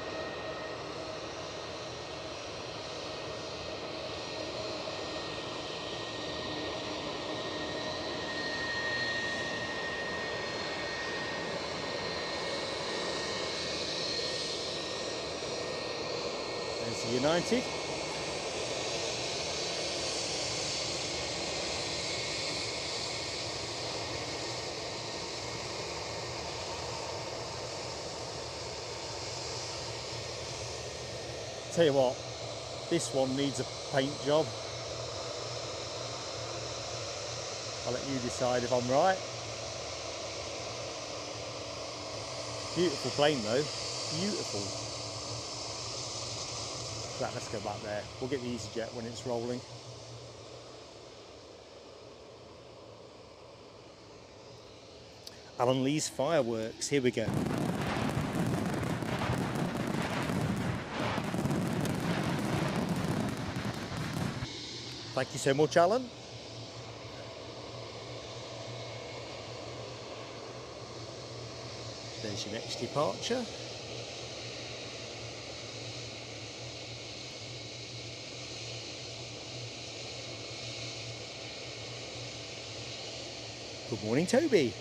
United. Tell you what, this one needs a paint job. I'll let you decide if I'm right. Beautiful plane though, beautiful. Right, let's go back there. We'll get the EasyJet when it's rolling. Alan Lee's fireworks, here we go. Thank you so much, Alan. There's your next departure. Good morning, Toby.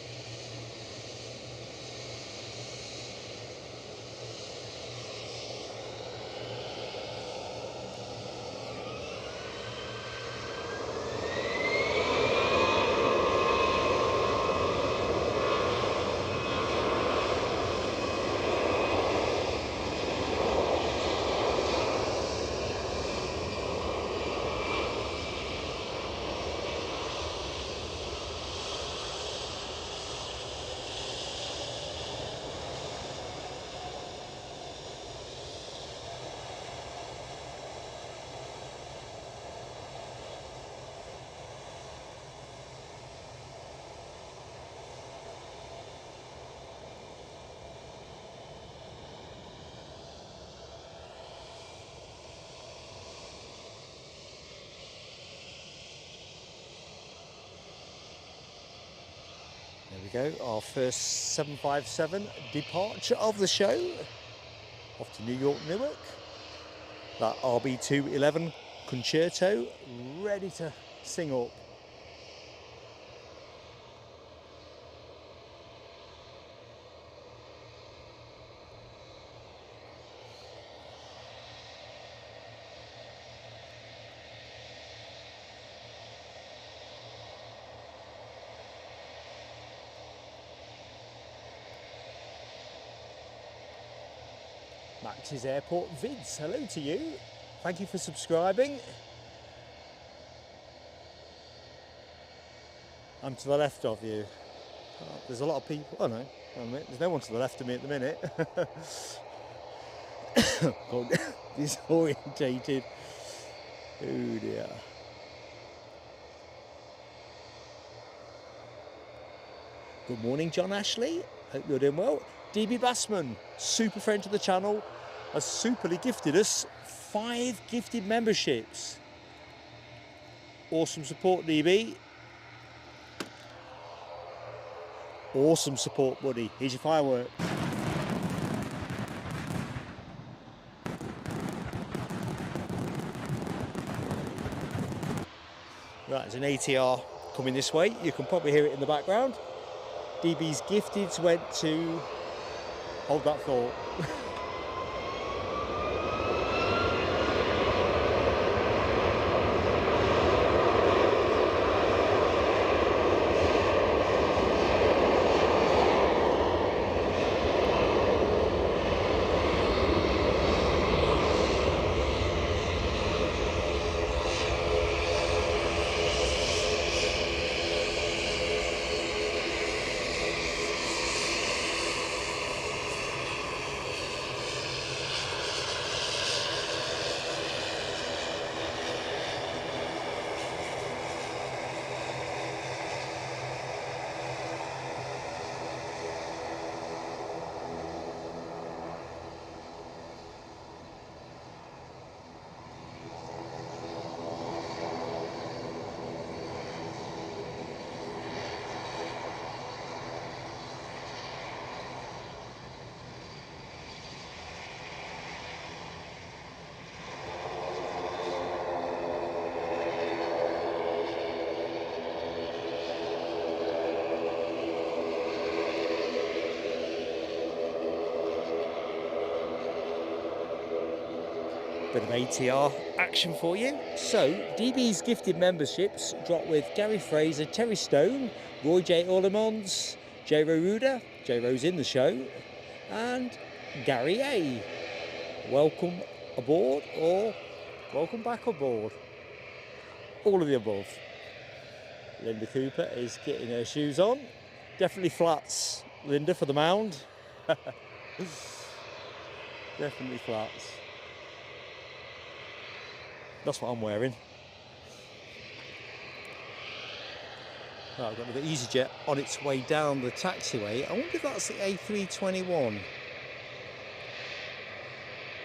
go, our first 757 departure of the show. Off to New York, Newark. That RB211 Concerto ready to sing up. Max's Airport Vids, hello to you. Thank you for subscribing. I'm to the left of you. Oh, there's a lot of people. Oh no, there's no one to the left of me at the minute. God, disorientated. Oh dear. Good morning, John Ashley. Hope you're doing well. DB Bassman, super friend to the channel, has superly gifted us 5 gifted memberships. Awesome support, DB. Awesome support, buddy. Here's your firework. Right, there's an ATR coming this way. You can probably hear it in the background. DB's gifteds went to... Hold that thought. Bit of ATR action for you. So, DB's gifted memberships drop with Gary Fraser, Terry Stone, Roy J. Orlemons, J. Ruda, J. Ro's in the show, and Gary A. Welcome aboard or welcome back aboard. All of the above. Linda Cooper is getting her shoes on. Definitely flats, Linda, for the mound. Definitely flats. That's what I'm wearing. Right, I've got the EasyJet on its way down the taxiway. I wonder if that's the A321.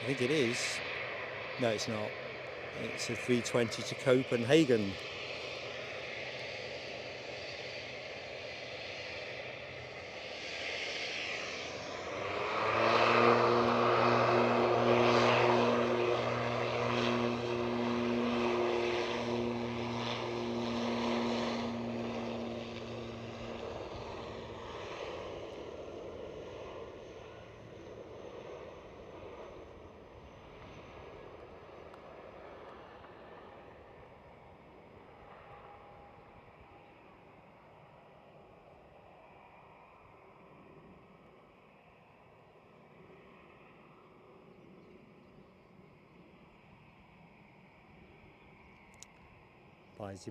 I think it is. No, it's not. It's a 320 to Copenhagen.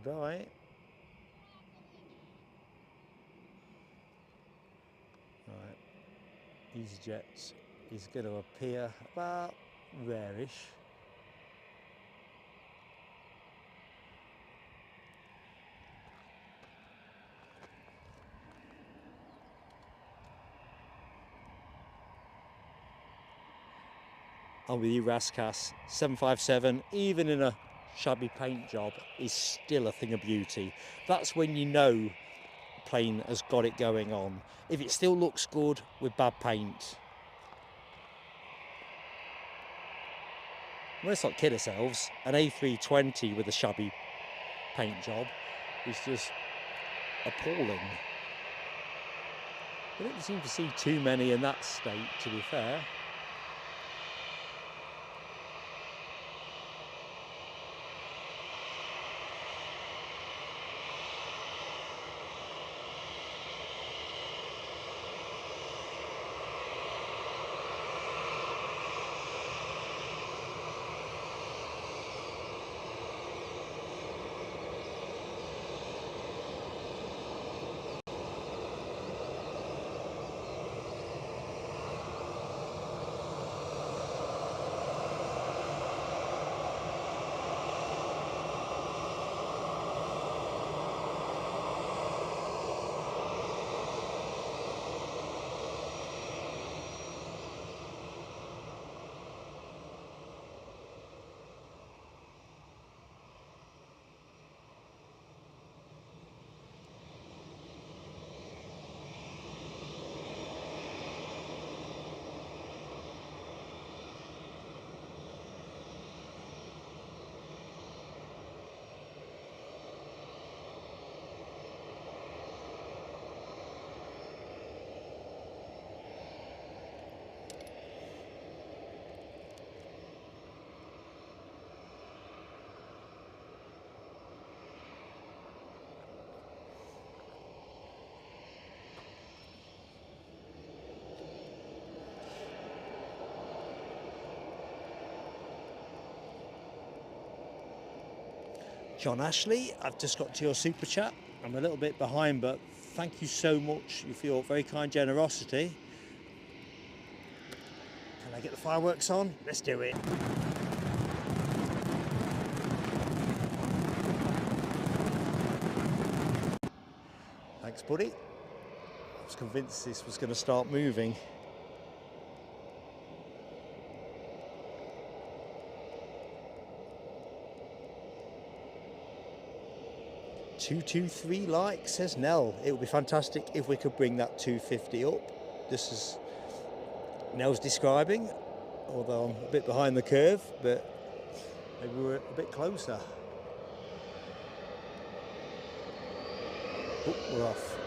Bye-bye. Right, EasyJet is going to appear about there-ish. I'm with you, Raskas. 757, even in a shabby paint job, is still a thing of beauty. That's when you know plane has got it going on. If it still looks good with bad paint, let's not kid ourselves. An A320 with a shabby paint job is just appalling. I don't seem to see too many in that state, to be fair. John Ashley, I've just got to your super chat. I'm a little bit behind, but thank you so much for your very kind generosity. Can I get the fireworks on? Let's do it. Thanks, buddy. I was convinced this was going to start moving. "223 likes," says Nell. It would be fantastic if we could bring that 250 up. This is Nell's describing, although I'm a bit behind the curve, but maybe we're a bit closer. Oh, we're off.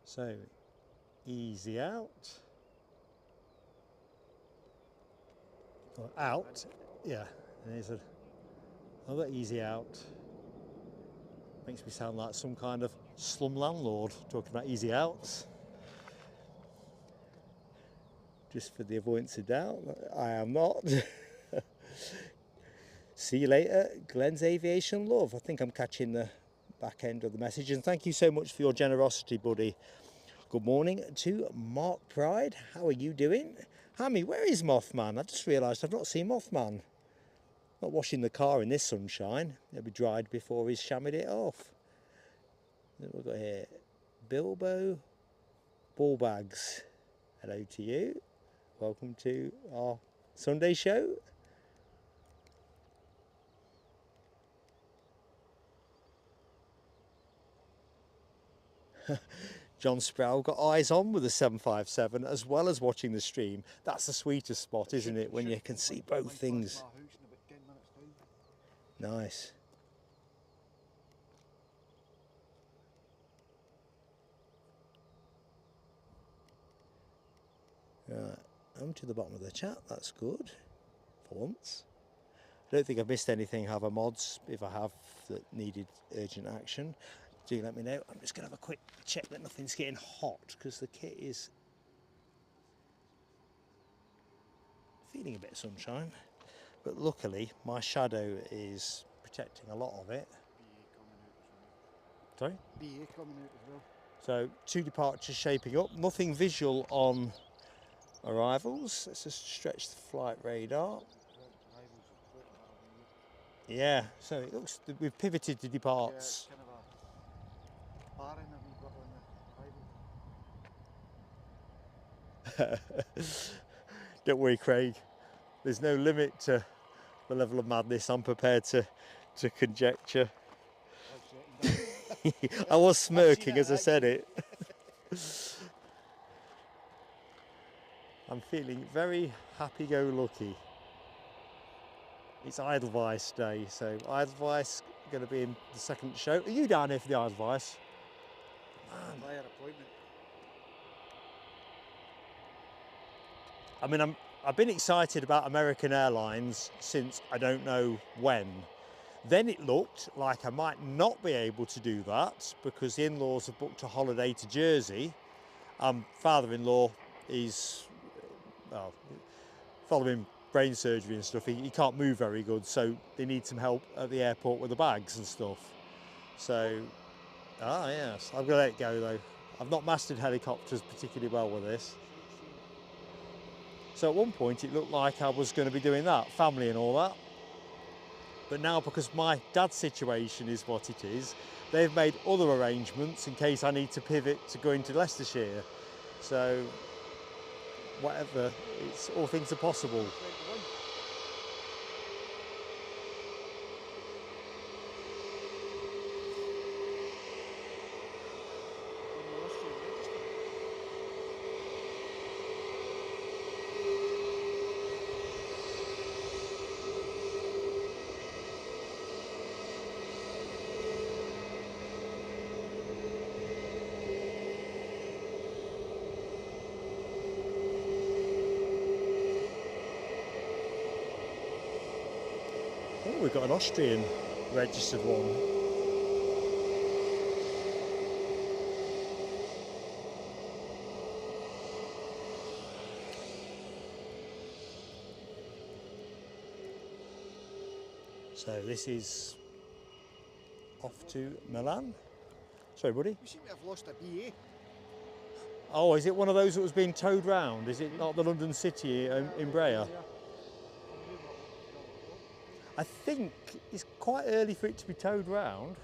So, easy out. Or out, yeah, there's another easy out. Makes me sound like some kind of slum landlord talking about easy outs. Just for the avoidance of doubt, I am not. See you later, Glenn's Aviation Love. I think I'm catching the back end of the message, and thank you so much for your generosity, buddy. Good morning to Mark Pride. How are you doing? Hammy, where is Mothman? I just realised I've not seen Mothman. Not washing the car in this sunshine. It'll be dried before he's shammied it off. Then we've got here Bilbo Ballbags. Hello to you. Welcome to our Sunday show. John Sproul got eyes on with the 757 as well as watching the stream. That's the sweetest spot, isn't it, when you can see both things. Nice. Right, I'm to the bottom of the chat. That's good for once. I don't think I've missed anything, have I, mods? If I have, that needed urgent action, do let me know. I'm just going to have a quick check that nothing's getting hot, because the kit is feeling a bit of sunshine. but luckily my shadow is protecting a lot of it. Sorry? BA coming out as well. So 2 departures shaping up, nothing visual on arrivals. Let's just stretch the flight radar. Yeah, so it looks, we've pivoted to departs. Yeah, it's kind of a barren a wee bit on the arrivals. Don't worry, Craig, there's no limit to the level of madness I'm prepared to conjecture. I was smirking as I said it. I'm feeling very happy-go-lucky. It's Edelweiss day, so Edelweiss going to be in the second show. Are you down here for the Edelweiss? Prior appointment. I mean, I've been excited about American Airlines since I don't know when. Then it looked like I might not be able to do that because the in-laws have booked a holiday to Jersey. Father-in-law is, well, following brain surgery and stuff, he can't move very good, so they need some help at the airport with the bags and stuff. So, yes, I'm going to let it go though. I've not mastered helicopters particularly well with this. So at one point it looked like I was going to be doing that, family and all that. But now, because my dad's situation is what it is, they've made other arrangements in case I need to pivot to go into Leicestershire. So, whatever, it's all things are possible. Oh, we've got an Austrian registered one. So this is off to Milan. Sorry, buddy. We seem to have lost a BA. Oh, is it one of those that was being towed round? Is it not the London City Embraer? I think it's quite early for it to be towed round.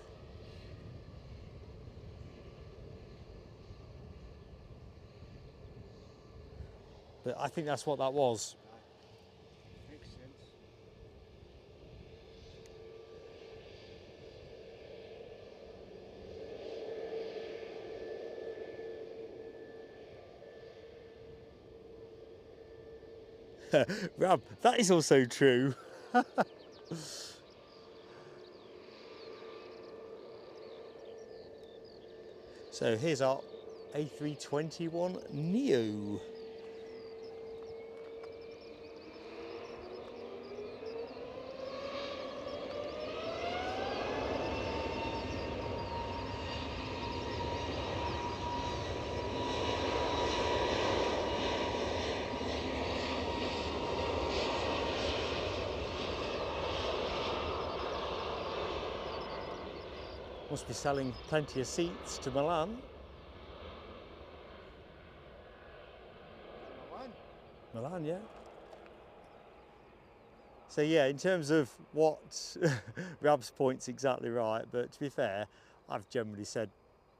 But I think that's what that was. Makes sense. Rab, that is also true. So here's our A321neo. Must be selling plenty of seats to Milan. Milan, yeah. So yeah, in terms of what Rab's point's exactly right, but to be fair, I've generally said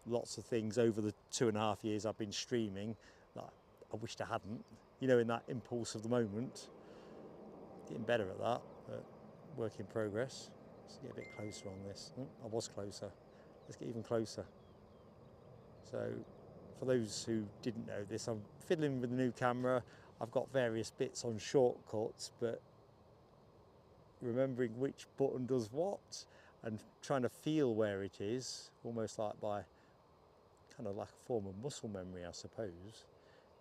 lots of things over the 2.5 years I've been streaming that I wished I hadn't, you know, in that impulse of the moment. Getting better at that, but work in progress. Let's get a bit closer on this. Oh, I was closer. Let's get even closer. So, for those who didn't know this, I'm fiddling with the new camera. I've got various bits on shortcuts, but remembering which button does what and trying to feel where it is, almost like by kind of like a form of muscle memory, I suppose,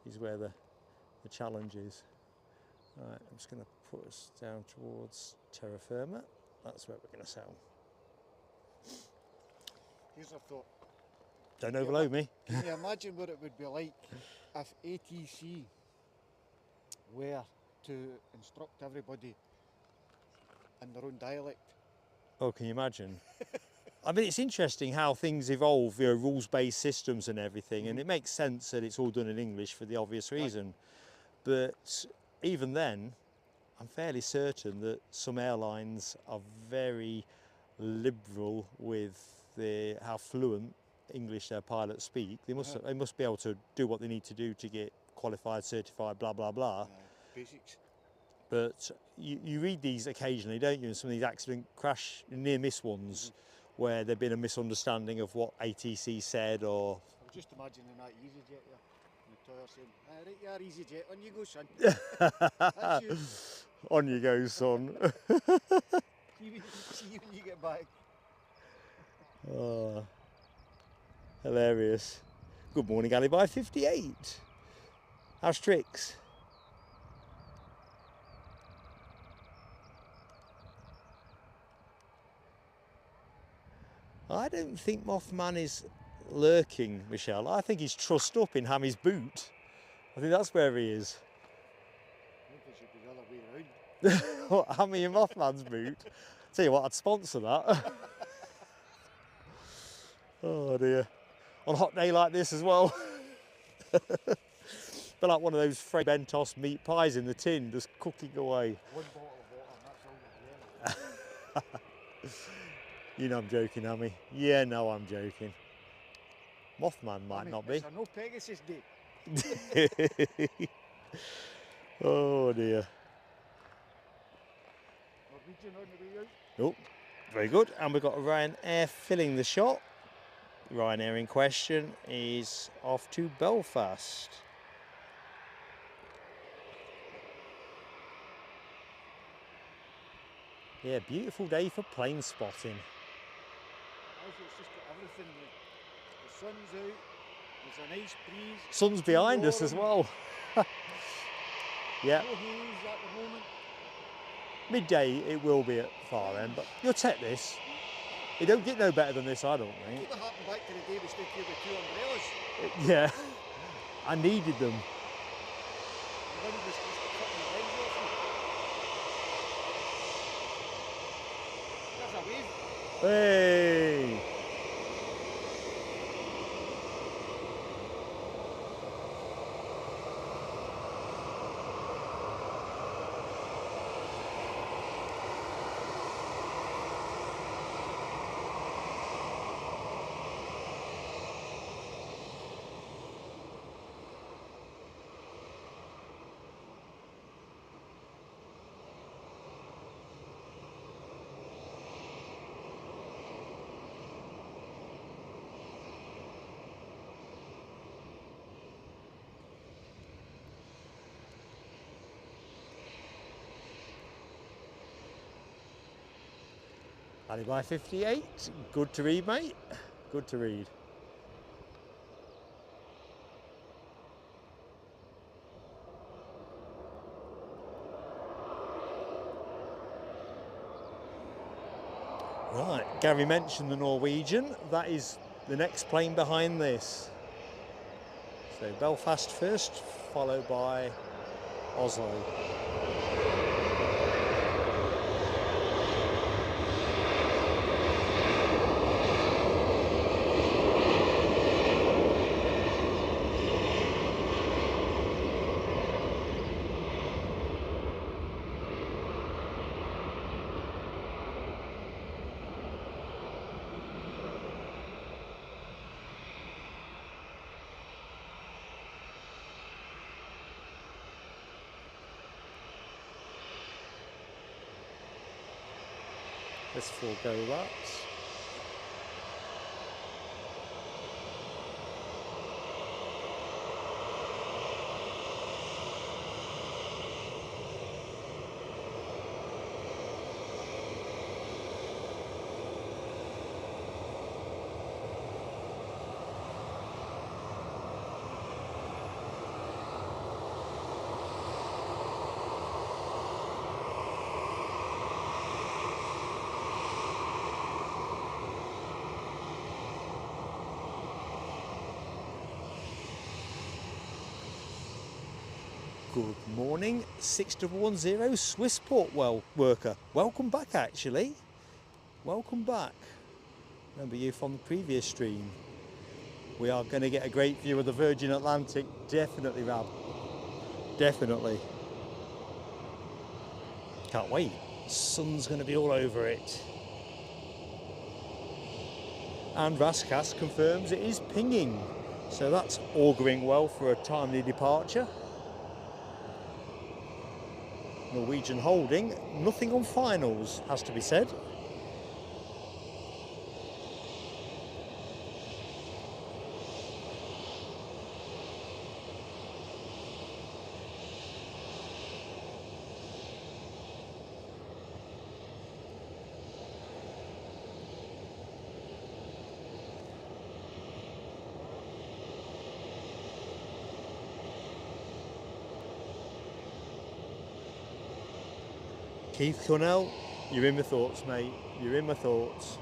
is where the challenge is. Right, I'm just going to put us down towards terra firma. That's where we're going to sail. Here's a thought. Don't overload me. Can you imagine what it would be like if ATC were to instruct everybody and their own dialect. Oh, can you imagine? I mean, it's interesting how things evolve, you know, rules-based systems and everything, and it makes sense that it's all done in English for the obvious reason. But even then, I'm fairly certain that some airlines are very liberal with how fluent English their pilots speak. They must be able to do what they need to do to get qualified, certified, blah, blah, blah. Basics. But you read these occasionally, don't you? And some of these accident crash, near miss ones, where there'd been a misunderstanding of what ATC said, or... I was just imagining that EasyJet there. The tower saying, right, yeah, EasyJet, on you go, son. That's you. On you go, son. See you when you get back. Oh, hilarious. Good morning, Alibi 58. How's tricks? I don't think Mothman is lurking, Michelle. I think he's trussed up in Hammy's boot. I think that's where he is. I think it should be the other way around. What, Hammy in Mothman's boot? Tell you what, I'd sponsor that. Oh dear. On a hot day like this as well. But like one of those Fred Bentos meat pies in the tin, just cooking away. One bottle of water, and that's all we're getting. You know I'm joking, Hammy. Yeah, no, I'm joking. Mothman might not be. It's a no Pegasus day. Oh dear. Norwegian on the way out. Oh, very good. And we've got Ryanair filling the shot. Ryanair in question is off to Belfast. Yeah, beautiful day for plane spotting. It's just got everything. The sun's out, there's a nice breeze. Sun's behind us as well. Yeah. No haze at the moment. Midday it will be at far end, but you'll take this. It don't get no better than this, I don't think. Keep it harking back to the day we stood here with 2 umbrellas. Yeah, I needed them. The wind was just cutting the lens off you. There's a wave. Hey! Alibi 58, good to read, mate. Good to read. Right, Gary mentioned the Norwegian. That is the next plane behind this. So Belfast first, followed by Oslo. Let's forego that. Good morning, 6010 Swissport worker. Welcome back, actually. Welcome back. Remember you from the previous stream. We are going to get a great view of the Virgin Atlantic. Definitely, Rab. Definitely. Can't wait. Sun's going to be all over it. And Raskas confirms it is pinging. So that's auguring well for a timely departure. Norwegian holding. Nothing on finals, has to be said. Keith Cornell, you're in my thoughts, mate. You're in my thoughts.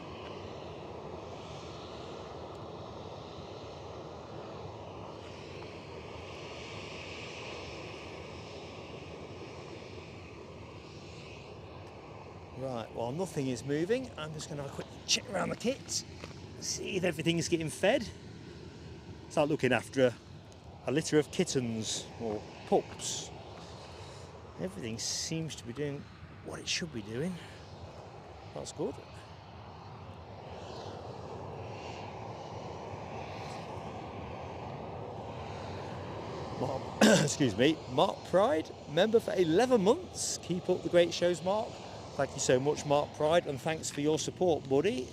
Right, while nothing is moving, I'm just going to have a quick check around the kit, see if everything's getting fed. It's like looking after a litter of kittens or pups. Everything seems to be doing what it should be doing. That's good. Excuse me, Mark Pride, member for 11 months. Keep up the great shows, Mark. Thank you so much, Mark Pride, and thanks for your support, buddy.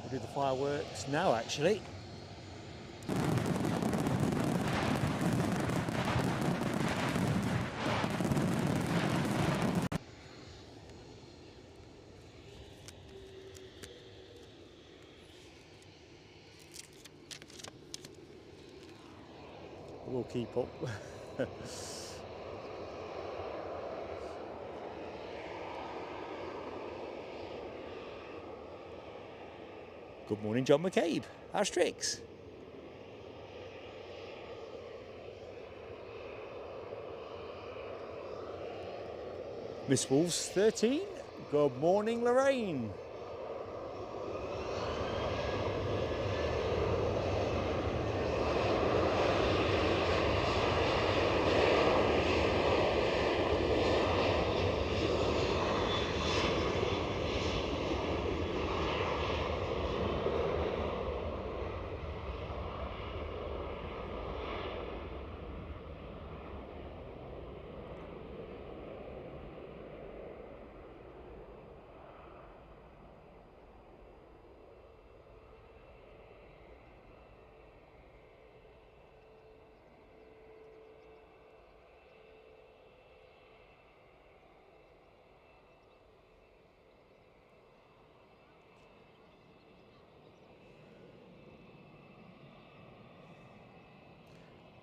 We'll do the fireworks now, actually. We'll keep up. Good morning, John McCabe. How's tricks? Miss Wolves 13. Good morning, Lorraine.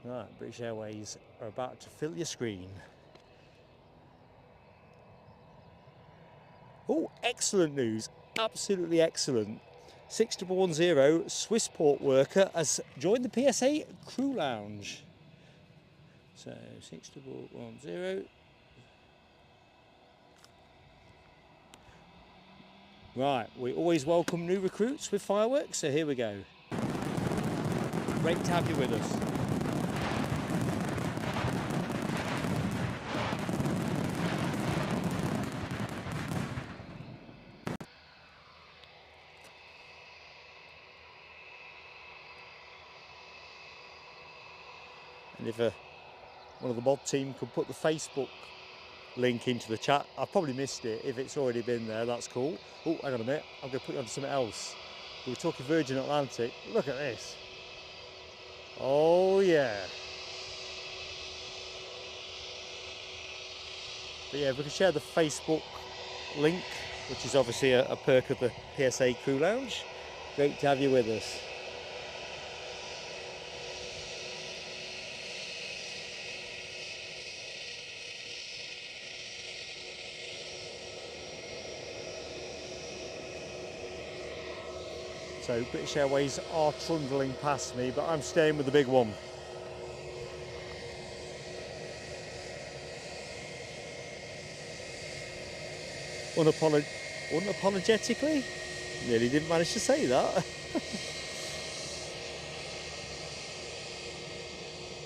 Right, British Airways are about to fill your screen. Oh, excellent news. Absolutely excellent. 6010 Swissport worker has joined the PSA crew lounge. So 6010. Right, we always welcome new recruits with fireworks, so here we go. Great to have you with us. And if one of the mod team could put the Facebook link into the chat, I've probably missed it. If it's already been there, that's cool. Oh, hang on a minute, I'm going to put you on to something else. We were talking Virgin Atlantic. Look at this. Oh yeah. But yeah, if we can share the Facebook link, which is obviously a perk of the PSA Crew Lounge. Great to have you with us. So British Airways are trundling past me, but I'm staying with the big one. unapologetically. Nearly didn't manage to say that.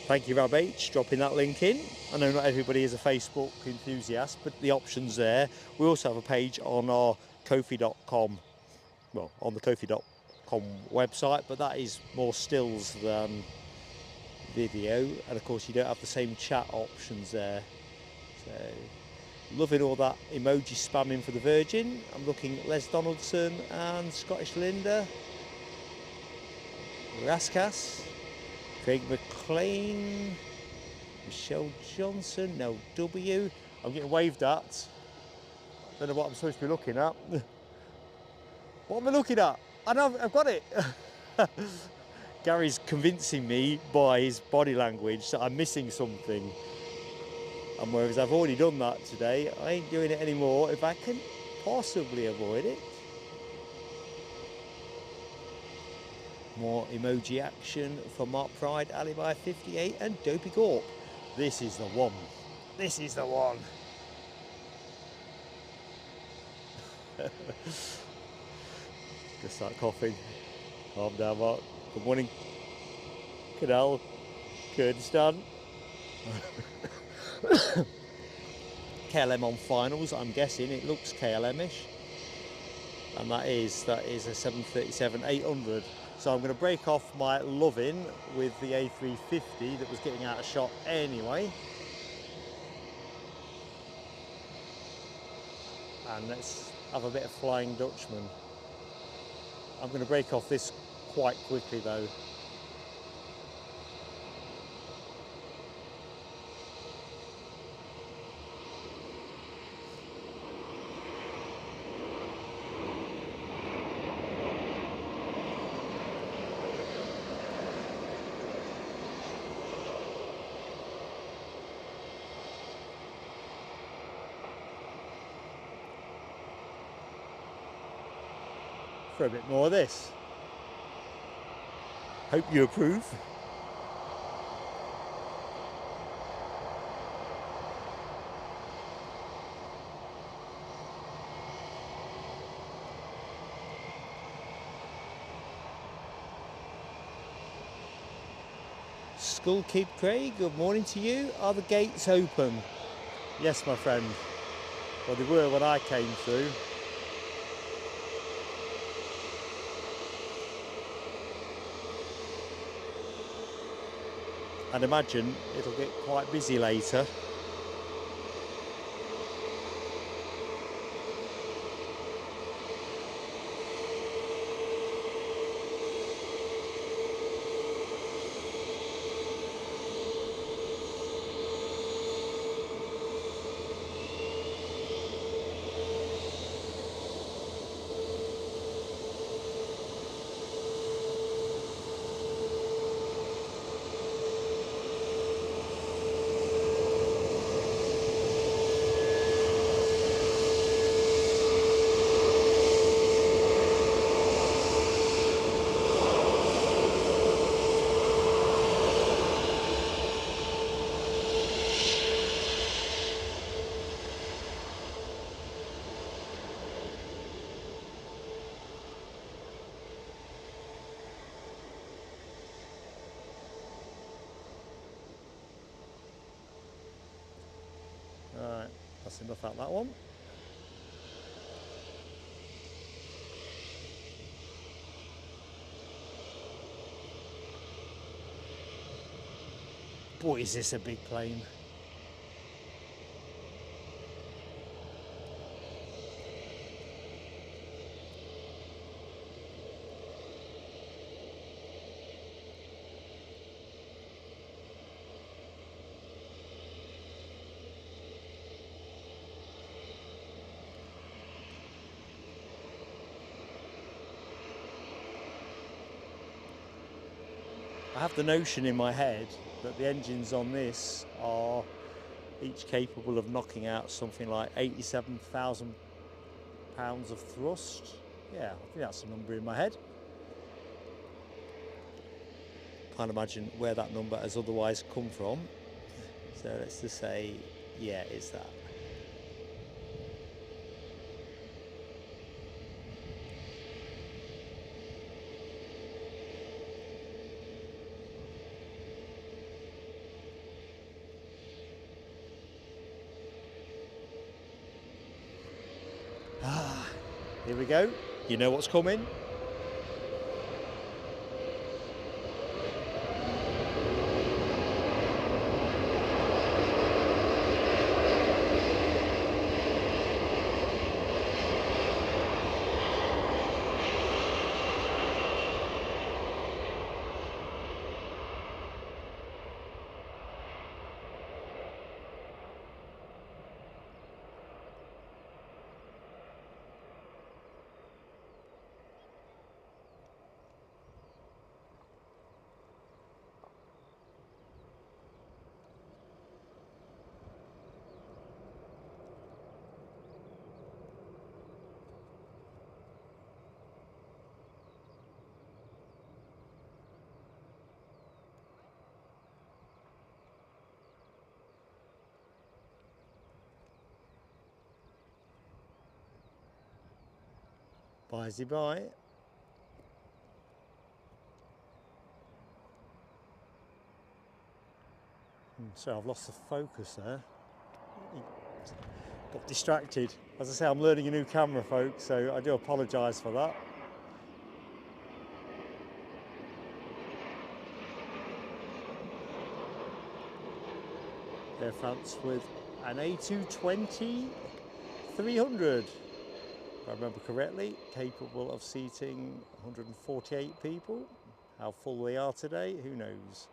Thank you, Rab H, dropping that link in. I know not everybody is a Facebook enthusiast, but the option's there. We also have a page on our Ko-fi.com, well, on the Ko-fi.com website, but that is more stills than video. And of course, you don't have the same chat options there. So, loving all that emoji spamming for the Virgin. I'm looking at Les Donaldson and Scottish Linda. Raskas. Craig McLean, Michelle Johnson, no W. I'm getting waved at. Don't know what I'm supposed to be looking at. What am I looking at? I know, I've got it. Gary's convincing me by his body language that I'm missing something. And whereas I've already done that today, I ain't doing it anymore if I can possibly avoid it. More emoji action for Mark Pride, Alibi 58 and Dopey Corp. This is the one. This is the one. Just start coughing. Calm down, Mark. Good morning. Canal. Kurdistan. KLM on finals, I'm guessing. It looks KLM-ish. And that is a 737-800. So I'm going to break off my loving with the A350 that was getting out of shot anyway. And let's have a bit of Flying Dutchman. I'm going to break off this quite quickly though. For a bit more of this. Hope you approve. Skull Kid Craig, good morning to you. Are the gates open? Yes, my friend. Well, they were when I came through. I'd imagine it'll get quite busy later. Right, that's enough out that one. Boy, is this a big plane. I have the notion in my head that the engines on this are each capable of knocking out something like 87,000 pounds of thrust. Yeah, I think that's a number in my head. Can't imagine where that number has otherwise come from. So let's just say, yeah, it's that. Here we go. You know what's coming. Bye. So I've lost the focus there. Got distracted. As I say, I'm learning a new camera, folks, so I do apologise for that. Air France with an A220 300. If I remember correctly, capable of seating 148 people. How full they are today, who knows?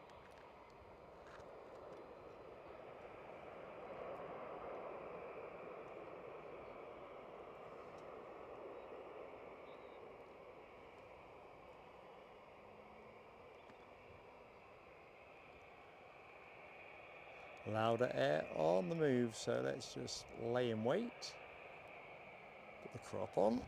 Louder air on the move, so let's just lay in wait. Put the crop on.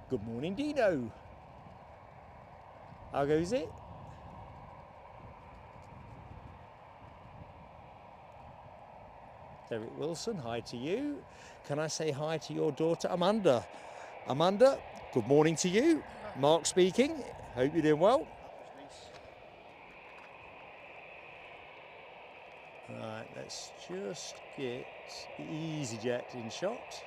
Good morning, Dino. How goes it? Derek Wilson, hi to you. Can I say hi to your daughter, Amanda? Amanda, good morning to you. Mark speaking. Hope you're doing well. Right, let's just get the EasyJet in shot.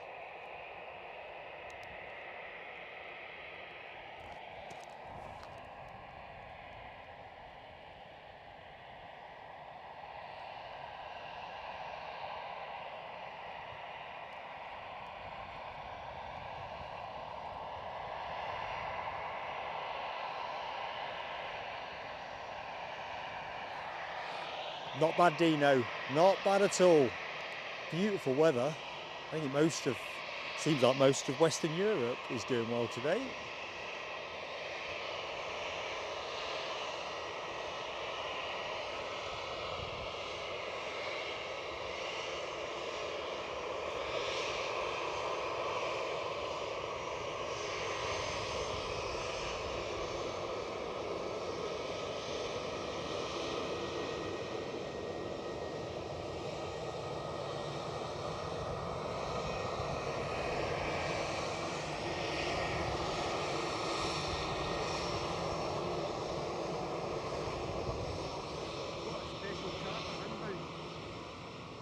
Not bad, Dino. Not bad at all. Beautiful weather. I think seems like most of Western Europe is doing well today.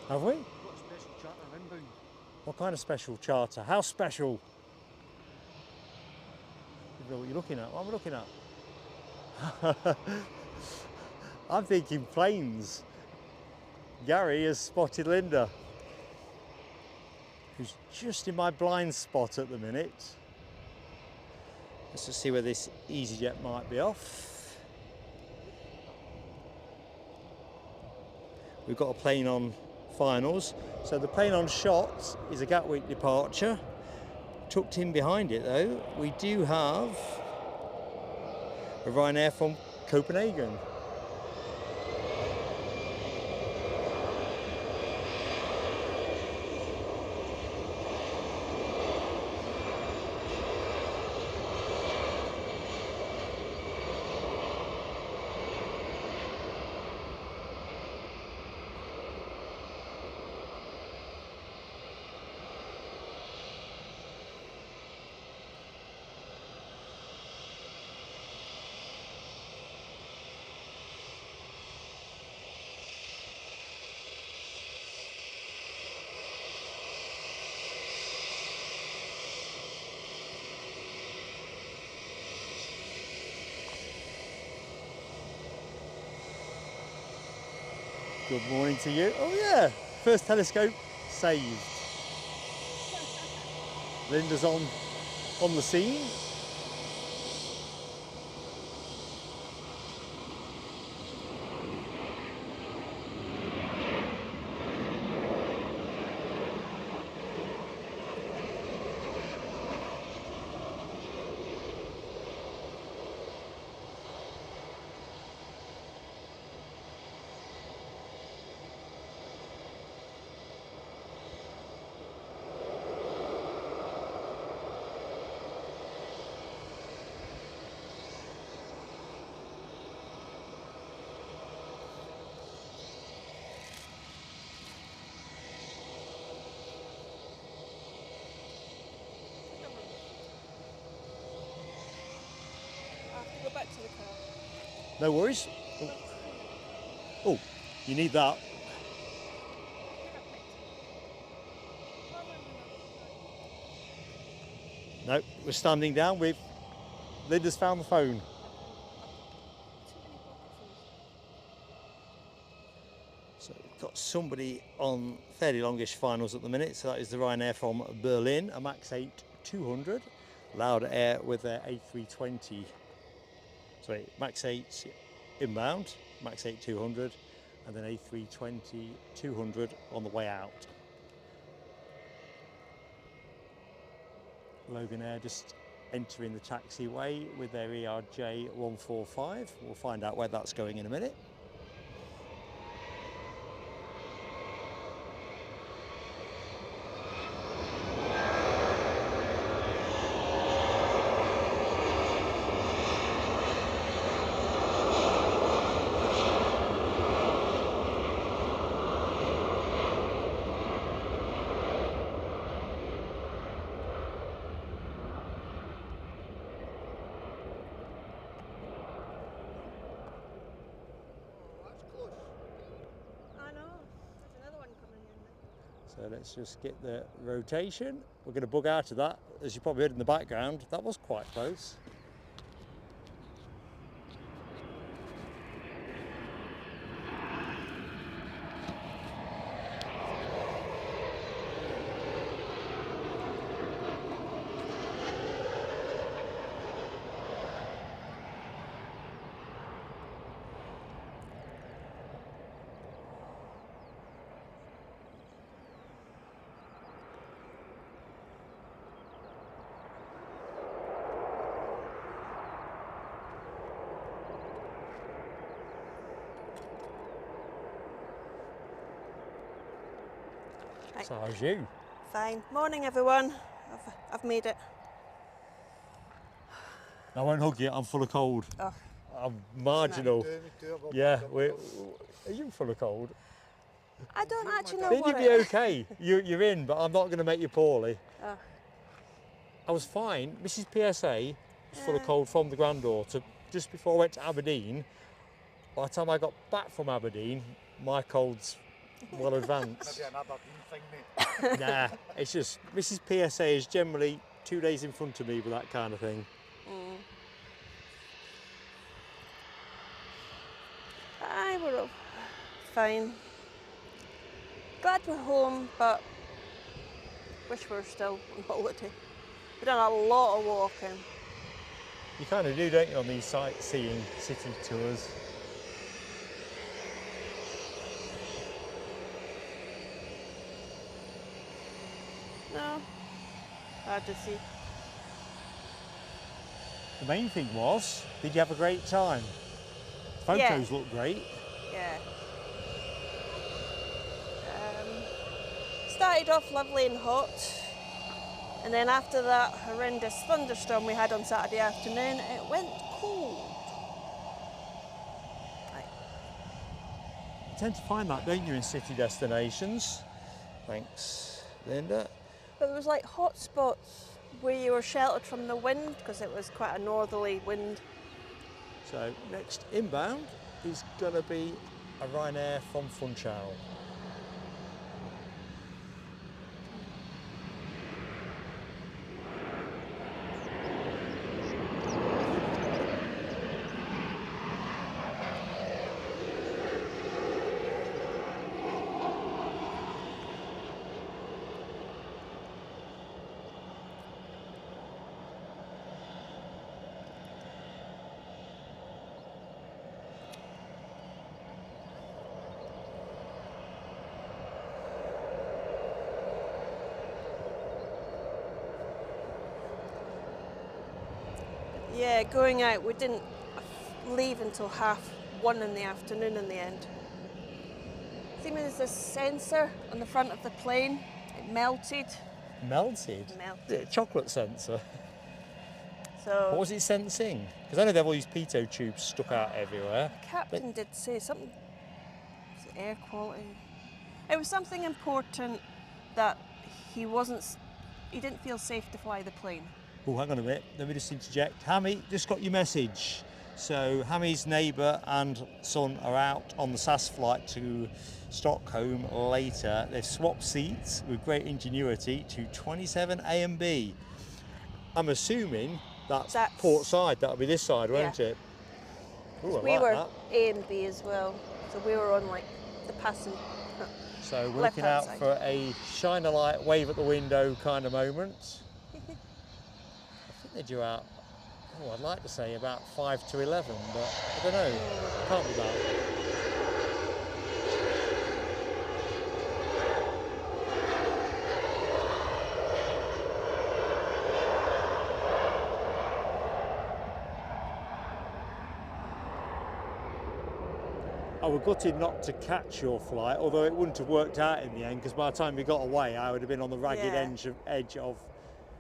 Have we? Got a special charter inbound. What kind of special charter? How special? You know what you're looking at? What am I looking at? I'm thinking planes. Gary has spotted Linda, who's just in my blind spot at the minute. Let's just see where this EasyJet might be off. We've got a plane on finals. So the plane on shot is a Gatwick departure. Tucked in behind it though, we do have a Ryanair from Copenhagen. Good morning to you. Oh yeah, first telescope saved. Linda's on the scene. Go back to the car. No worries. Oh, you need that. No, we're standing down. Linda's found the phone. So we've got somebody on fairly longish finals at the minute. So that is the Ryanair from Berlin, a Max 8-200, Lauda Air with their A320. Sorry, Max 8 inbound, Max 8-200, and then A320-200 on the way out. Logan Air just entering the taxiway with their ERJ 145. We'll find out where that's going in a minute. So let's just get the rotation. We're going to bug out of that. As you probably heard in the background, that was quite close. So how's you? Fine. Morning, everyone. I've made it. I won't hug you. I'm full of cold. Oh. I'm marginal. Yeah. Are you full of cold? I don't actually know Then what you'd be okay. You're in, but I'm not going to make you poorly. Oh. I was fine. Mrs. PSA was full of cold from the granddaughter. Just before I went to Aberdeen, by the time I got back from Aberdeen, my cold's well advanced. Maybe an Aberdeen thing, mate. Nah, it's just Mrs. PSA is generally 2 days in front of me with that kind of thing. We're fine. Glad we're home, but wish we were still on holiday. We've done a lot of walking. You kind of do, don't you, on these sightseeing city tours? No, hard to see. The main thing was, did you have a great time? Photos look great. Yeah. Started off lovely and hot, and then after that horrendous thunderstorm we had on Saturday afternoon, it went cold. You tend to find that, don't you, in city destinations? Thanks, Linda. But there was like hot spots where you were sheltered from the wind because it was quite a northerly wind. So next inbound is going to be a Ryanair from Funchal. Yeah, going out, we didn't leave until 1:30 in the afternoon in the end. See, there's this sensor on the front of the plane. It melted. Melted? Melted. Chocolate sensor. So What was it sensing? Because I know they have all these pitot tubes stuck out everywhere. the captain did say something. Was it air quality? It was something important that he didn't feel safe to fly the plane. Oh, hang on a minute. Let me just interject. Hammy, just got your message. So Hammy's neighbour and son are out on the SAS flight to Stockholm later. They've swapped seats with great ingenuity to 27 A and B. I'm assuming that's port side. That'll be this side, won't it? Ooh, We like were that. A and B as well, so we were on like the passenger. So we're looking left-hand out side. for a shine a light, wave at the window kind of moment. I think they're due out, I'd like to say about 5 to 11, but I don't know. Can't be that. I was gutted not to catch your flight, although it wouldn't have worked out in the end, because by the time we got away, I would have been on the ragged edge of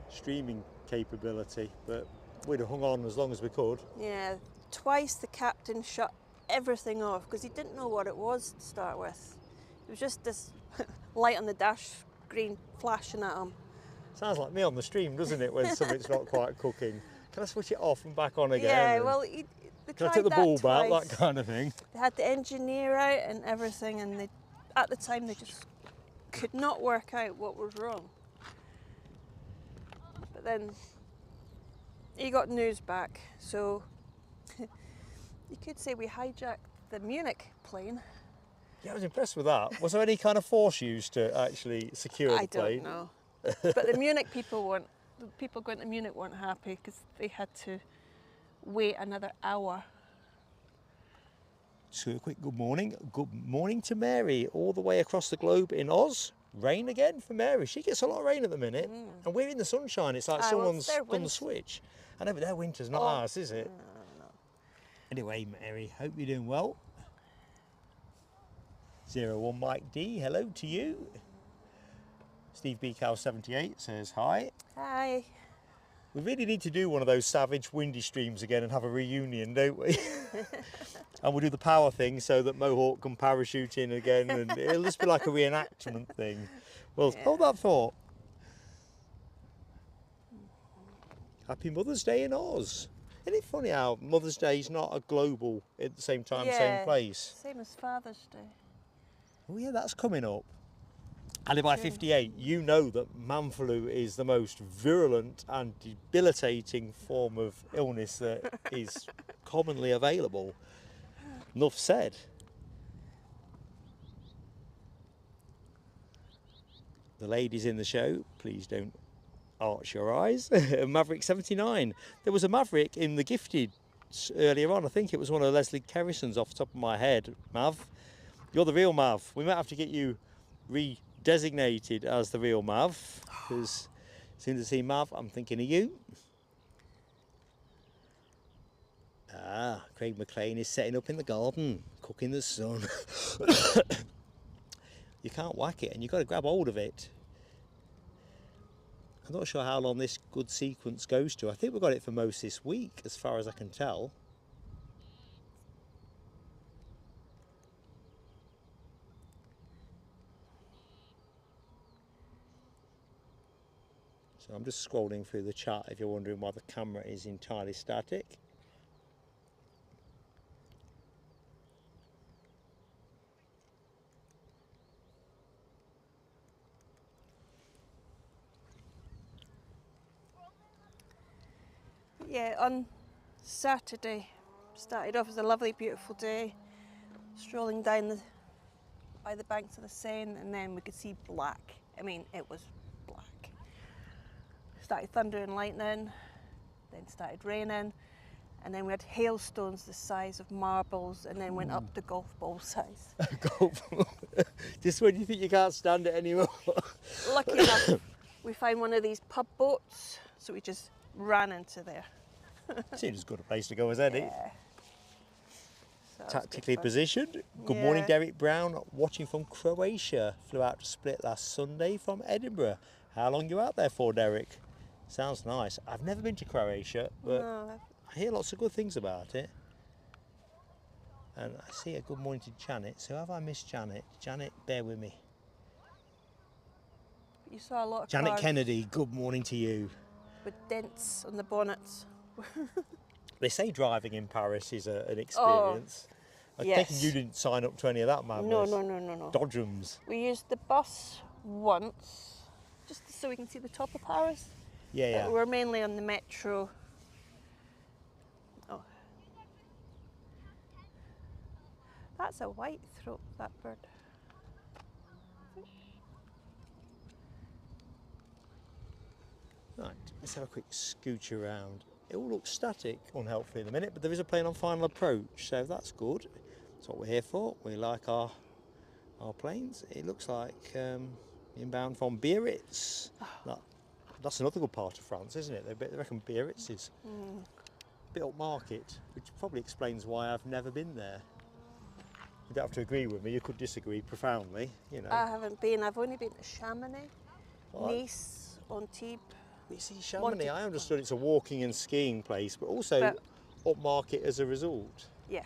streaming capability, but we'd have hung on as long as we could. Yeah, twice the captain shut everything off because he didn't know what it was to start with. It was just this light on the dash screen flashing at him. Sounds like me on the stream, doesn't it, when something's not quite cooking? Can I switch it off and back on again? Yeah, well, they can I tried take the that bulb twice. out, that kind of thing? They had the engineer out and everything, and at the time they just could not work out what was wrong. But then he got news back, so you could say we hijacked the Munich plane. Yeah, I was impressed with that. Was there any kind of force used to actually secure the plane? I don't know. But the Munich people going to Munich weren't happy because they had to wait another hour. So a quick good morning. Good morning to Mary, all the way across the globe in Oz. Rain again for Mary. She gets a lot of rain at the minute. And we're in the sunshine. It's like someone's done the switch. I know, but their winter's not ours, is it? No. Anyway, Mary, hope you're doing well. 01 Mike D, hello to you. Steve BCow78 says hi. Hi. We really need to do one of those savage windy streams again and have a reunion, don't we? And we'll do the power thing so that Mohawk can parachute in again, and it'll just be like a reenactment thing. Well, hold that thought. Happy Mother's Day in Oz. Isn't it funny how Mother's Day is not a global at the same time, same place? Same as Father's Day. Oh yeah, that's coming up. Alibi 58, you know that man flu is the most virulent and debilitating form of illness that is commonly available. Enough said. The ladies in the show, please don't arch your eyes. Maverick 79. There was a Maverick in the Gifted earlier on. I think it was one of Leslie Kerrison's off the top of my head. Mav, you're the real Mav. We might have to get you designated as the real Mav, because as soon as I see Mav, I'm thinking of you. Ah, Craig McLean is setting up in the garden, cooking the sun. You can't whack it, and you've got to grab hold of it. I'm not sure how long this good sequence goes to. I think we've got it for most this week, as far as I can tell. So I'm just scrolling through the chat if you're wondering why the camera is entirely static. Yeah, on Saturday, started off as a lovely, beautiful day, strolling down by the banks of the Seine, and then we could see black. I mean, it was black. Started thunder and lightning, then started raining, and then we had hailstones the size of marbles, and then went up to golf ball size. Golf ball. Just when you think you can't stand it anymore. Lucky enough, we found one of these pub boats, so we just ran into there. Seems as good a place to go as any. Yeah. So that was good Tactically fun. positioned. Good morning, Yeah. Derek Brown, watching from Croatia. Flew out to Split last Sunday from Edinburgh. How long you out there for, Derek? Sounds nice. I've never been to Croatia, but No, I hear lots of good things about it. And I see a good morning to Janet. So have I missed Janet? Janet, bear with me. you saw a lot of Janet cars Kennedy, good morning to you. with dents on the bonnets. They say driving in Paris is an experience. I'm yes. taking you didn't sign up to any of that madness. No. Dodgems. We used the bus once, just so we can see the top of Paris. Yeah, yeah. We're mainly on the metro. Oh. That's a white throat, that bird. Right, let's have a quick scooch around. It all looks static, unhelpfully in a minute, but there is a plane on final approach, so that's good. That's what we're here for. We like our planes. It looks like inbound from Biarritz. That's another good part of France, isn't it? They reckon Biarritz is a bit upmarket, which probably explains why I've never been there. You don't have to agree with me, you could disagree profoundly, you know. I haven't been, I've only been to Chamonix, Well, Nice, Antibes. you see, Chamonix, I understood it's a walking and skiing place, but also upmarket as a result. Yes.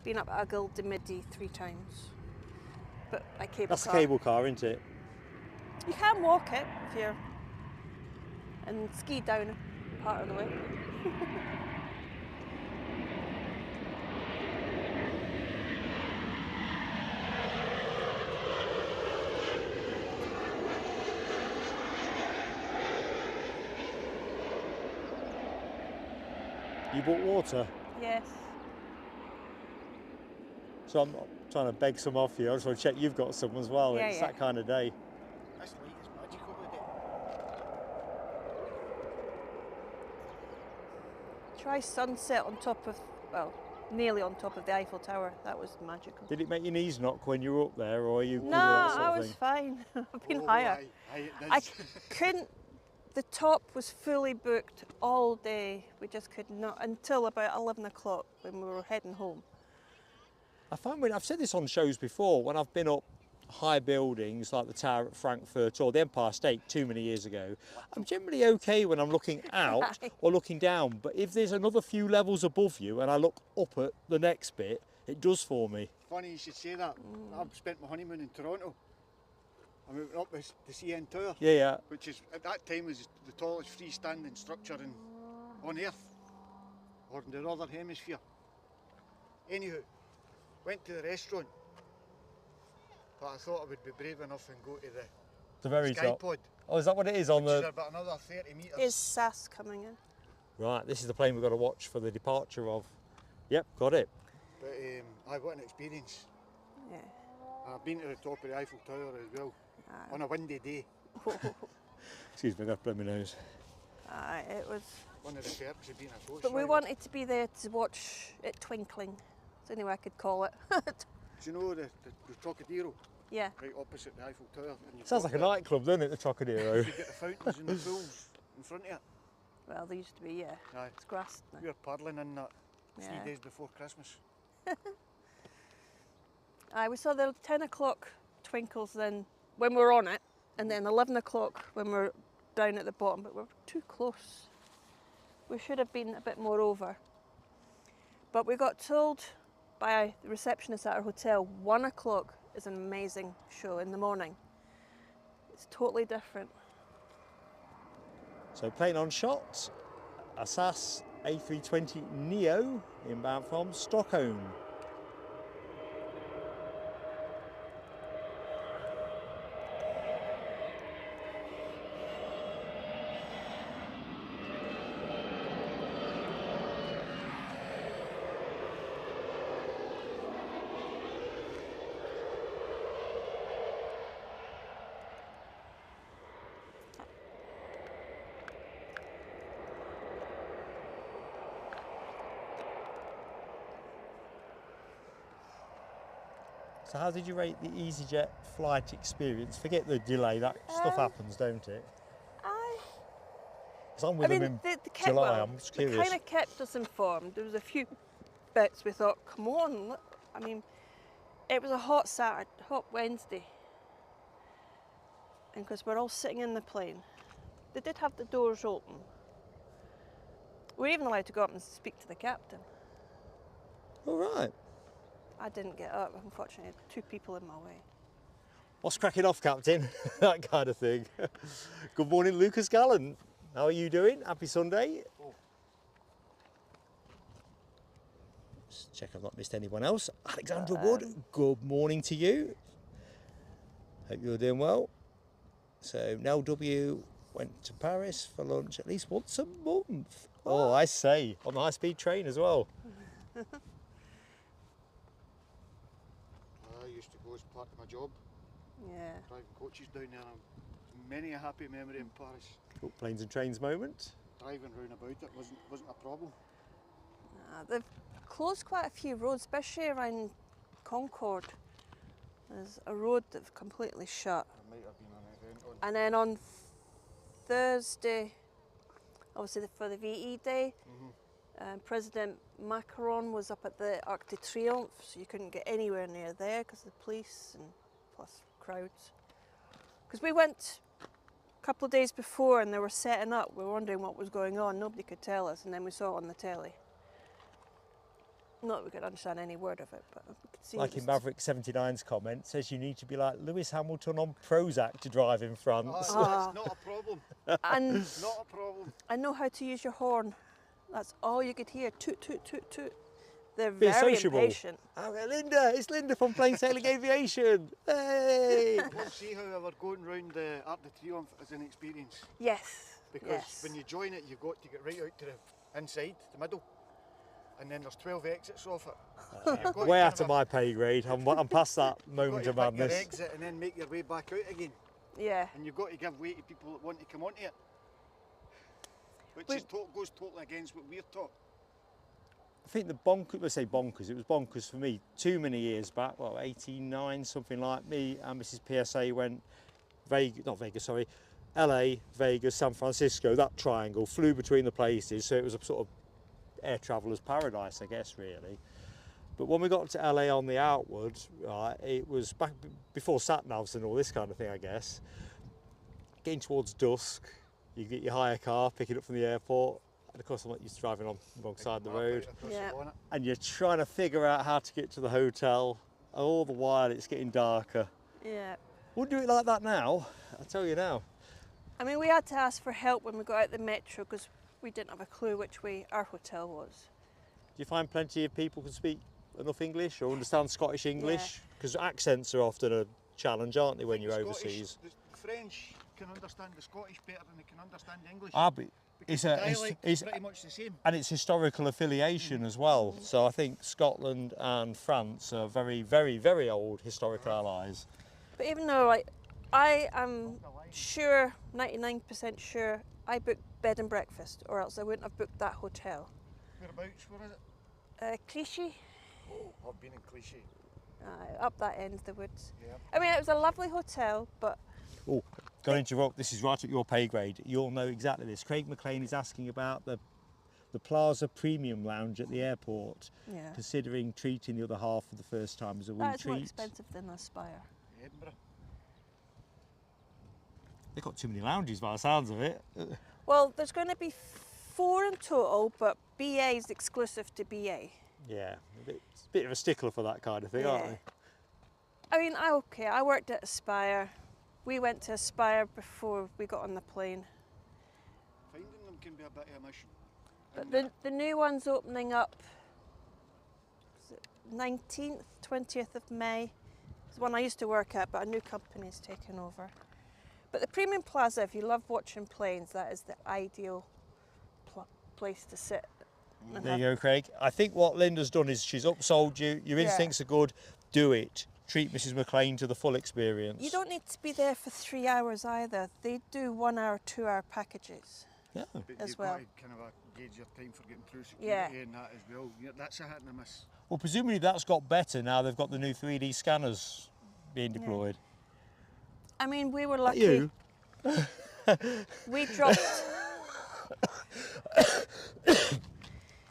Been up Aigle de Midi 3 times, but by cable That's car. a cable car, isn't it? You can walk it if you're, and ski down part of the way. You bought water, Yes. so I'm not trying to beg some off you. I just want to check you've got some as well. Yeah, It's yeah. that kind of day. This light is magical with it. Try sunset on top of, well, nearly on top of the Eiffel Tower. That was magical. Did it make your knees knock when you were up there, or are you good with No, that sort I of was thing? fine. I've been Oh, higher. aye, it I does. couldn't, the top was fully booked all day. We just could not, until about 11 o'clock when we were heading home. I find when I've said this on shows before, when I've been up high buildings like the Tower at Frankfurt or the Empire State too many years ago, I'm generally okay when I'm looking out or looking down. But if there's another few levels above you and I look up at the next bit, it does for me. Funny you should say that. I've spent my honeymoon in Toronto. I went up the CN Tower, Yeah, yeah. which is at that time was the tallest freestanding structure on Earth, or in the Northern Hemisphere. Anywho, went to the restaurant, but I thought I would be brave enough and go to The very the top. Skypod, Oh, is that what it is on which is the... about another 30 metres. Is SAS coming in? Right, this is the plane we've got to watch for the departure of. Yep, got it. But what an experience. Yeah. I've been to the top of the Eiffel Tower as well, Aye. on a windy day. Excuse me, I got to blow my nose. Aye, it was. One of the perks of being a ghost But we rider. wanted to be there to watch it twinkling. It's the only way I could call it. Do you know the Trocadero, Yeah. right opposite the Eiffel Tower? And you've Sounds got like a nightclub, doesn't it, the Trocadero? You get the fountains and the pools in front of it. Well, there used to be, yeah. Aye. It's grass now. We were paddling in that Yeah. 3 days before Christmas. Aye, we saw the 10 o'clock twinkles then when we were on it, and then 11 o'clock when we were down at the bottom, but we were too close. We should have been a bit more over. But we got told by the receptionist at our hotel 1 o'clock is an amazing show in the morning. It's totally different. So plane on shot, a SAS A320 Neo inbound from Stockholm. So how did you rate the EasyJet flight experience? Forget the delay, that stuff happens, don't it? 'Cause I'm with them in they kept, July. well, I'm just they curious. kind of kept us informed. There was a few bits we thought, come on, look. I mean, it was a hot Saturday, hot Wednesday. And because we're all sitting in the plane, they did have the doors open. We were even allowed to go up and speak to the captain. All right. I didn't get up, unfortunately. I had 2 people in my way. What's cracking off, Captain? That kind of thing. Good morning, Lucas Gallant. How are you doing? Happy Sunday. Just check I've not missed anyone else. Alexandra Wood, good morning to you. Hope you're doing well. So Nell W went to Paris for lunch at least once a month. Oh, I say, on the high-speed train as well. I used to go as part of my job, Yeah. driving coaches down there. Many a happy memory in Paris. Cool. Planes and trains moment. Driving round about it wasn't a problem. They've closed quite a few roads, especially around Concord. There's a road that's completely shut. There might have been an event on. And then on Thursday, obviously for the VE Day, President Macron was up at the Arc de Triomphe, so you couldn't get anywhere near there because of the police and plus crowds. Because we went a couple of days before and they were setting up, we were wondering what was going on, nobody could tell us, and then we saw it on the telly. Not that we could understand any word of it, but we could see. Like in Maverick 79's comment, says you need to be like Lewis Hamilton on Prozac to drive in France. That's not a problem. And Not a problem. I know how to use your horn. That's all you could hear. Toot, toot, toot, toot. They're Be very sociable. impatient. Oh, Linda, it's Linda from Plain Sailing Aviation. Hey! We'll see, however, going round the Arc de Triomphe is an experience. Yes. Because yes. when you join it, you've got to get right out to the inside, the middle. And then there's 12 exits off it. So you've got to Way kind out of my pay grade. I'm past that moment you've of got to pick your madness. exit and then make your way back out again. Yeah. And you've got to give way to people that want to come onto it. Which goes totally against what we're taught. I think the bonkers, let's say bonkers, it was bonkers for me too many years back, well, 89, something like me and Mrs. PSA went LA, Vegas, San Francisco, that triangle, flew between the places, so it was a sort of air traveller's paradise, I guess, really. But when we got to LA on the outward, right, it was back before sat-navs and all this kind of thing, I guess. Getting towards dusk, you get your hire car, pick it up from the airport, and of course I'm not used to driving on the wrong side of the road. Yeah. And you're trying to figure out how to get to the hotel, and all the while it's getting darker. Yeah. Wouldn't do it like that now, I'll tell you now. I mean, we had to ask for help when we got out the metro because we didn't have a clue which way our hotel was. Do you find plenty of people can speak enough English or understand Scottish English? Because accents are often a challenge, aren't they, when you're overseas? The French can understand the Scottish better than they can understand English. It's pretty much the same. And it's historical affiliation as well. So I think Scotland and France are very, very, very old historical allies. But even though, like, I am sure, 99% sure, I booked bed and breakfast, or else I wouldn't have booked that hotel. Whereabouts, where is it? Clichy, Oh, I've been in Clichy. up that end of the woods. Yeah. I mean, it was a lovely hotel, but Oh, going to interrupt, this is right at your pay grade. You'll know exactly this. Craig McLean is asking about the Plaza Premium Lounge at the airport, yeah, considering treating the other half for the first time as a wee that's more treat. expensive than Aspire. Edinburgh. They've got too many lounges by the sounds of it. Well, there's going to be 4 in total, but BA is exclusive to BA. Yeah, it's a bit of a stickler for that kind of thing, aren't Yeah. they? I mean, I worked at Aspire. We went to Aspire before we got on the plane. Finding them can be a bit of a mission. But the new one's opening up, is it 19th, 20th of May. It's the one I used to work at, but a new company's taken over. But the Premium Plaza, if you love watching planes, that is the ideal place to sit. and There have- you go, Craig. I think what Linda's done is she's upsold you. Your instincts are good. Do it. Treat Mrs. McLean to the full experience. You don't need to be there for 3 hours either. They do 1 hour, 2 hour packages. Yeah. But as you've well. got to kind of gauge your time for getting through security Yeah. and that as well. Yeah, that's a hit and a miss. Well, presumably that's got better now they've got the new 3D scanners being deployed. I mean, we were That lucky. you? We dropped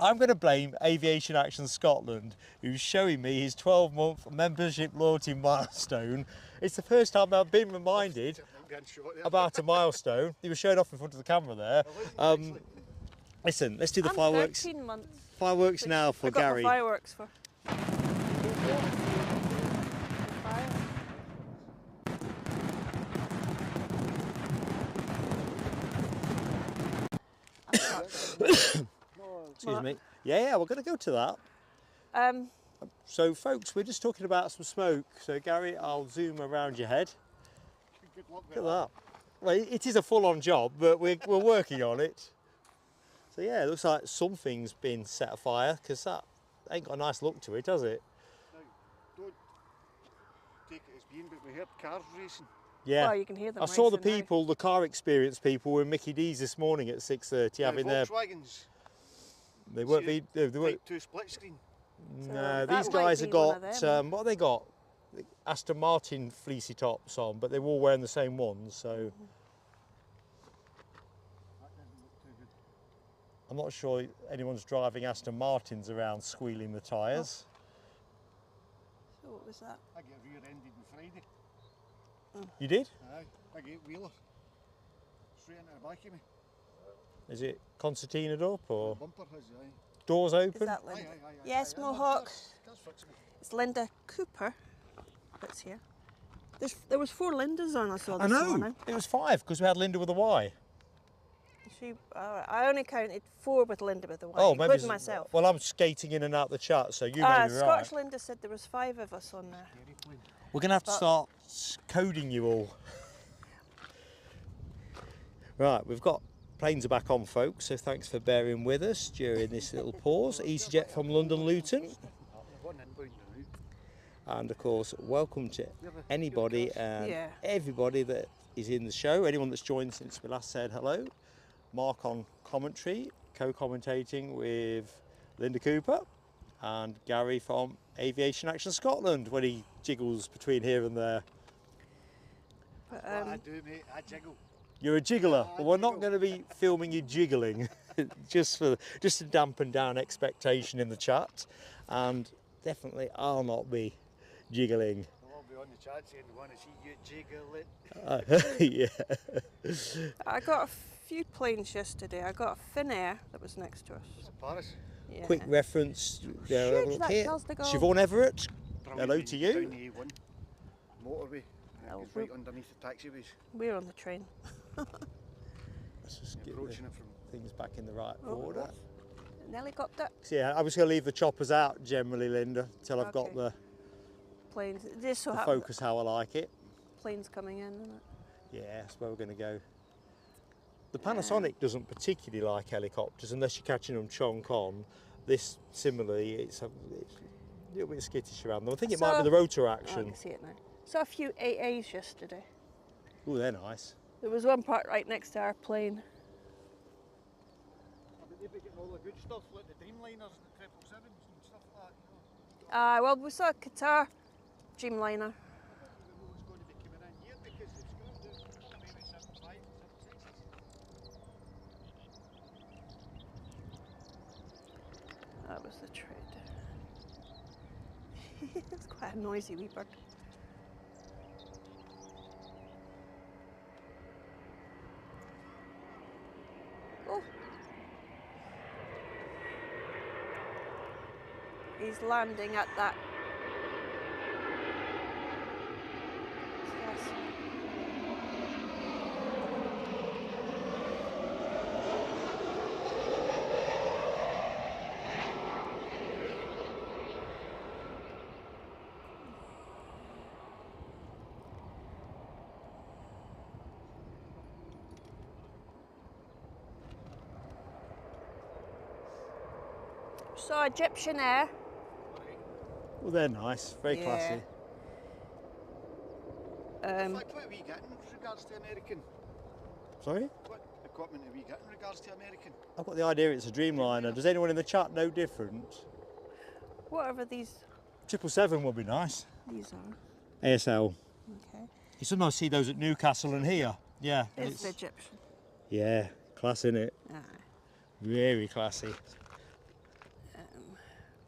I'm going to blame Aviation Action Scotland, who's showing me his 12-month membership loyalty milestone. It's the first time I've been reminded about a milestone. He was showing off in front of the camera there. Listen, let's do the I'm fireworks. 13 months. Fireworks now for I got Gary. my fireworks for. Excuse me. Yeah, we're going to go to that. So, folks, we're just talking about some smoke. So, Gary, I'll zoom around your head. Look at that. Well, it is a full-on job, but we're working on it. So, yeah, it looks like something's been set afire because that ain't got a nice look to it, does it? Now, don't take it as being, but we heard cars racing. Yeah. Well, you can hear them I saw the racing now. people, the car experience people, were in Mickey D's this morning at 6:30 having their. Volkswagens. They weren't. They weren't. Type 2 split screen. So No, that these might guys be have one of got, them. what have they got? Aston Martin fleecy tops on, but they were all wearing the same ones, so. That doesn't look too good. I'm not sure anyone's driving Aston Martins around squealing the tyres. So what was that? I get rear-ended on Friday. You did? Aye, big 8-wheeler. Straight into the back of me. Is it concertinaed up or The bumper has, aye. doors Is open? that Aye, Linda? aye, aye, aye, Yes, aye, Mohawk. That's fixable. It's Linda Cooper that's here. There was 4 Lindas on I saw I this know, morning. it was 5 because we had Linda with a Y. I only counted 4 with Linda with the Y, Oh, maybe. including myself. Well, I'm skating in and out the chat, so you may be right. Scotch Linda said there was 5 of us on there. We're going to have to But- start coding you all. Right, we've got planes are back on, folks, so thanks for bearing with us during this little pause. EasyJet from London Luton. And of course, welcome to anybody and Yeah. everybody that is in the show, anyone that's joined since we last said hello. Mark on commentary, co-commentating with Linda Cooper and Gary from Aviation Action Scotland when he jiggles between here and there. But, What I do, mate, I jiggle. You're a jiggler, I but we're not jiggle. going to be filming you jiggling, just to dampen down expectation in the chat, and definitely I'll not be jiggling. They'll all be on the chat saying they want to see you jiggle it. Yeah. I got a few planes yesterday. I got a Finnair that was next to us. Was it Paris? Yeah. Quick reference. There, Huge, look that here. Charles de Gaulle. Siobhan Everett. Down Hello the- to you. Down the A1 motorway. Oh, It's right underneath the taxiways. We're on the train. Let's just get Approaching it from. things back in the right Oh, order. An helicopter. So yeah, I was going to leave the choppers out generally, Linda, until I've got Okay. the Planes. It just so the happens focus how I like it. planes coming in, isn't it? Yeah, that's where we're going to go. The Panasonic doesn't particularly like helicopters unless you're catching them chonk on. This, similarly, it's a little bit skittish around them. I think it might be the rotor Oh, I action. can see it now. Saw a few AAs yesterday. Oh, they're nice. There was one part right next to our plane. But they've been getting all the good stuff like the Dreamliners and the 777s and stuff like that. You know. Well, we saw a Qatar Dreamliner. What's going to be coming in here because it's going to do maybe 75, 76s. That was the trade. It's quite a noisy wee bird. Oh. He's landing at that. Yes. So Egyptian Air. Well, they're nice. Very Yeah. classy. In fact, what are we getting with regards to American? Sorry? What equipment are we getting in regards to American? I've got the idea it's a Dreamliner. Does anyone in the chat know different? Whatever these 777 would be nice. are. ASL. Okay. You sometimes see those at Newcastle and here. Yeah. It's Egyptian. Yeah, class in it. Aye. Very classy.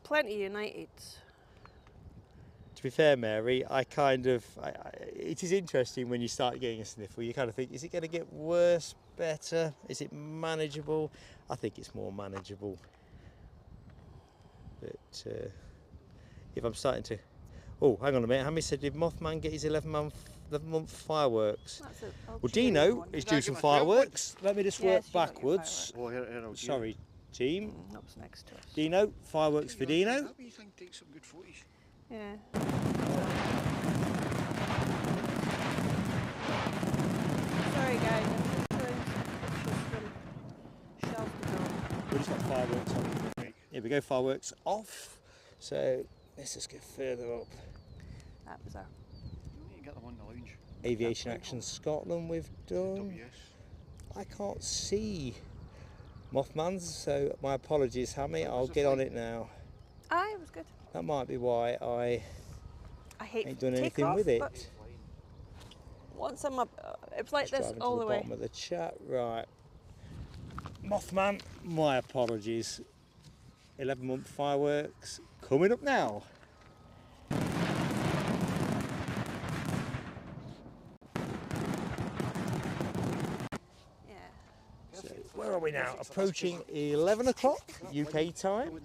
Plenty United. To be fair, Mary, it is interesting when you start getting a sniffle. You kind of think, is it going to get worse, better? Is it manageable? I think it's more manageable. But if I'm starting to... Oh, hang on a minute. How many said, did Mothman get his 11-month fireworks? Well, Dino is doing some fireworks. Let me just work backwards. Oh, here, Sorry, team. That was next to us. Dino, fireworks for Dino. That wee thing takes some good footage. Yeah. Sorry guys, I'm just doing some pictures from shelf to go. We just got fireworks on. Here we go, fireworks off. So let's just go further up. That was our... You can get them on the lounge. Aviation Action Scotland we've done. I can't see Mothman's, so my apologies, Hammy. I'll get on it now. It was good. That might be why I hate ain't done anything with it. Once I'm up, it was like Just this driving all to the the way. bottom of the chat. Right, Mothman, my apologies. 11-month fireworks coming up now. So where are we now? Approaching 11 o'clock UK time.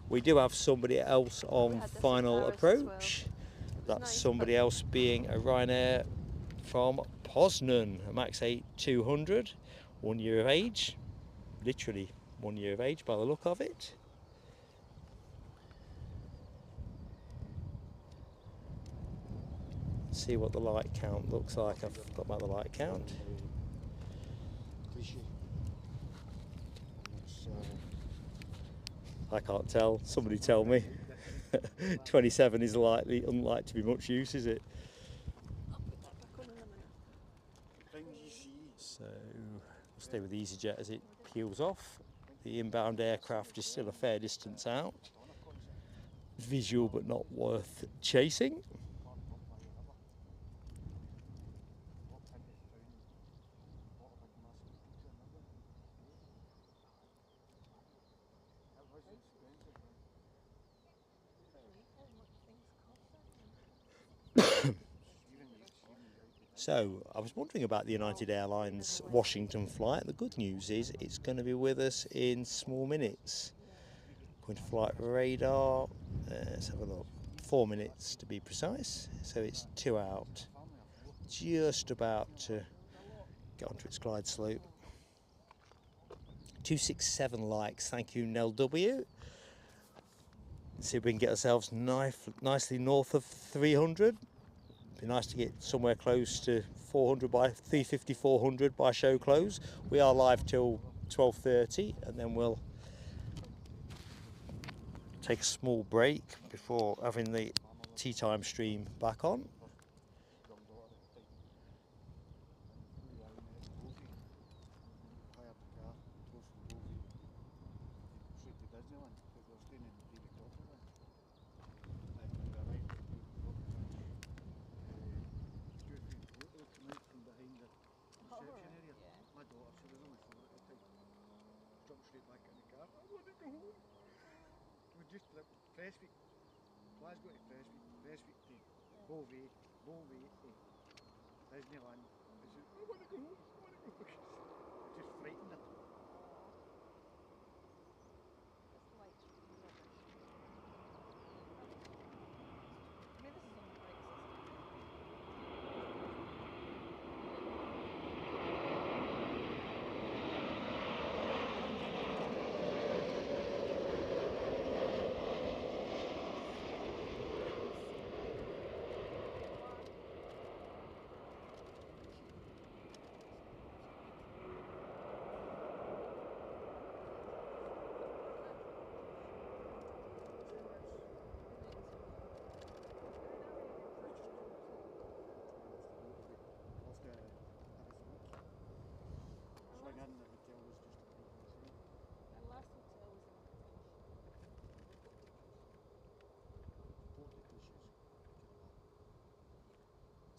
We do have somebody else on final approach. That's somebody else being a Ryanair from Poznan, a Max 8 200, 1 year of age. Literally 1 year of age by the look of it. See what the light count looks like. I've forgot about the light count. I can't tell. Somebody tell me. 27 is unlikely to be much use, is it? So we'll stay with EasyJet as it peels off. The inbound aircraft is still a fair distance out. Visual but not worth chasing. So, I was wondering about the United Airlines Washington flight. The good news is it's going to be with us in small minutes. Going to flight radar, let's have a look, 4 minutes to be precise, so it's 2 out. Just about to get onto its glide slope. 267 likes, thank you Nell W. Let's see if we can get ourselves nicely north of 300. Be nice to get somewhere close to 400 by 350, 400 by show close. We are live till 12:30, and then we'll take a small break before having the tea time stream back on. Prestwick, Glasgow to Prestwick, Prestwick to Beauvais, Beauvais to Disneyland. I said, I want to go home, I want to go home. It just frightened her.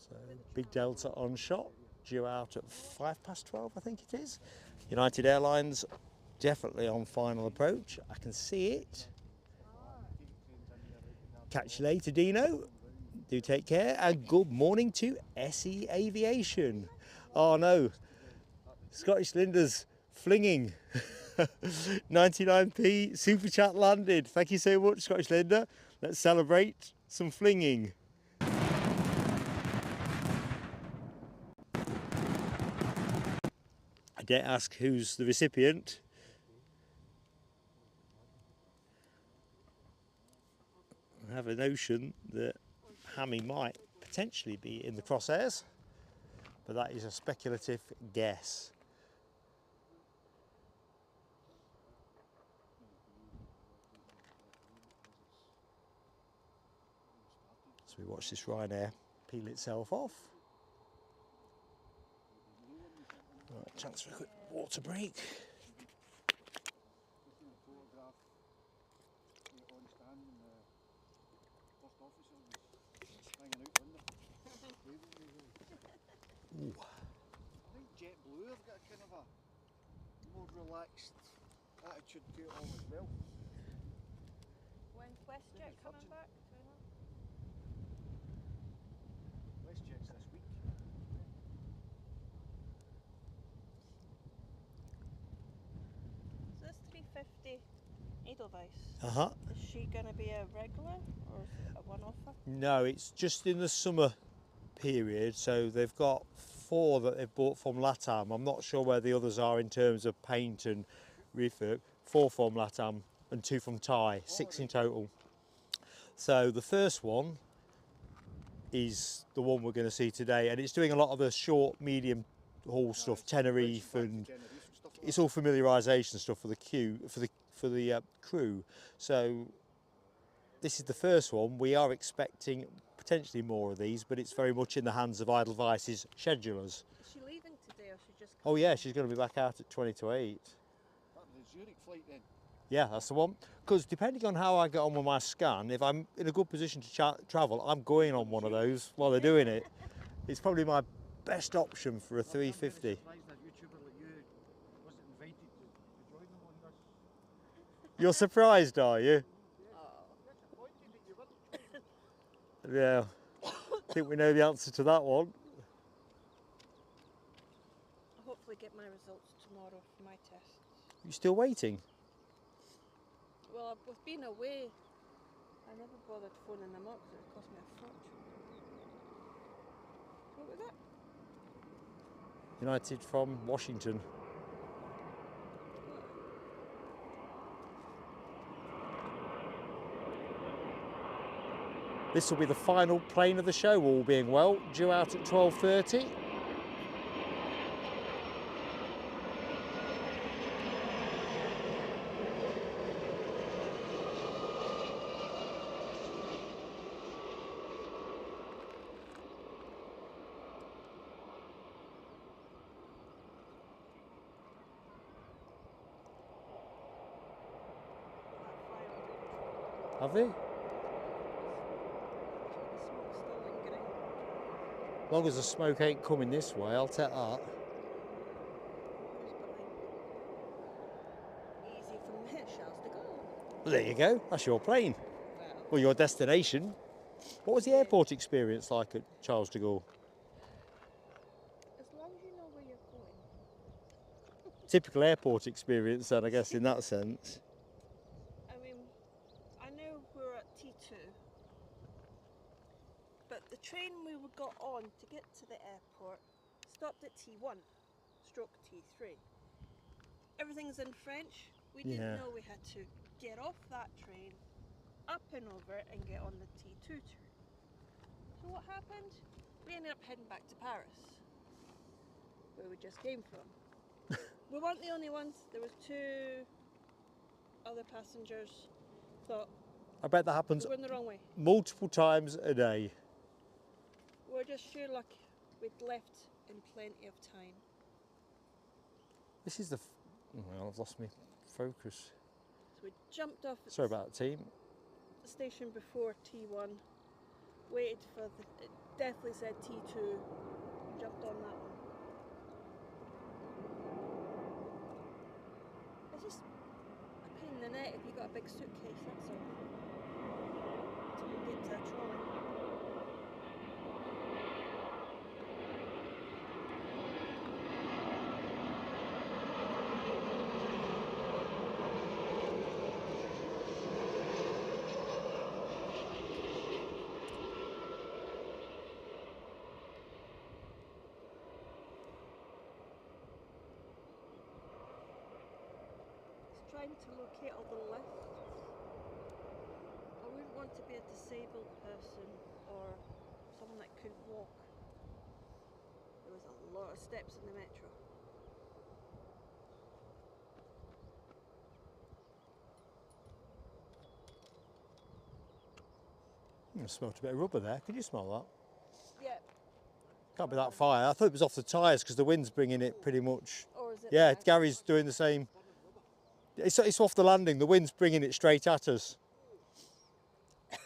So big Delta on shot, due out at 12:05, I think it is. United Airlines definitely on final approach. I can see it. Catch you later, Dino. Do take care, and good morning to SE Aviation. Oh no, Scottish Linda's flinging. 99p super chat landed. Thank you so much, Scottish Linda. Let's celebrate some flinging. I dare ask who's the recipient. I have a notion that Hammy might potentially be in the crosshairs, but that is a speculative guess. So we watch this Ryanair peel itself off. Right, chance for a quick water break. Ooh. I think JetBlue have got a kind of a more relaxed attitude to it all as well. When's WestJet coming back? WestJet's this week. Is this 350 Edelweiss? Uh-huh. Is she going to be a regular or is it a one-offer? No, it's just in the summer period, so they've got 4 that they've bought from LATAM. I'm not sure where the others are in terms of paint and refurb. 4 from LATAM and 2 from Thai, 6 in total. So the first one is the one we're going to see today, and it's doing a lot of the short, medium haul stuff, Tenerife, and it's all familiarisation stuff for the crew. So this is the first one. We are expecting potentially more of these, but it's very much in the hands of Edelweiss's schedulers. Is she leaving today or she just? Oh yeah, she's going to be back out at 20 to 8. That's the Zurich flight then. Yeah, that's the one. Because depending on how I get on with my scan, if I'm in a good position to travel, I'm going on one of those while they're doing it. It's probably my best option for a 350. I'm surprised that YouTuber like you wasn't invited to join them on this. You're surprised, are you? Yeah. I think we know the answer to that one. I'll hopefully get my results tomorrow for my tests. You still waiting? Well, with being away, I never bothered phoning them up because it cost me a fortune. What was that? United from Washington. This will be the final plane of the show, all being well, due out at 12:30. Have they? The smoke's still lingering. As long as the smoke ain't coming this way, I'll take that. Who's behind? Easy from the Charles de Gaulle. Well, there you go, that's your plane. Well, your destination. What was the airport experience like at Charles de Gaulle? As long as you know where you're going. Typical airport experience then, I guess, in that sense. I mean, I know we're at T2, but the train we got on to get to the airport stopped at T1, stroke T3. Everything's in French. We didn't know we had to get off that train, up and over and get on the T2 train. So what happened? We ended up heading back to Paris, where we just came from. We weren't the only ones. There was 2 other passengers. Thought I bet that happens we're in the wrong way. multiple times a day. We're just sheer luck. We'd left in plenty of time. This is the... well, I've lost my focus. So we jumped off at Sorry about that, team. the station before T1, waited for the... It definitely said T2, jumped on that one. It's just minute if you've got a big suitcase, that's all. Until you get to a trolley. Trying to locate all the lifts. I wouldn't want to be a disabled person or someone that couldn't walk. There was a lot of steps in the metro. I smelled a bit of rubber there. Could you smell that? Yeah. Can't be that fire. I thought it was off the tyres because the wind's bringing it pretty much. Or is it? Yeah, back? Gary's doing the same. It's off the landing. The wind's bringing it straight at us.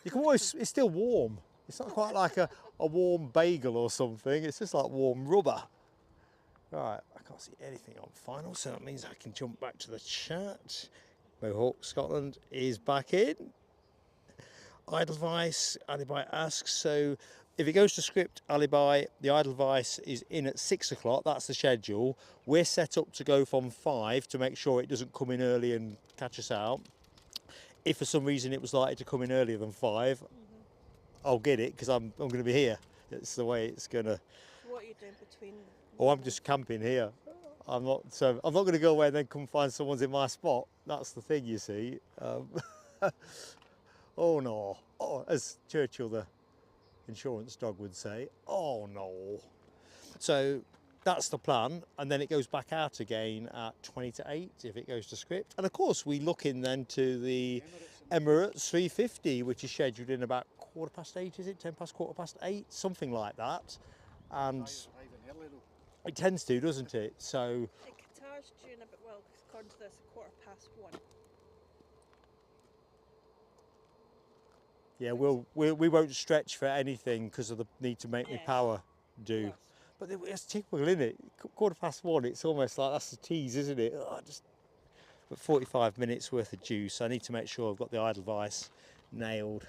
You can always. It's still warm. It's not quite like a warm bagel or something. It's just like warm rubber. Right, I can't see anything on final, so that means I can jump back to the chat. Mohawk Scotland is back in. Edelweiss, Alibi asks, so if it goes to script Alibi, the Edelweiss is in at 6 o'clock, that's the schedule. We're set up to go from 5 to make sure it doesn't come in early and catch us out. If for some reason it was likely to come in earlier than 5, I'll get it because I'm going to be here. It's the way it's going to. So what are you doing between? Oh, I'm just camping here. I'm not going to go away and then come find someone's in my spot. That's the thing, you see. Oh no, oh, as Churchill, the insurance dog, would say, oh no. So that's the plan, and then it goes back out again at 20 to 8 if it goes to script. And of course we look in then to the Emirates 350, which is scheduled in about 8:15, is it? 8:10, something like that. And it tends to, doesn't it? So Qatar's due in a bit, well, according to this, 1:15. yeah, we won't stretch for anything because of the need to make my power do. Yes. But it's typical, isn't it? 1:15, it's almost like that's a tease, isn't it? But 45 minutes worth of juice. I need to make sure I've got the Edelweiss nailed.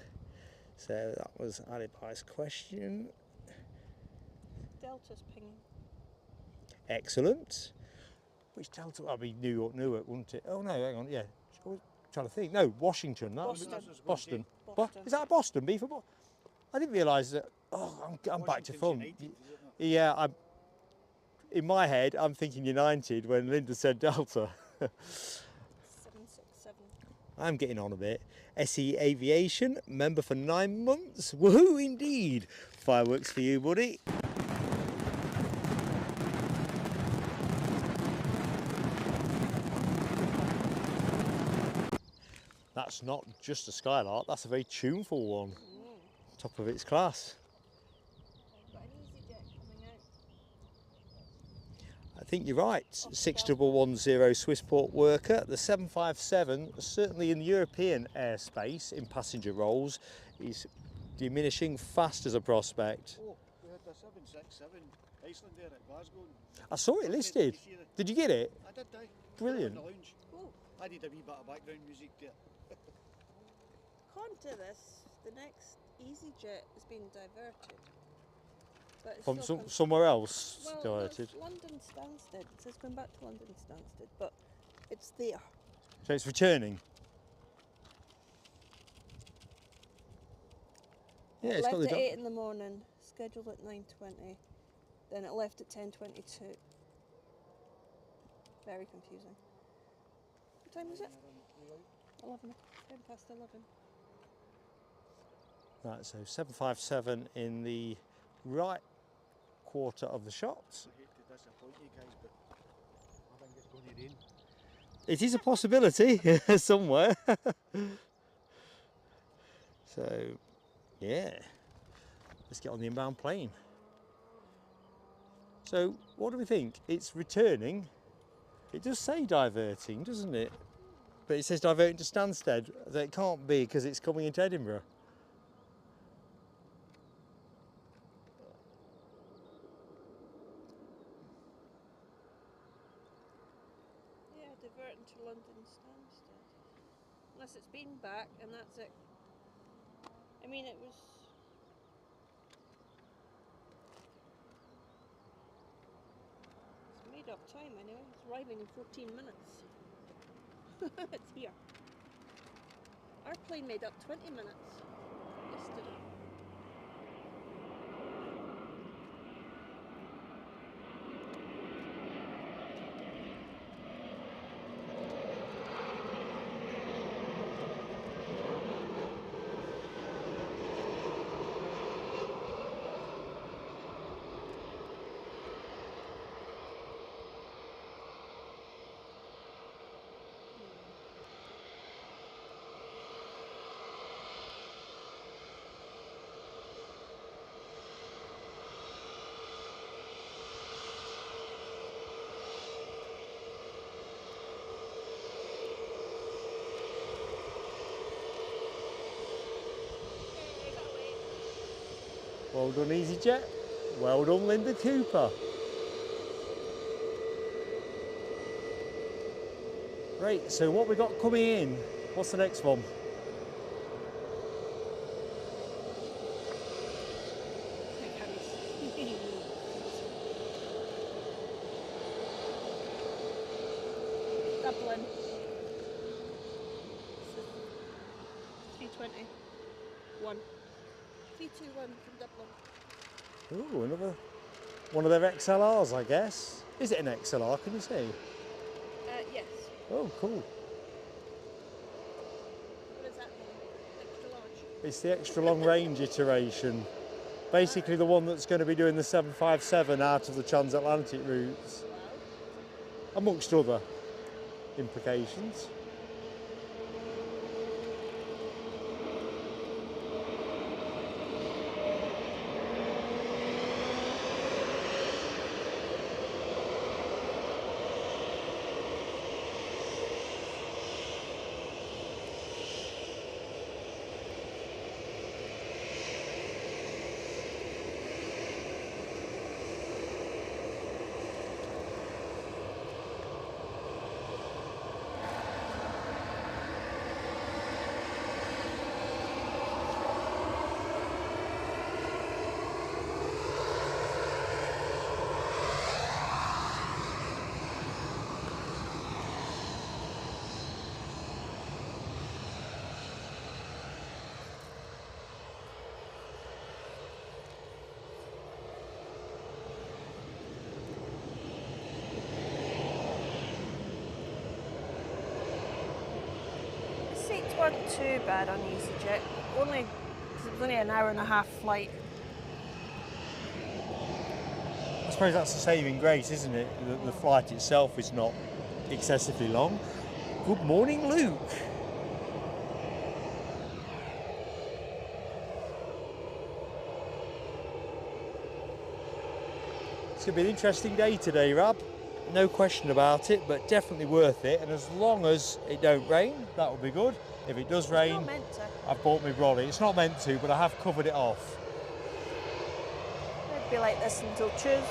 So that was Alibai's question. Delta's pinging. Excellent. Which Delta? That'd be New York, Newark, wouldn't it? Oh no, hang on, yeah. I'm trying to think. No, Washington. Boston. Is that Boston? B for Boston? I didn't realise that. Oh, I'm back to front. Yeah, in my head, I'm thinking United when Linda said Delta. 767. I'm getting on a bit. SE Aviation, member for 9 months. Woohoo indeed. Fireworks for you, buddy. That's not just a Skylark, that's a very tuneful one. Top of its class. I've got an EasyJet coming out. I think you're right. 6110 Swissport worker. The 757, certainly in the European airspace, in passenger roles, is diminishing fast as a prospect. Oh, we had the 767 Iceland there at Glasgow. I saw it listed. Did you get it? I did, aye. Brilliant. In the lounge. Oh, I did a wee bit of background music there. according to this, the next EasyJet is being diverted. But it's From still somewhere else well, diverted. there's London Stansted. It says going back to London Stansted, but it's there. So it's returning. Yeah, It it's got left the at 8 in the morning, scheduled at 9:20. Then it left at 10:22. Very confusing. What time is it? 11. 10 past 11. Right, so 757 in the right quarter of the shot. I hate to disappoint you guys, but I think it's going to rain. It is a possibility somewhere. So, yeah, let's get on the inbound plane. So, what do we think? It's returning. It does say diverting, doesn't it? But it says diverting to Stansted. So it can't be because it's coming into Edinburgh. Yeah, diverting to London Stansted. Unless it's been back and that's it. I mean, it was... It's made up time anyway. It's arriving in 14 minutes. It's here. Our plane made up 20 minutes yesterday. Well done, EasyJet. Well done, Linda Cooper. Right, so what we got coming in? What's the next one? Dublin. 320. 321 from Dublin. Ooh, another one of their XLRs, I guess. Is it an XLR? Can you see? Yes. Oh, cool. What is that mean? Extra large? It's the extra long range iteration. Basically, the one that's going to be doing the 757 out of the transatlantic routes, amongst other implications. Seats weren't too bad on EasyJet, only because it was only an hour and a half flight. I suppose that's the saving grace, isn't it? The flight itself is not excessively long. Good morning, Luke. It's going to be an interesting day today, Rab. No question about it, but definitely worth it. And as long as it don't rain, that will be good. If it does rain, It's not meant to. I've bought my brolly. It's not meant to, but I have covered it off. It'd be like this until Tuesday.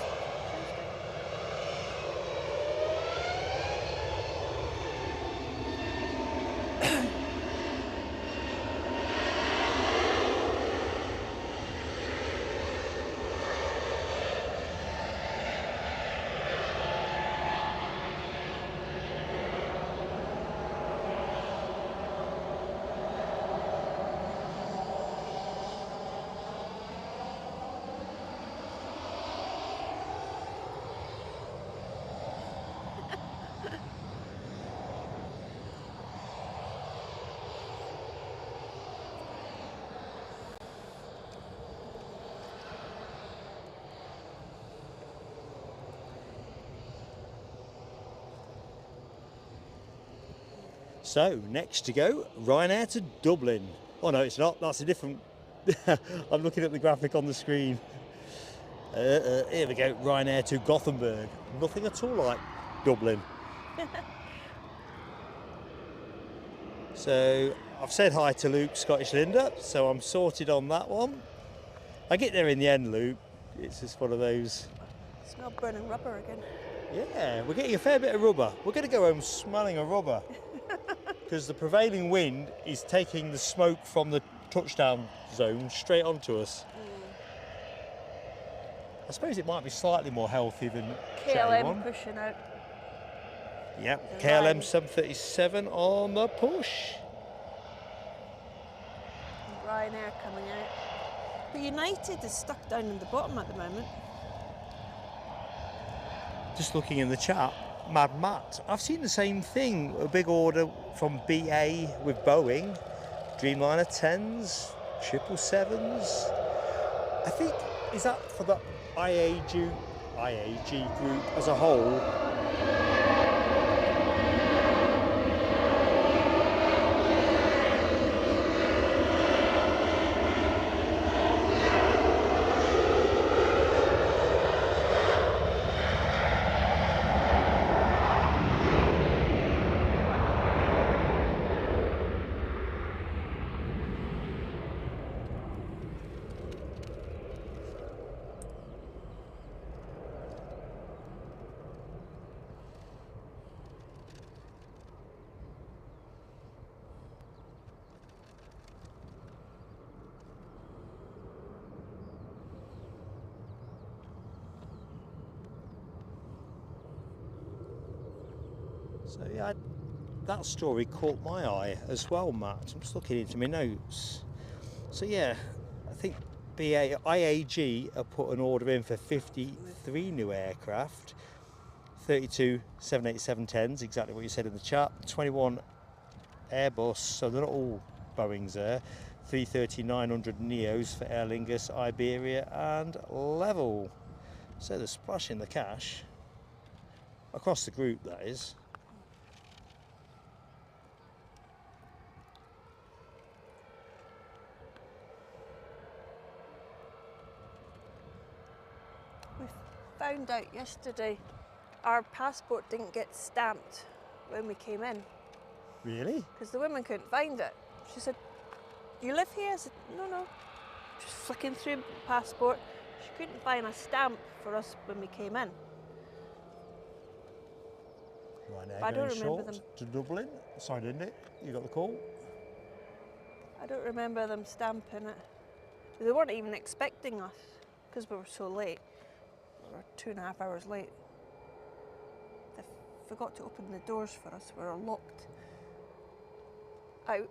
So, next to go, Ryanair to Dublin. Oh no, it's not, that's a different... I'm looking at the graphic on the screen. Here we go, Ryanair to Gothenburg. Nothing at all like Dublin. So, I've said hi to Luke, Scottish Linda, so I'm sorted on that one. I get there in the end, Luke. It's just one of those... Smell burning rubber again. Yeah, we're getting a fair bit of rubber. We're going to go home smelling of rubber. because the prevailing wind is taking the smoke from the touchdown zone straight onto us. I suppose it might be slightly more healthy than KLM pushing out. Yep, The KLM line. 737 on the push. Ryanair coming out. But United is stuck down in the bottom at the moment. Just looking in the chat, Mad Matt, I've seen the same thing, a big order from BA with Boeing, Dreamliner 10s, 777s. I think, is that for the IAG group as a whole? So yeah, that story caught my eye as well, Matt. I'm just looking into my notes. So yeah, I think IAG have put an order in for 53 new aircraft, 32 787-10s, exactly what you said in the chat, 21 Airbus, so they're not all Boeings there, 330-900 Neos for Aer Lingus, Iberia and Level. So they're splashing the cash across the group, that is. We found out yesterday our passport didn't get stamped when we came in Really? because the woman couldn't find it. She said, "You live here?" I said, "No." Just flicking through the passport, she couldn't find a stamp for us when we came in. Ryanair I don't going remember short them. to Dublin. Sorry, didn't it? You got the call? I don't remember them stamping it. They weren't even expecting us because we were so late. We were 2.5 hours late. They forgot to open the doors for us. We were locked out.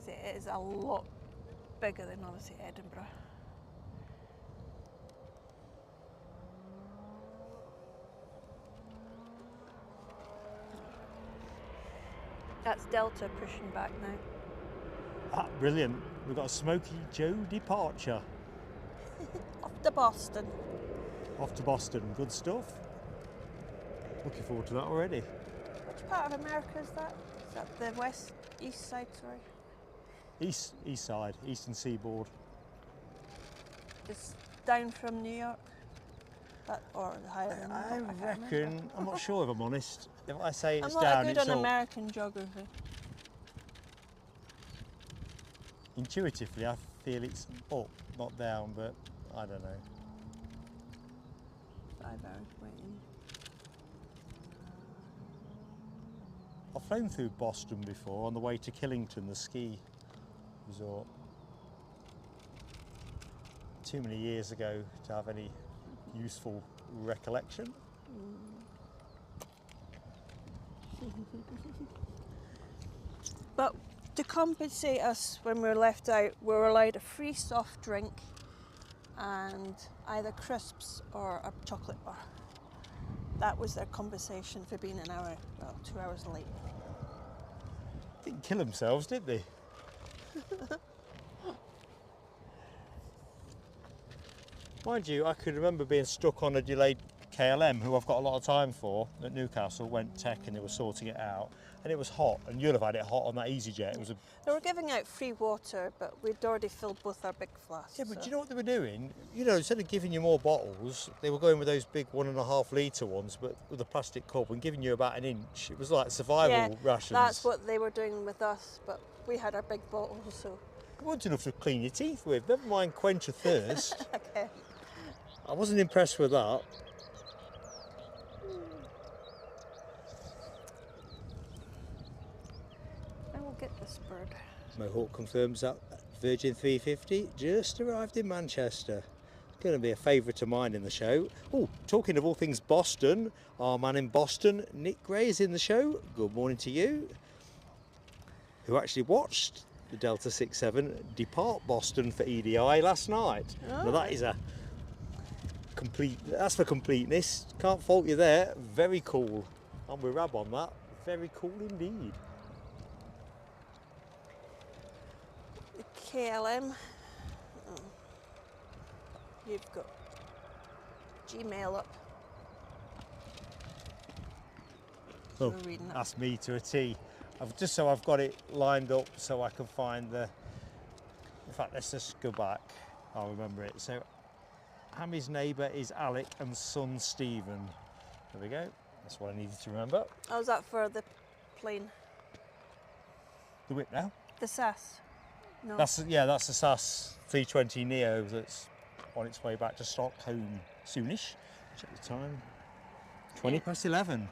It is a lot bigger than obviously Edinburgh. That's Delta pushing back now. Ah, brilliant. We've got a Smoky Joe departure. Off to Boston. Off to Boston. Good stuff. Looking forward to that already. Which part of America is that? Is that the east side, sorry? East side, eastern seaboard. It's down from New York? Or the Highland? I can't remember. reckon, I'm not sure if I'm honest. If I say it's I'm not down, good it's on up. American geography. Intuitively, I feel it's up, not down, but I don't know. 5 hours waiting. I've flown through Boston before on the way to Killington, the ski resort. Too many years ago to have any useful recollection. But to compensate us when we were left out, we were allowed a free soft drink and either crisps or a chocolate bar. That was their compensation for being 2 hours late. Didn't kill themselves, did they? Mind you, I could remember being stuck on a delayed KLM, who I've got a lot of time for, at Newcastle, went tech and they were sorting it out. And it was hot, and you'll have had it hot on that EasyJet. It was They were giving out free water, but we'd already filled both our big flasks. Yeah, but so. do you know what they were doing? You know, instead of giving you more bottles, they were going with those big 1.5 litre ones, but with a plastic cup and giving you about an inch. It was like survival rations. That's what they were doing with us, but we had our big bottles, so It wasn't enough to clean your teeth with. Never mind quench your thirst. Okay. I wasn't impressed with that. I will get this bird. Mohawk confirms that Virgin 350 just arrived in Manchester. Going to be a favourite of mine in the show. Oh, talking of all things Boston, our man in Boston, Nick Gray, is in the show. Good morning to you. Who actually watched the Delta 67 depart Boston for EDI last night. Oh. Now that is a complete, that's for completeness. Can't fault you there. Very cool. I'm with Rab on that. Very cool indeed. The KLM. Oh. You've got Gmail up. Oh, We're reading that. that's me to a T. Just so I've got it lined up so I can find the... In fact, let's just go back. I'll remember it. So, Hammy's neighbour is Alec and son Stephen. There we go. That's what I needed to remember. Oh, is that for the plane? The whip now. The SAS? No. That's the SAS 320 Neo that's on its way back to Stockholm soonish. Check the time. 20 past 11.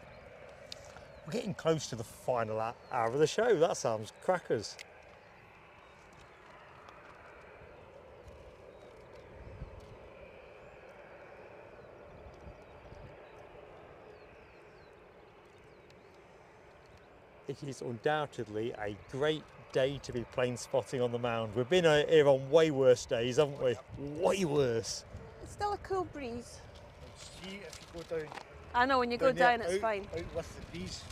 We're getting close to the final hour of the show. That sounds crackers. It is undoubtedly a great day to be plane spotting on the Mound. We've been here on way worse days, haven't we? Way worse. It's still a cool breeze. See if you go down. I know, when you go down, there, it's out, fine. Out with the breeze.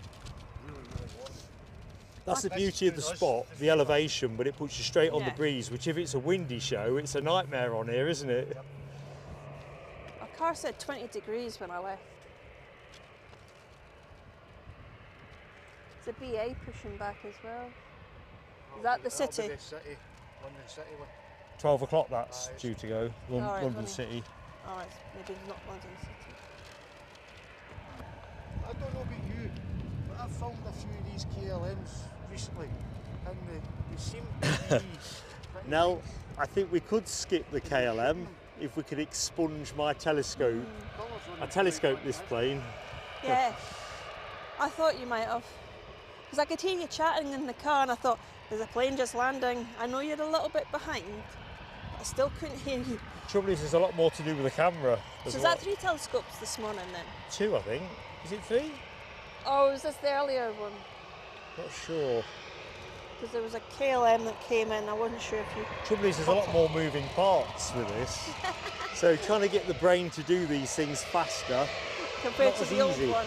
Really, really warm. That's the This beauty of the is us. spot, the elevation, but it puts you straight on the Yeah. breeze, which if it's a windy show, it's a nightmare on here, isn't it? Our car said 20 degrees when I left. It's a BA pushing back as well. Is that the That'll be city? the city, London City one. 12 o'clock that's Aye. due to go, All right, London London. City. Oh, it's maybe not London City. I don't know about you, but I've filmed a few of these KLMs recently, and they seem to be pretty Now, nice. I think we could skip the KLM if we could expunge my telescope. Colours on I the telescoped plane, this aren't plane. Yeah, I thought you might have. Because I could hear you chatting in the car and I thought, there's a plane just landing. I know you're a little bit behind, but I still couldn't hear you. Trouble is, there's a lot more to do with the camera. So There's is a lot- that 3 telescopes this morning then? 2, I think. Is it 3? Oh, is this the earlier one? Not sure. Because there was a KLM that came in, I wasn't sure if you... Trouble is, there's a lot more moving parts with this. So trying to get the brain to do these things faster. Compared Not to as the old easy. one.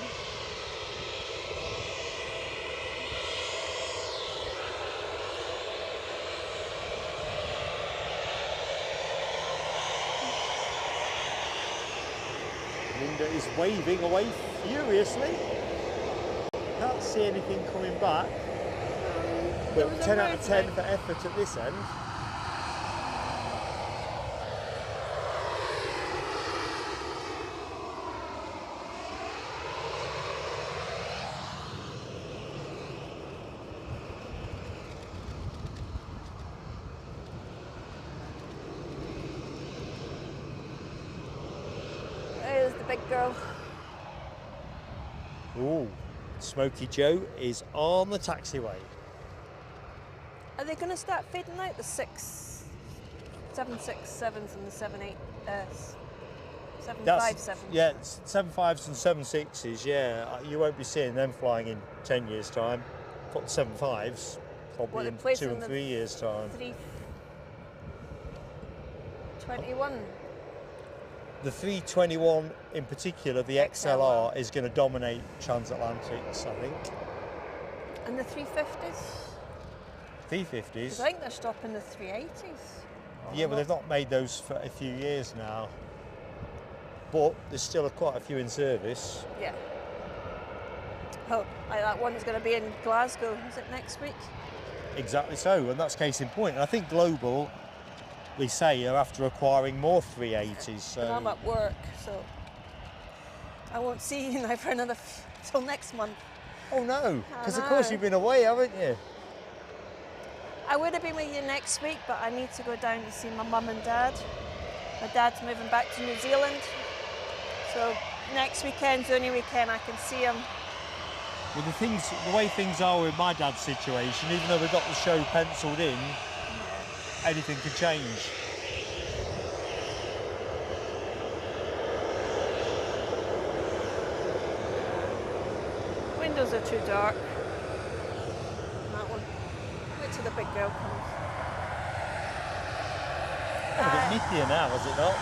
Linda is waving away furiously. Can't see anything coming back. There But was a 10 out of 10 road for effort at this end. There's the big girl. Ooh, Smokey Joe is on the taxiway. Are they going to start fading out the 767s and the 757s? Yeah, 7.5s and 7.6s, yeah. You won't be seeing them flying in 10 years' time. Got the 7.5s probably What, in they're 2 and placing the 3 years' time. 321. The 321 in particular, the XLR, is going to dominate transatlantics, I think. And the 350s? 350s. Because I think they're stopping the 380s. Yeah, but they've not made those for a few years now. But there's still quite a few in service. Yeah. Oh, like that one's going to be in Glasgow. Is it next week? Exactly so, and that's case in point. And I think Global, they say, are after acquiring more 380s. So And I'm at work, so I won't see you now for another till next month. oh no, I because of course know. you've been away, haven't you? I would have been with you next week, but I need to go down to see my mum and dad. My dad's moving back to New Zealand, so next weekend's the only weekend I can see him. Well, the way things are with my dad's situation, even though we've got the show penciled in, anything could change. Windows are too dark. That one. Wait till the big girl comes. A bit nippier now, was it not?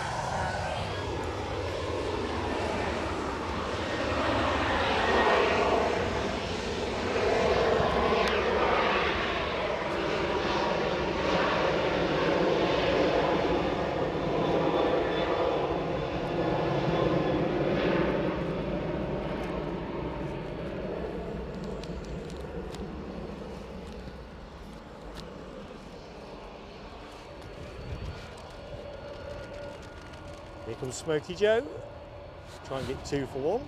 Here comes Smokey Joe. Try and get 2 for 1.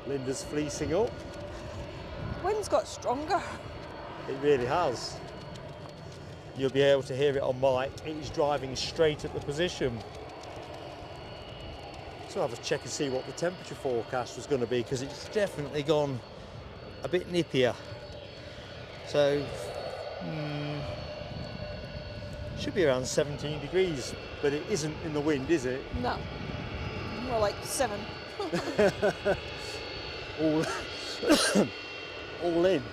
Linda's fleecing up. Wind's got stronger. It really has. You'll be able to hear it on mic. It is driving straight at the position. So I'll have a check and see what the temperature forecast was going to be, because it's definitely gone a bit nippier. So, should be around 17 degrees, but it isn't in the wind, is it? No. More like 7. all, all in.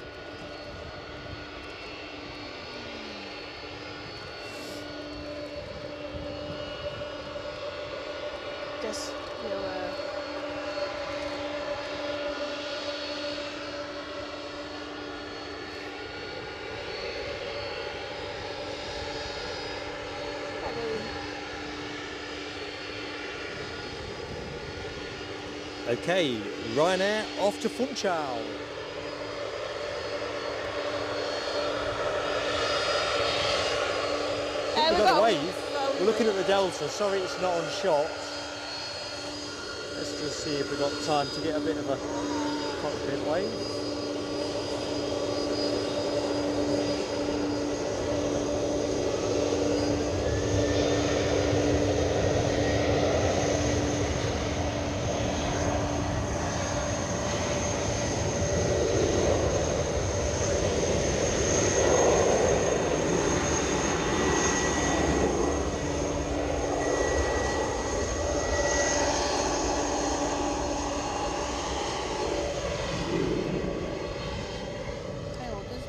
Just, Okay, Ryanair off to Funchal. We've got a wave. We're looking at the Delta. Sorry it's not on shot. Let's just see if we've got time to get a bit of a cockpit wave.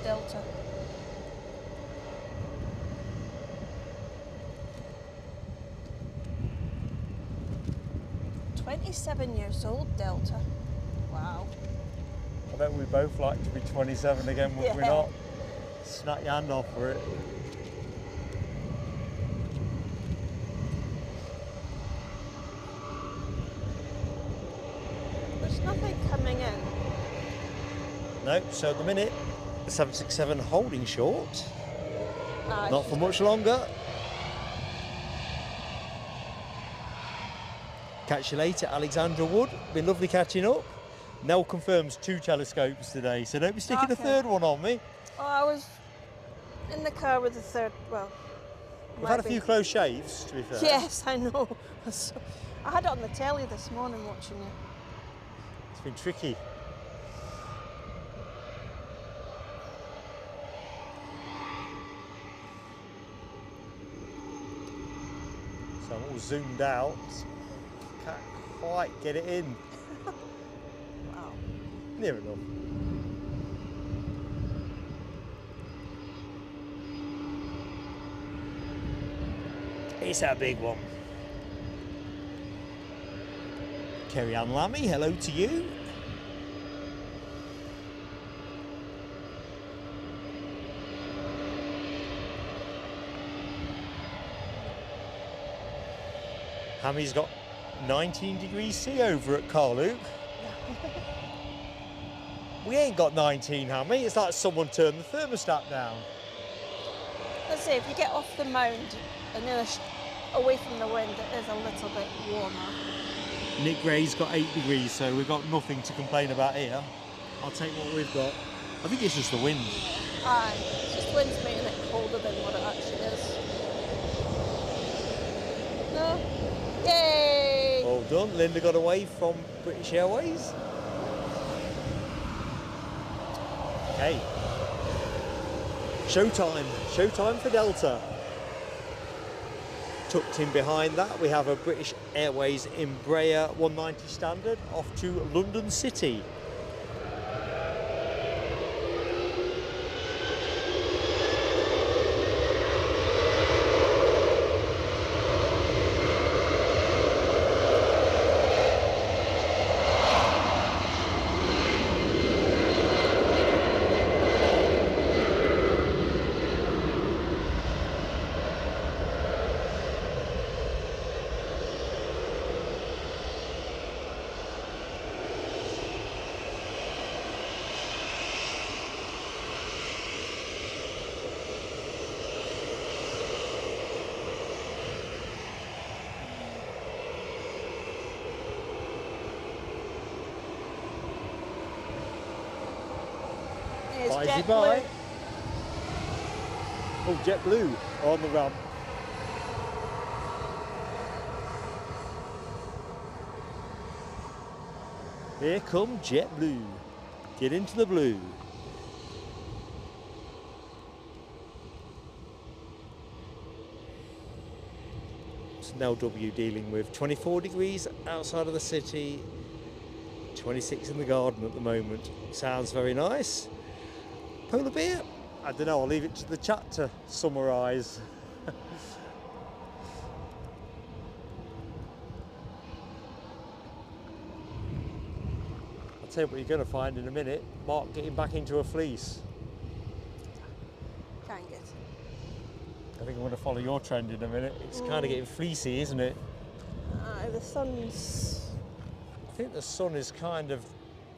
Delta. "27 years old, Delta." Wow. I bet we both like to be 27 again, would we Yeah. not? Snap your hand off for it. There's nothing coming in. No, so at the minute, the 767 holding short. Not for much longer. Catch you later, Alexandra Wood. Been lovely catching up. Nell confirms 2 telescopes today, so don't be sticking a third one on me. Oh, I was in the car with the third, well... We've had a few close shaves, to be fair. Yes, I know. I had it on the telly this morning watching it. It's been tricky. So I'm all zoomed out. Can't quite get it in. Wow. Near enough. It's a big one. Kerry Ann Lammy, hello to you. Hammy's got 19 degrees C over at Carluke. We ain't got 19, Hammy. It's like someone turned the thermostat down. Let's see, if you get off the mound and then away from the wind, it is a little bit warmer. Nick Gray's got 8 degrees, so we've got nothing to complain about here. I'll take what we've got. I think it's just the wind. Aye, it's just wind's making it colder than what it actually is. No? Yay! Well done. Linda got away from British Airways. Okay. Showtime. Showtime for Delta. Tucked in behind that, we have a British Airways Embraer 190 standard off to London City. It's Bye-bye. JetBlue. Oh, JetBlue on the ramp. Here come JetBlue. Get into the blue. It's an LW dealing with 24 degrees outside of the city, 26 in the garden at the moment. Sounds very nice. Polar beer? I don't know, I'll leave it to the chat to summarise. I'll tell you what you're going to find in a minute. Mark getting back into a fleece. Can't get. I think I'm going to follow your trend in a minute. It's kind of getting fleecy, isn't it? The sun's. I think the sun is kind of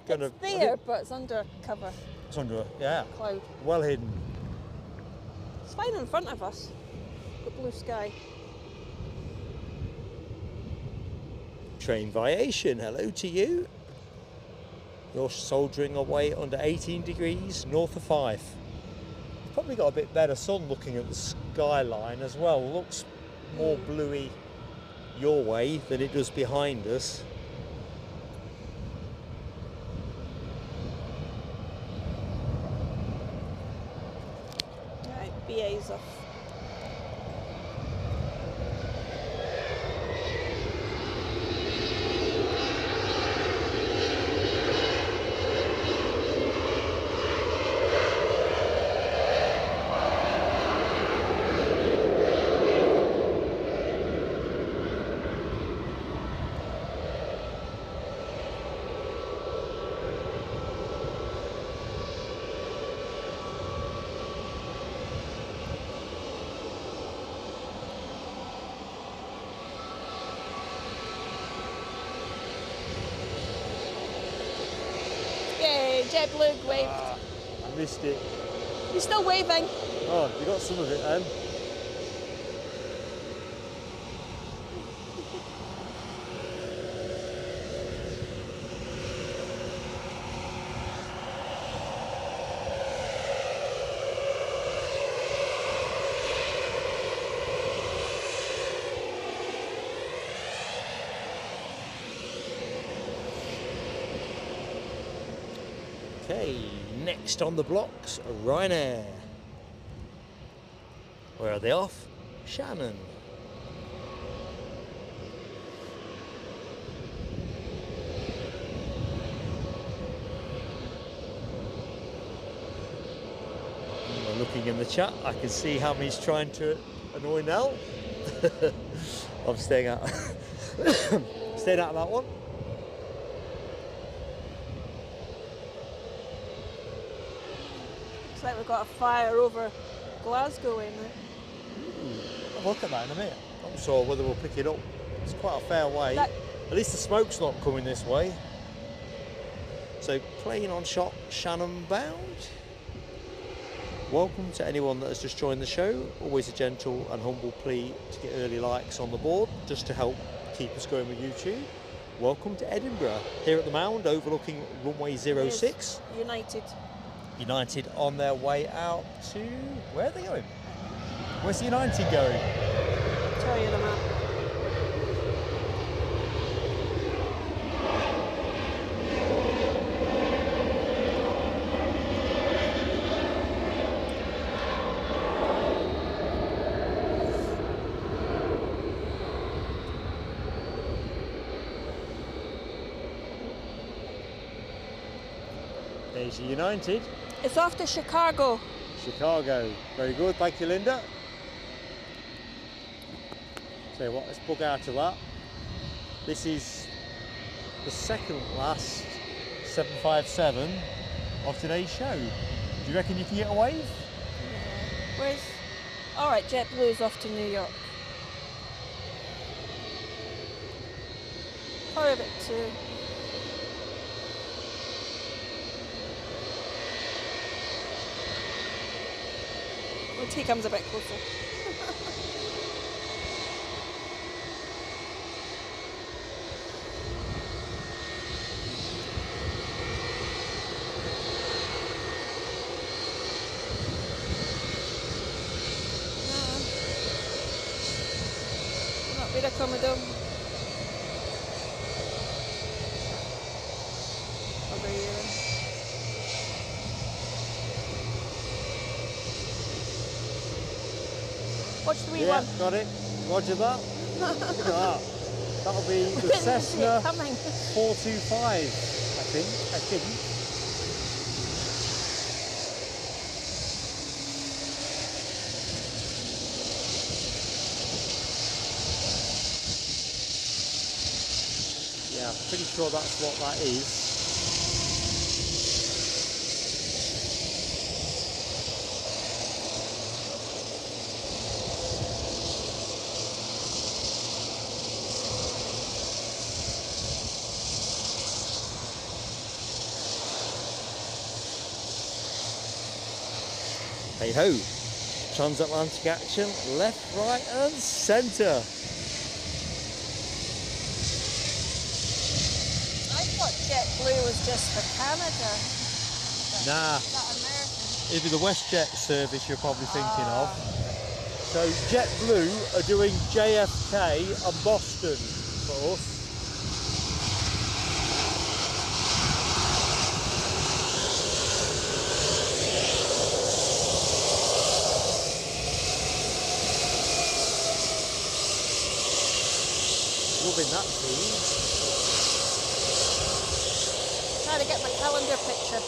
going to... It's there, but it's under cover. It's under, yeah, Cloud. well hidden. It's fine in front of us. The blue sky. Train Aviation, hello to you. You're soldiering away under 18 degrees north of Fife. You've probably got a bit better sun looking at the skyline as well. Looks more bluey your way than it does behind us. Right, BA's off. Yay, JetBlue waved. I missed it. You're still waving. Oh, you got some of it then. Okay, next on the blocks, Ryanair. Where are they off? Shannon. Well, looking in the chat, I can see how he's trying to annoy Nell. I'm staying out. Staying out of that one. Looks like we've got a fire over Glasgow in there. I'll look at that in a minute. I'm not sure whether we'll pick it up. It's quite a fair way. That- At least the smoke's not coming this way. So plane on shot, Shannon bound. Welcome to anyone that has just joined the show. Always a gentle and humble plea to get early likes on the board, just to help keep us going with YouTube. Welcome to Edinburgh, here at the Mound overlooking runway 06. United. United on their way out to, where are they going? Where's United going? I'll tell you the map. There's United. It's off to Chicago. Chicago. Very good, thank you, Linda. Tell you what, let's bug out of that. This is the second last 757 of today's show. Do you reckon you can get a wave? Yeah. Where's... Alright, JetBlue's off to New York. Probably a bit too. The tea comes a bit closer. No. Not been accommodate. Over here. Watch the wee one. Got it. Roger that. Look at that. That'll be the Cessna 425, I think. Yeah, I'm pretty sure that's what that is. Hey ho, transatlantic action, left, right and centre. I thought JetBlue was just for Canada. Nah, Is that American? it'd be the WestJet service you're probably thinking of. So JetBlue are doing JFK and Boston for us. Loving that scene. Trying to get my calendar picture.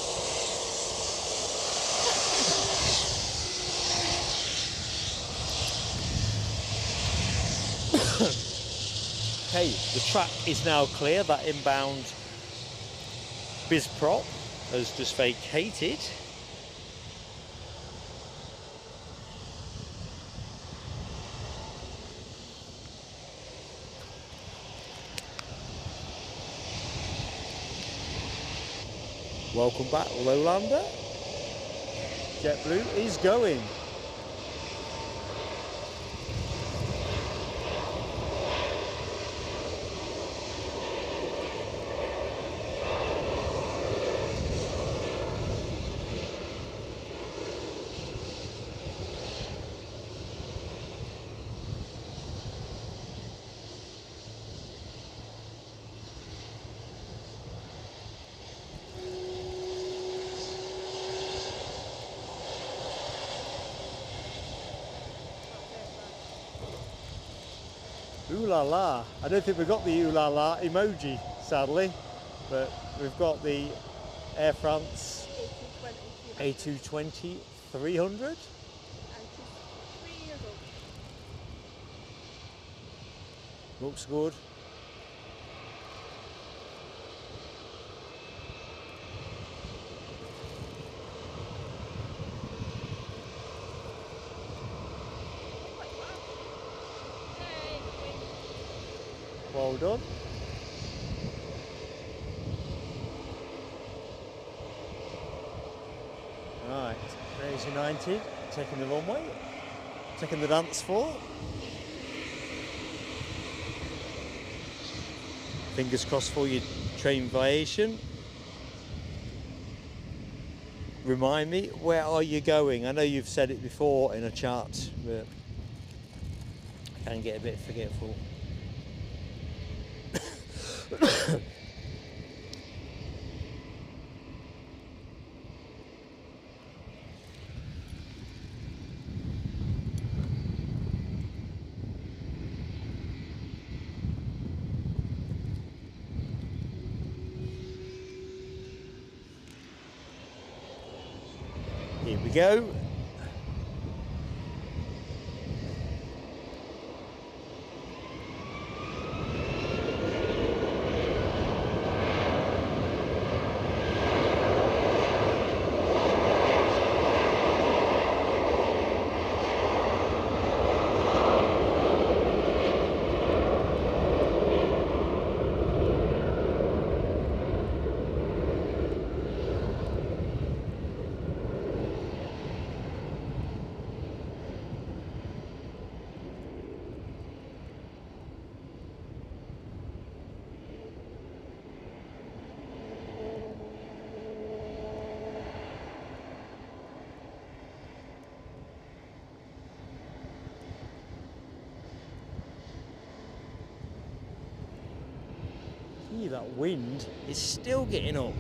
Okay, the track is now clear. That inbound biz prop has just vacated. Welcome back, Lowlander. JetBlue is going. Ooh la la. I don't think we've got the ooh la la emoji, sadly, but we've got the Air France A220 300. And she's 3 years old. Looks good. Well done. Right, there's United, taking the runway, taking the dance floor. Fingers crossed for you, Aviation. Remind me, where are you going? I know you've said it before in a chat, but I can get a bit forgetful. Here we go. That wind is still getting up.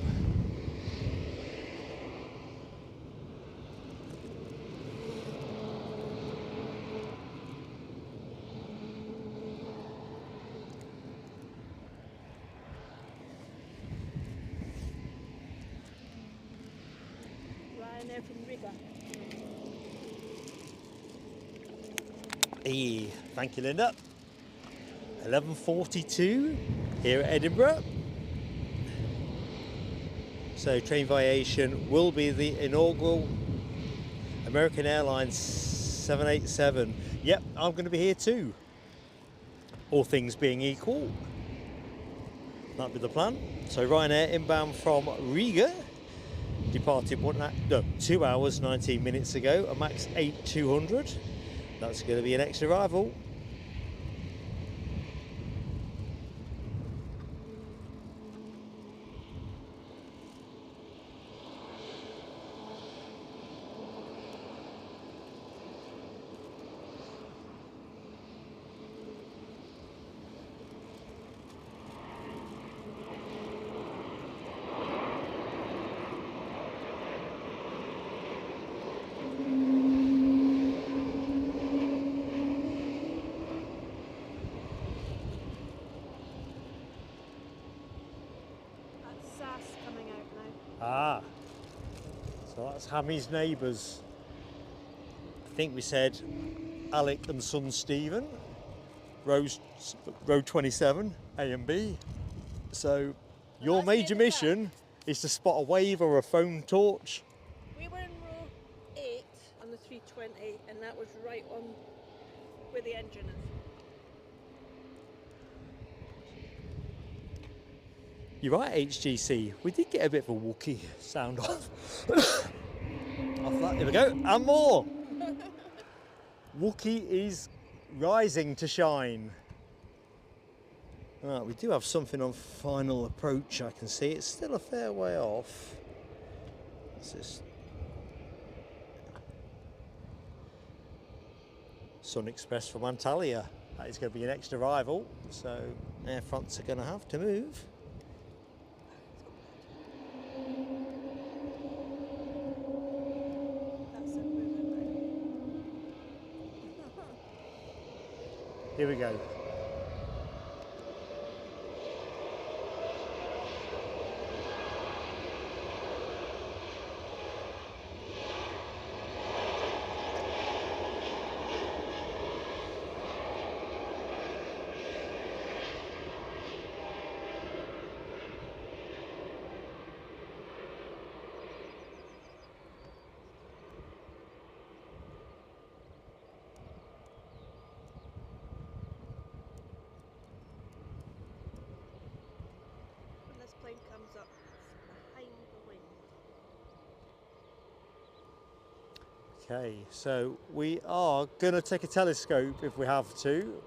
Ryanair from Riga. Hey, thank you, Linda. 11:42 here at Edinburgh. So Aviation will be the inaugural American Airlines 787. Yep, I'm going to be here too. All things being equal, that'd be the plan. So Ryanair inbound from Riga, departed 2 hours 19 minutes ago, a max 8200. That's going to be an extra arrival. Ah, so that's Hammy's neighbours. I think we said Alec and son Stephen, road 27, A and B. So your major mission is to spot a wave or a phone torch. We were in row 8 on the 320, and that was right on where the engine is. You're right, HGC. We did get a bit of a Wookiee sound off. Off that, here we go, and more. Wookiee is rising to shine. Right, we do have something on final approach, I can see. It's still a fair way off. What's this? Sun Express from Antalya. That is going to be an extra arrival, so Air France are going to have to move. Here we go. Comes up behind the wing. Okay, so we are going to take a telescope if we have to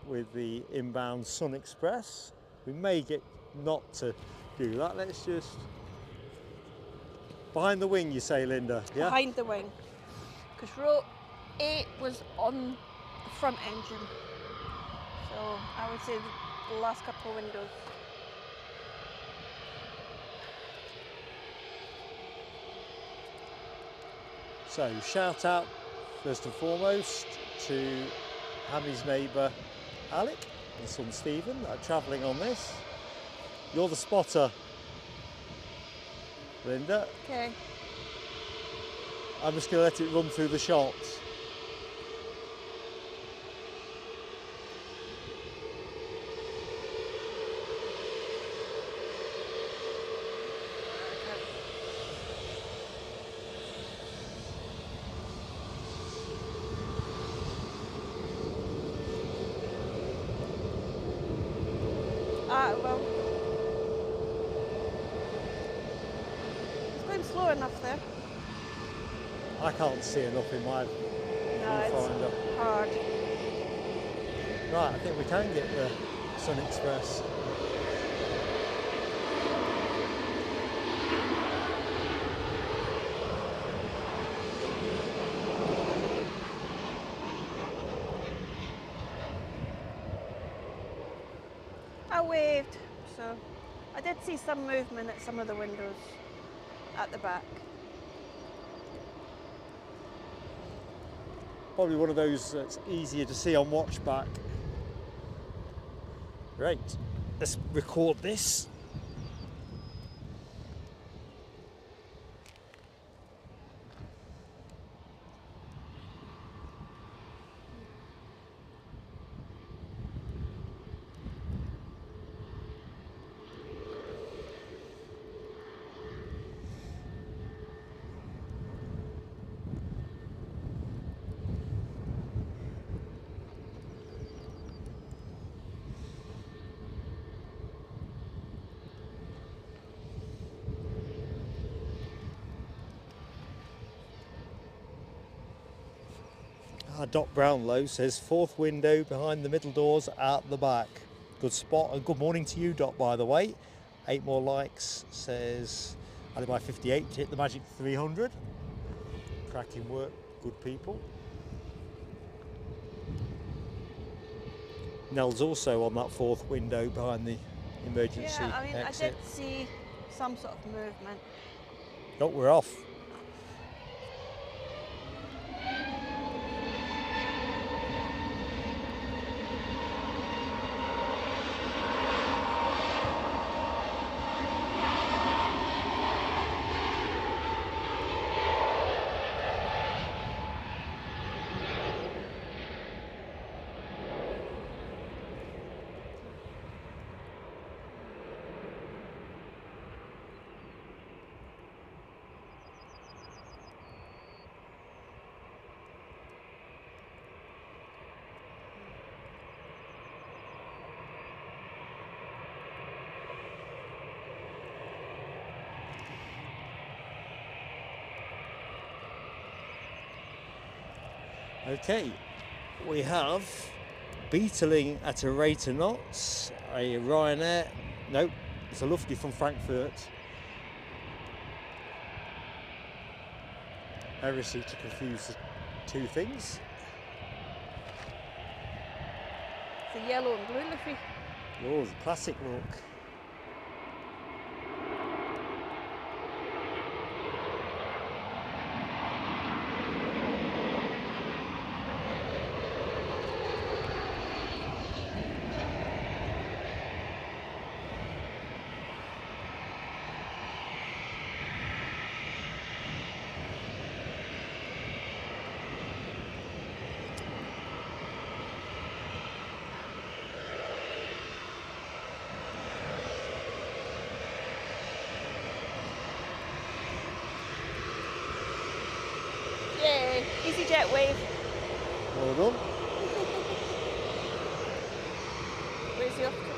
with the inbound Sun Express. We may get not to do that. Let's just... Behind the wing, you say, Linda? Yeah? Behind the wing. Because row 8 was on the front engine. So I would say the last couple of windows. So shout out first and foremost to Hammy's neighbour Alec and son Stephen that are travelling on this. You're the spotter, Linda. Okay. I'm just going to let it run through the shots. Well, it's going slow enough there. I can't see enough in my No, viewfinder. it's hard. Right, I think we can get the Sun Express. I waved, so I did see some movement at some of the windows at the back. Probably one of those that's easier to see on watch back. Right, let's record this. Doc Brownlow says fourth window behind the middle doors at the back. Good spot, and good morning to you, Doc, by the way. 8 more likes, says Alibi 58 to hit the magic 300. Cracking work, good people. Nell's also on that fourth window behind the emergency Yeah, I mean, exit. I did see some sort of movement. Oh, we're off. Okay, we have beetling at a rate of knots, a Ryanair, nope, it's a Lufthansa from Frankfurt. Heresy to confuse the two things. It's a yellow and blue Luffy. Oh, it's a classic look. Yay! EasyJet wave. Well done. Where's the officer?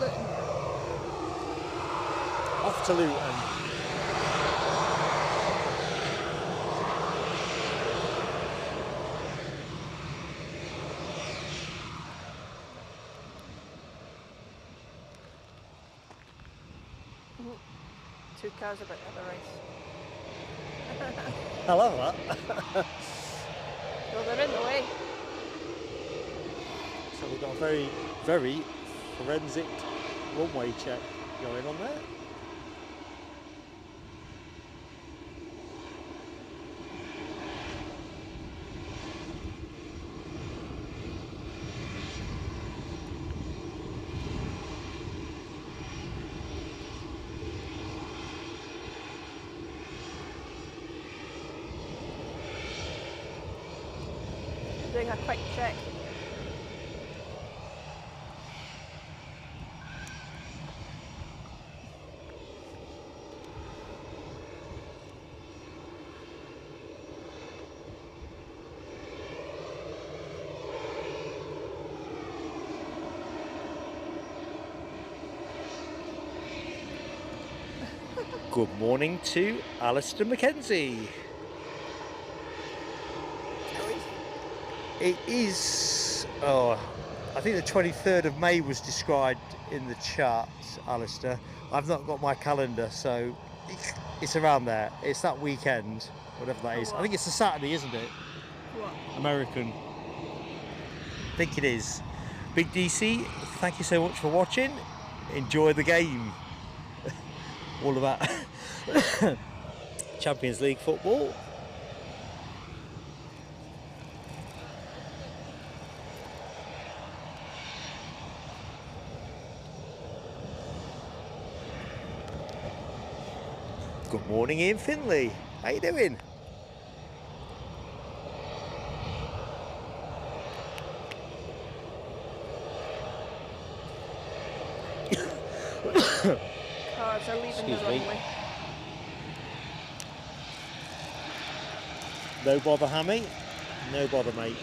Luton. Off to Luton. 2 cars about to have a race. I love that. Well, they're in the way. So we've got a very, very forensic runway check going on there. Doing a quick check. Good morning to Alistair Mackenzie. It is, I think the 23rd of May was described in the chart, Alistair. I've not got my calendar, so it's around there. It's that weekend, whatever that is. I think it's a Saturday, isn't it? What? American. I think it is. Big DC, thank you so much for watching. Enjoy the game. All about Champions League football. Good morning, Ian Finley. How you doing? Cars are leaving the runway. No bother, Hammy. No bother, mate.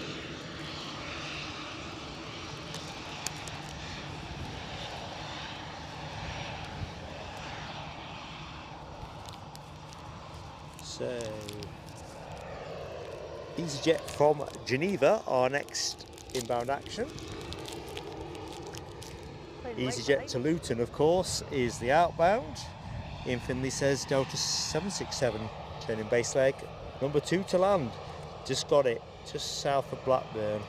So, EasyJet from Geneva, our next inbound action. EasyJet to Luton, of course, is the outbound. Ian Finley says Delta 767, turning base leg, number 2 to land. Just got it, just south of Blackburn.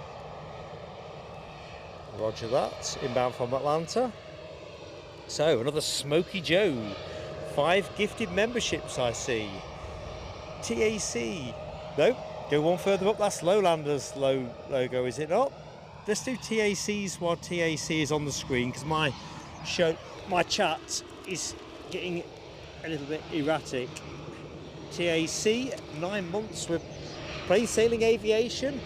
Roger that, inbound from Atlanta. So, another Smoky Joe. 5 gifted memberships, I see. TAC. No, go one further up, that's Lowlander's logo, is it not? Let's do TACs while TAC is on the screen, because my chat is getting a little bit erratic. TAC, 9 months with plain sailing aviation.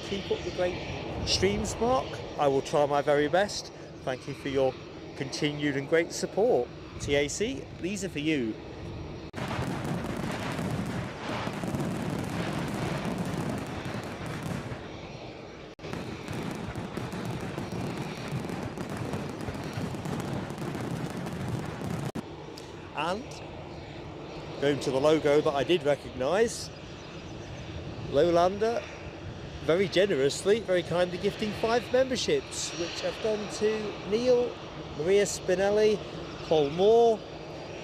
Keep up the great streams, Mark. I will try my very best. Thank you for your continued and great support. TAC, these are for you. And going to the logo that I did recognise, Lowlander very generously, very kindly gifting 5 memberships, which have gone to Neil, Maria Spinelli, Paul Moore,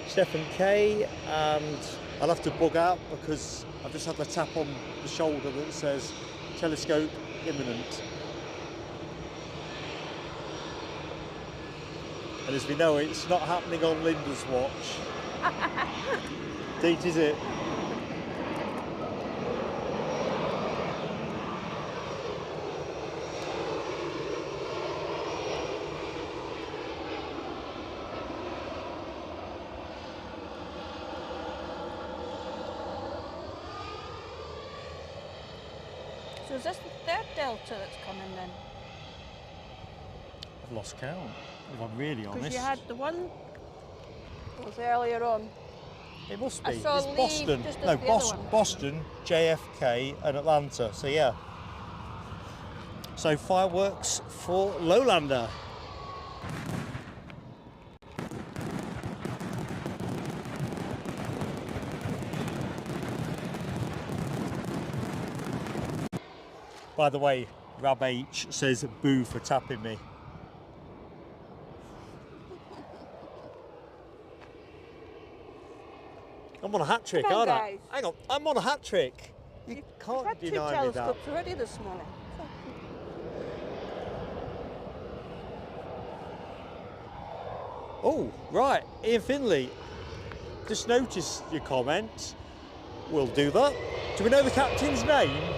Stephen Kay, and I'll have to bug out because I've just had a tap on the shoulder that says telescope imminent. And as we know, it's not happening on Linda's watch. Deet, is it? So is this the 3rd Delta that's coming then? I've lost count, if I'm really honest. Because you had the one that was earlier on. It must be. I saw It's Lee Boston. just as No, the other one. Boston, JFK, and Atlanta. So yeah. So fireworks for Lowlander. By the way, Rab H says boo for tapping me. I'm on a hat trick, Come on, aren't I? guys. Hang on, I'm on a hat trick. You We've can't had 2 deny me that. telescopes already this morning. Oh, right, Ian Finley. Just noticed your comment. We'll do that. Do we know the captain's name?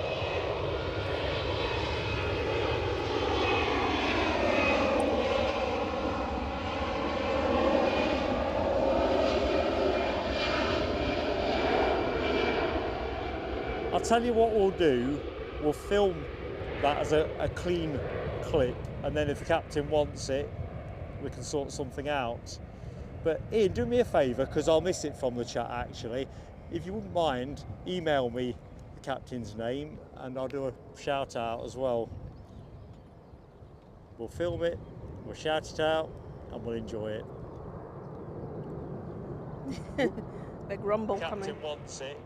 I'll tell you what we'll do. We'll film that as a clean clip, and then if the captain wants it, we can sort something out. But Ian, do me a favour, because I'll miss it from the chat actually. If you wouldn't mind, email me the captain's name and I'll do a shout out as well. We'll film it, we'll shout it out, and we'll enjoy it. Big rumble Captain coming. wants it.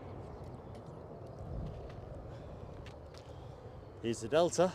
Here's the Delta.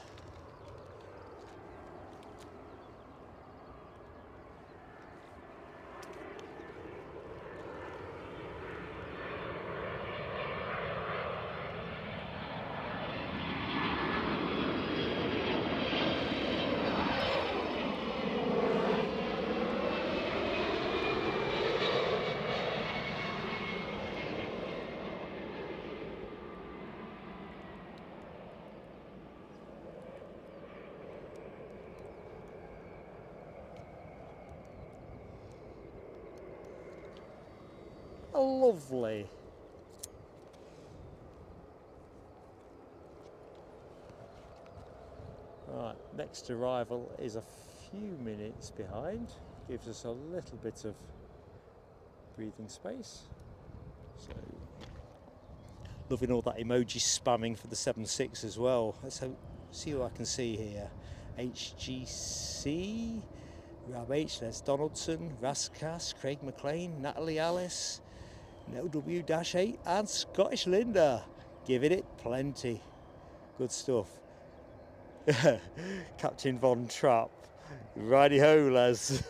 Lovely. Right, next arrival is a few minutes behind. Gives us a little bit of breathing space. So, loving all that emoji spamming for the 7.6 as well. Let's see who I can see here. HGC, Rab H, there's Donaldson, Raskas, Craig McLean, Natalie Alice, NW-8 and Scottish Linda. Giving it plenty. Good stuff. Captain Von Trapp. Righty ho, lads.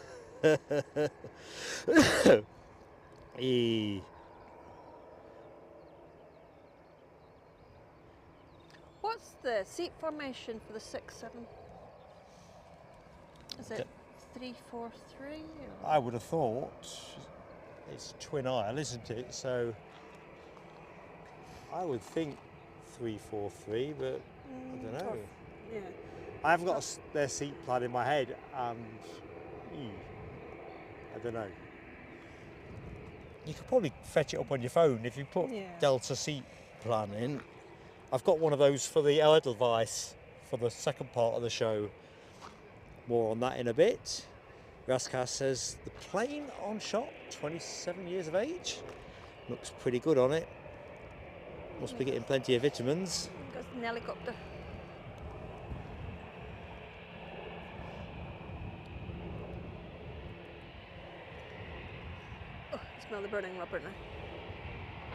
What's the seat formation for the 6-7? Is it 3-4-3? I would have thought it's twin aisle, isn't it? So I would think 3-4-3, but I don't know. Yeah. I haven't got their seat plan in my head, and I don't know. You could probably fetch it up on your phone if you put Delta seat plan in. I've got one of those for the Edelweiss for the second part of the show. More on that in a bit. Raskas says the plane on shot, 27 years of age. Looks pretty good on it. Must be getting plenty of vitamins. Goes in the helicopter. Oh, I smell the burning rubber now.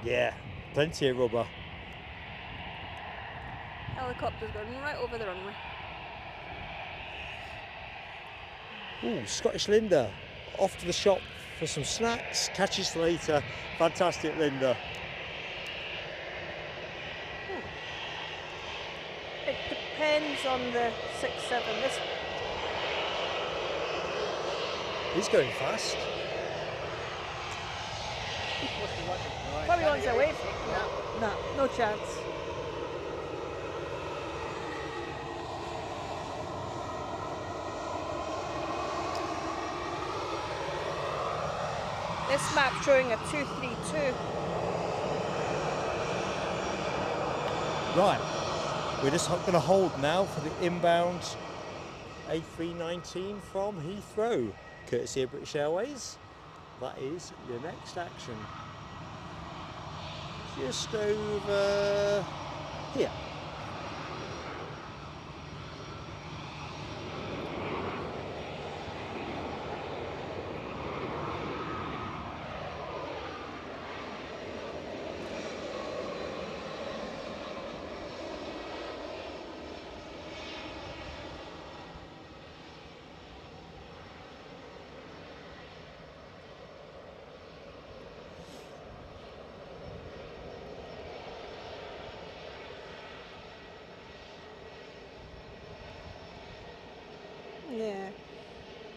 Yeah, plenty of rubber. Helicopter's going right over the runway. Ooh, Scottish Linda, off to the shop for some snacks. Catch us later. Fantastic, Linda. It depends on the 6-7. This He's going fast. probably wants away. No, no chance. This map's showing a 232. Right, we're just going to hold now for the inbound A319 from Heathrow, courtesy of British Airways. That is your next action. Just over here. Yeah,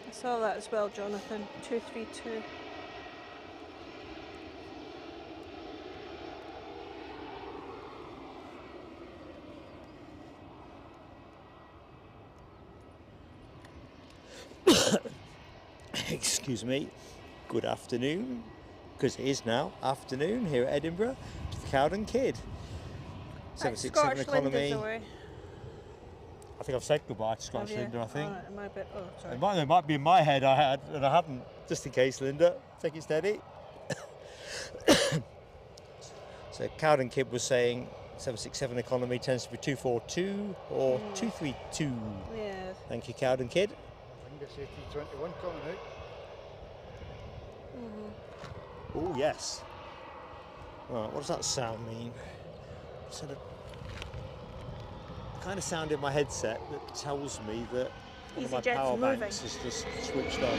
I saw that as well, Jonathan. 232. Excuse me. Good afternoon, because it is now afternoon here at Edinburgh to the Cowden Kid. 767 economy. Away. I think I've said goodbye to Scottish Linda, I think. Oh, am I a bit, oh, sorry. It might be in my head I had, and I hadn't. Just in case, Linda. Take it steady. So Cowden Kid was saying 767 economy tends to be 242 or 232. Yeah. Thank you, Cowden Kid. I think I say T21 coming out. Oh, yes. Right, what does that sound mean? Sort of kind of sound in my headset that tells me that one of my EasyJet's power moving. banks is just switched off.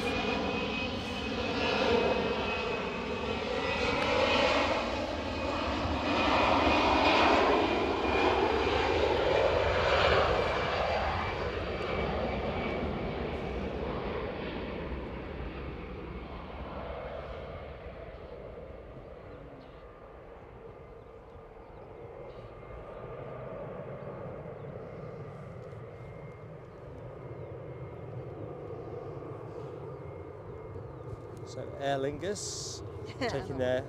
So Aer Lingus taking their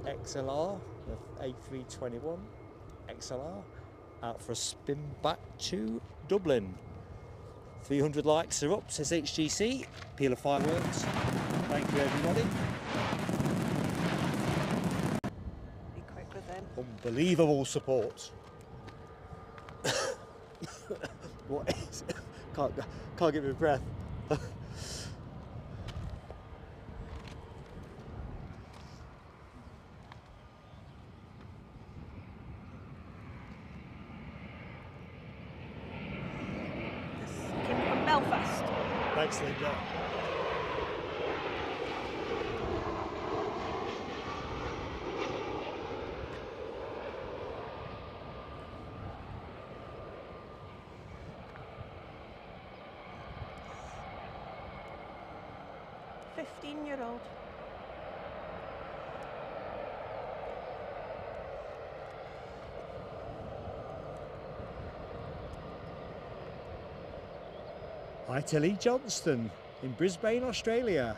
XLR, the A321 XLR, out for a spin back to Dublin. 300 likes are up, says HGC. Peal of fireworks. Thank you, everybody. Be quick with them. Unbelievable support. What is it? Can't get my breath. Came from Belfast. Thanks, Linda. "15-year-old. Hi to Lee Johnston in Brisbane, Australia.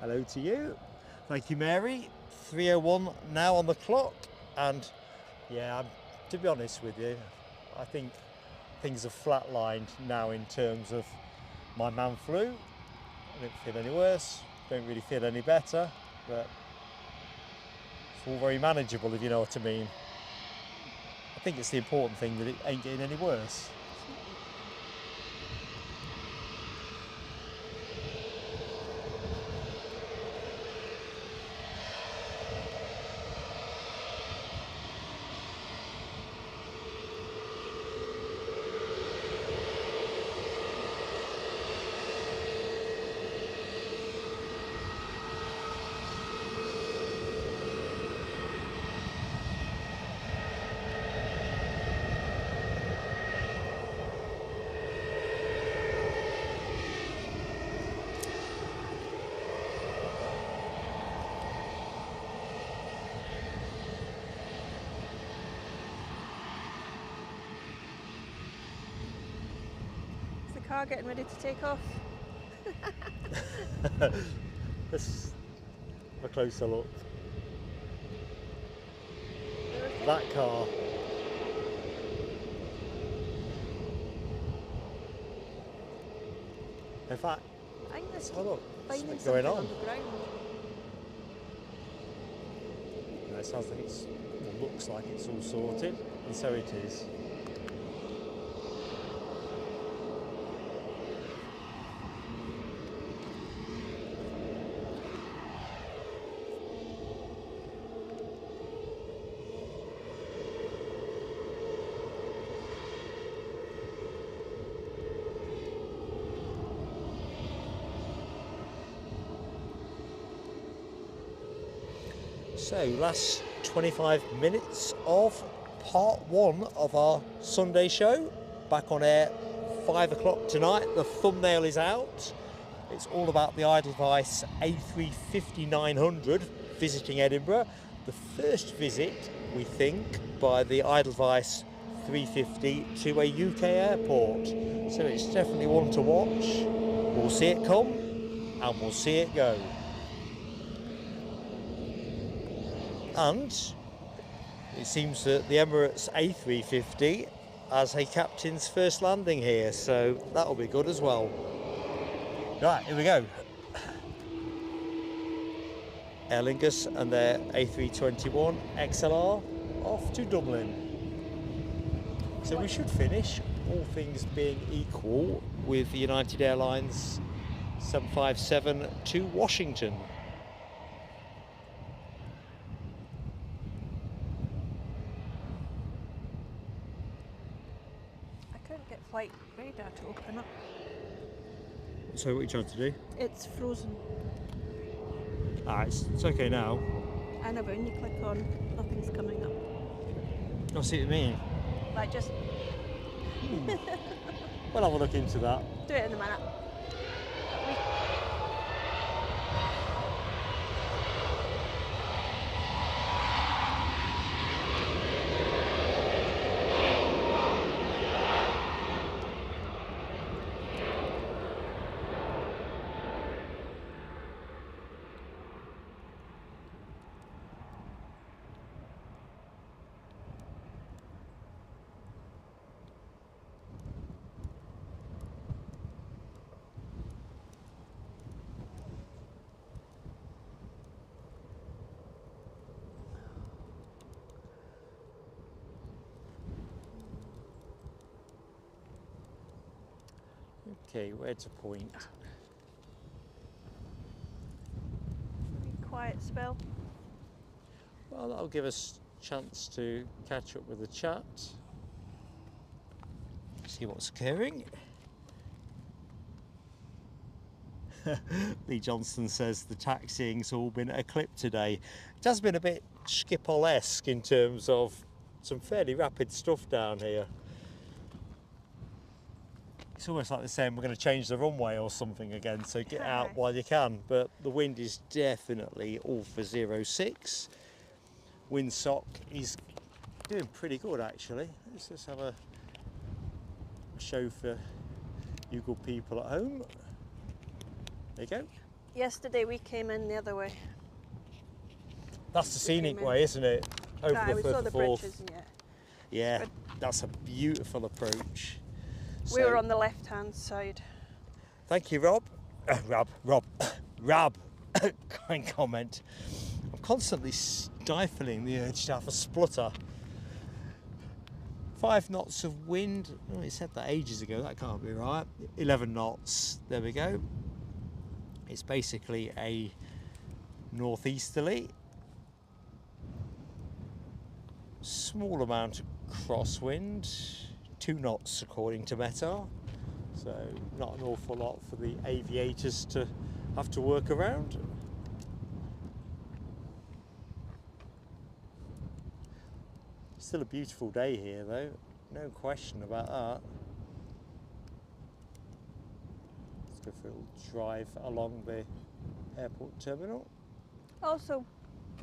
Hello to you. Thank you, Mary. 3:01 now on the clock, and yeah, to be honest with you, I think things have flatlined now in terms of my man flu. I don't feel any worse, don't really feel any better, but it's all very manageable, if you know what I mean. I think it's the important thing that it ain't getting any worse. Car getting ready to take off. Let's have a closer look. That car. In fact, I think there's oh look, finding what's something going on on? the ground. No, it sounds like it's, well, looks like it's all sorted, and so it is. So, last 25 minutes of part one of our Sunday show. Back on air 5 o'clock tonight. The thumbnail is out. It's all about the Edelweiss A350-900 visiting Edinburgh. The first visit, we think, by the Edelweiss 350 to a UK airport. So it's definitely one to watch. We'll see it come and we'll see it go. And it seems that the Emirates A350 has a captain's first landing here, so that'll be good as well. Right, here we go. Aer Lingus and their A321 XLR off to Dublin. So we should finish, all things being equal, with the United Airlines 757 to Washington. I couldn't get flight radar to open up. So what are you trying to do? It's frozen. Ah, it's okay now. I know, but when you click on, nothing's coming up. I see what you mean. Like, just We'll have a look into that. do it in a minute. Okay, where to point? Be quiet spell. Well, that'll give us a chance to catch up with the chat. See what's occurring. Lee Johnston says the taxiing's all been a clip today. It has been a bit Schiphol-esque in terms of some fairly rapid stuff down here. It's almost like they're saying we're going to change the runway or something again, so get out while you can. But the wind is definitely all for 06. Windsock is doing pretty good actually. Let's just have a show for you good people at home. There you go. Yesterday we came in the other way. That's the scenic way, isn't it? Over Nah, the we Firth saw of the Forth. bridges and Yeah, that's a beautiful approach. we So, were on the left-hand side. thank you, Rob. Rob. Kind comment. I'm constantly stifling the urge to have a splutter. 5 knots of wind. Oh, it said that ages ago. That can't be right. 11 knots. There we go. It's basically a northeasterly. Small amount of crosswind. 2 knots according to METAR. So not an awful lot for the aviators to have to work around. Still a beautiful day here though, no question about that. Let's go for a little drive along the airport terminal. Also,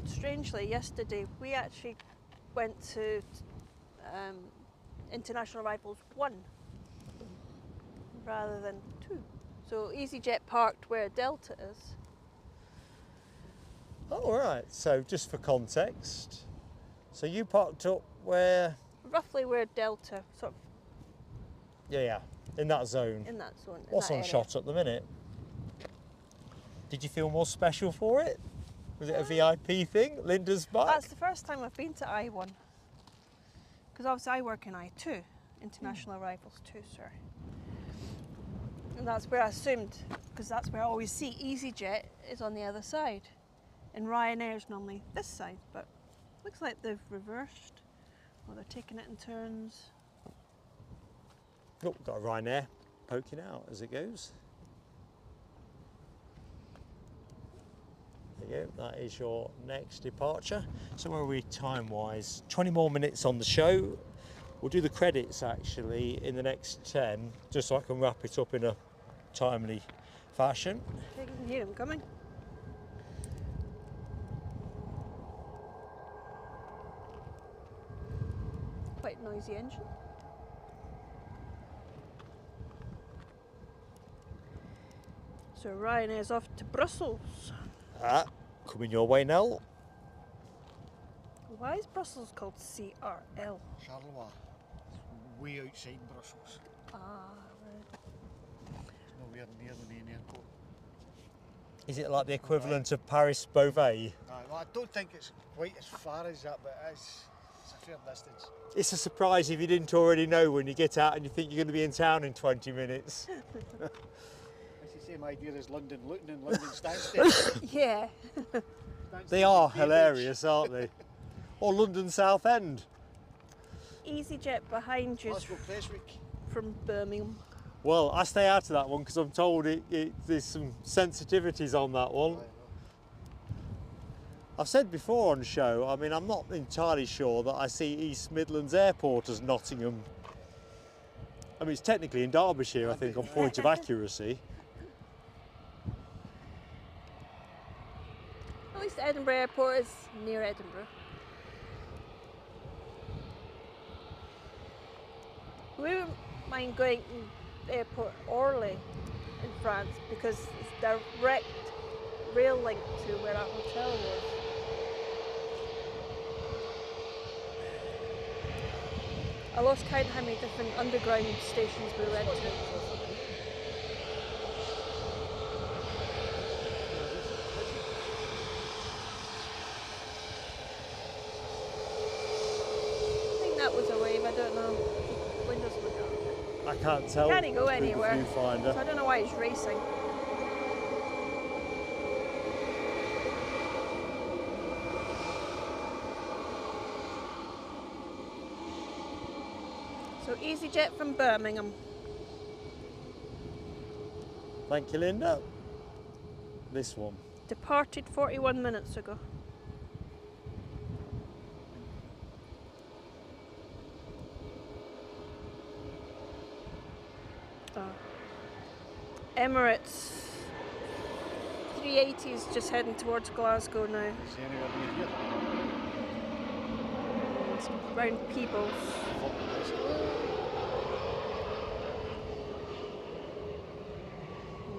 strangely, yesterday we actually went to international arrivals 1 rather than 2. So EasyJet parked where Delta is. Oh right, so just for context, so you parked up where? Roughly where Delta, sort of Yeah, in that zone. in that zone. in What's that on area. shot at the minute? Did you feel more special for it? Was it a VIP thing? Linda's back? That's the first time I've been to I1. Because obviously I work in I2, international arrivals 2, sorry. And that's where I assumed, because that's where I always see EasyJet is on the other side. And Ryanair is normally this side, but looks like they've reversed, or they're taking it in turns. Oh, got a Ryanair poking out as it goes. There you go, that is your next departure. So where are we time-wise? 20 more minutes on the show. We'll do the credits actually in the next 10, just so I can wrap it up in a timely fashion. I can hear him coming. Quite noisy engine. So Ryanair's off to Brussels. Coming your way now. Why is Brussels called CRL? Charleroi. It's way outside Brussels. Ah, right. It's nowhere near the main airport. Is it like the equivalent of Paris Beauvais? Well, I don't think it's quite as far as that, but it's a fair distance. It's a surprise if you didn't already know when you get out and you think you're going to be in town in 20 minutes. It's the same idea as London Luton and London Stansted. Yeah. They are hilarious, aren't they? Or London Southend. EasyJet behind you Glasgow Press Week. from Birmingham. Well, I stay out of that one because I'm told there's some sensitivities on that one. I've said before on show, I mean, I'm not entirely sure that I see East Midlands Airport as Nottingham. I mean, it's technically in Derbyshire, I think, on point of accuracy. At least Edinburgh Airport is near Edinburgh. We wouldn't mind going to Airport Orly in France because it's direct rail link to where our hotel was. I lost count how many different underground stations we went to. I think that was a wave, I don't know. Windows look up. I can't tell. Can't go through the anywhere. viewfinder. So I don't know why it's racing. So EasyJet from Birmingham. Thank you, Linda. This one. Departed 41 minutes ago. Oh. Emirates 380 is just heading towards Glasgow now. Is there anywhere near here? It's round Peebles.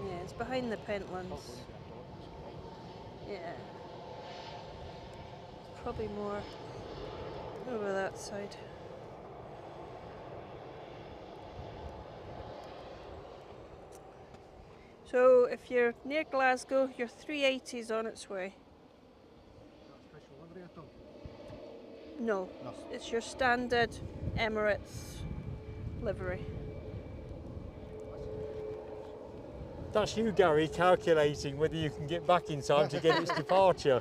Yeah, it's behind the Pentlands. Yeah. It's probably more over that side. So if you're near Glasgow, your 380 is on its way. Special livery at all? No, No. it's your standard Emirates livery. That's you, Gary, calculating whether you can get back in time to get its departure.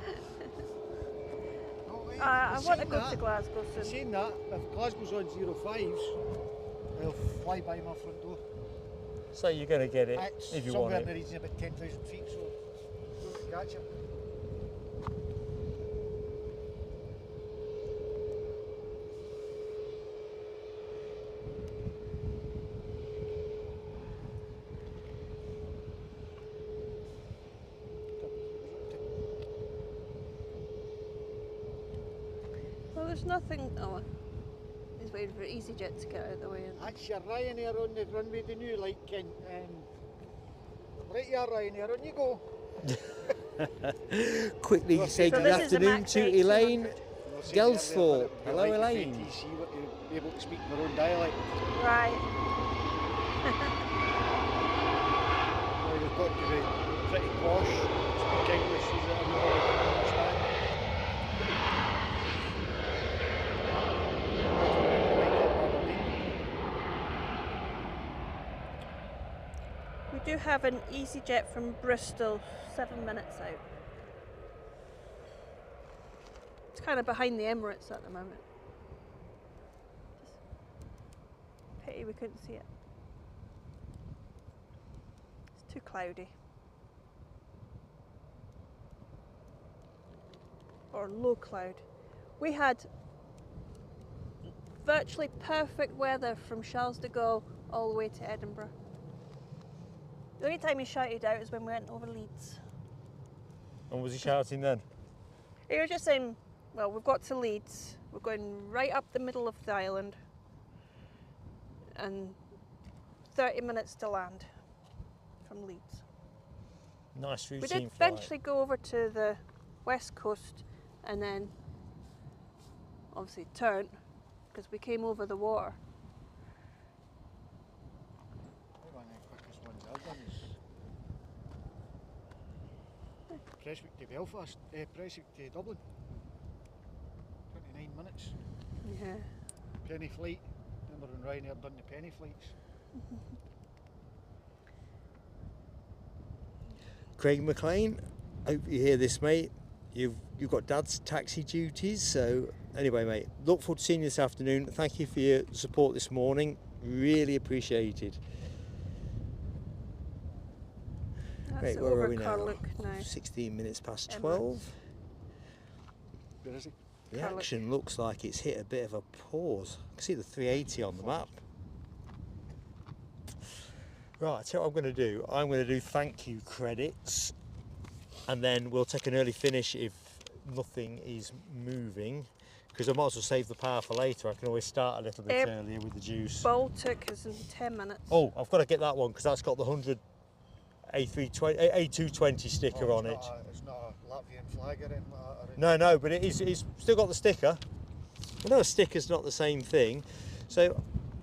Oh, wait, I want to saying go that- to Glasgow soon. Saying that, if Glasgow's on 05s, they'll fly by my front door. So you're going to get it It's if you want somewhere in the it. region of about 10,000 feet, so don't catch it. Well, there's nothing. Oh, he's waiting for EasyJet to get out of the way. That's your Ryanair on the runway, the new like Ken. Right here, Ryanair, on you go. Quickly So say So good this is the afternoon Max to 8 Elaine 200. They'll say Gelsthorpe. earlier that Hello, it'd be like Elaine. the ATC, to be able to speak in their own dialect. Right. Well, they've got to be pretty posh, speak English as a really can understand. We do have an EasyJet from Bristol, 7 minutes out. It's kind of behind the Emirates at the moment. Pity we couldn't see it. It's too cloudy. Or low cloud. We had virtually perfect weather from Charles de Gaulle all the way to Edinburgh. The only time he shouted out is when we went over Leeds. And was he shouting then? He was just saying, well, we've got to Leeds, we're going right up the middle of the island, and 30 minutes to land from Leeds. Nice routine We did flight. eventually go over to the west coast and then obviously turn because we came over the water. One of the quickest ones I've done is Prestwick to Belfast, Prestwick to Dublin. 29 minutes. Yeah. Penny flight. Remember when Ryanair done the penny flights? Craig McLean, hope you hear this, mate. You've got Dad's taxi duties, so anyway, mate, look forward to seeing you this afternoon. Thank you for your support this morning, really appreciated. That's Mate, it where over are we now? Carluke now. 16 minutes past Emirates. 12. Where is he? The Carluke. action looks like it's hit a bit of a pause. I can see the 380 on the map. Right, so what I'm going to do, I'm going to do thank you credits, and then we'll take an early finish if nothing is moving, because I might as well save the power for later. I can always start a little bit earlier with the juice. Baltic is in 10 minutes. Oh, I've got to get that one because that's got the 100 A220 sticker on it. It's not a Latvian flag or anything like that. No, but it's still got the sticker. I know a sticker's not the same thing, so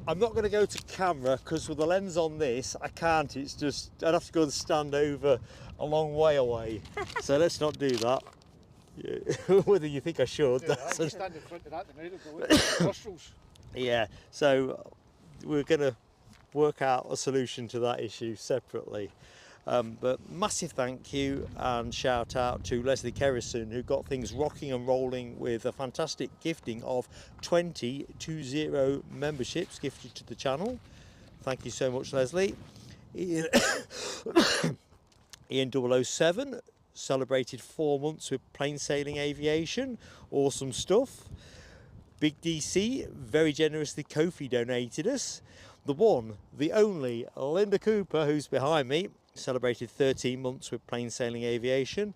I'm not going to go to camera because with the lens on this, I can't. It's just I'd have to go and stand over a long way away. So let's not do that. Yeah. Whether you think I should. Yeah, That's you stand in front of that, the night will go look at the nostrils. yeah. So we're going to work out a solution to that issue separately. But massive thank you and shout out to Leslie Kerrison, who got things rocking and rolling with a fantastic gifting of 20 memberships gifted to the channel. Thank you so much, Leslie. Ian 007 celebrated 4 months with plain sailing aviation. Awesome stuff. Big DC very generously Kofi donated us. The one, the only Linda Cooper, who's behind me, celebrated 13 months with plain sailing aviation.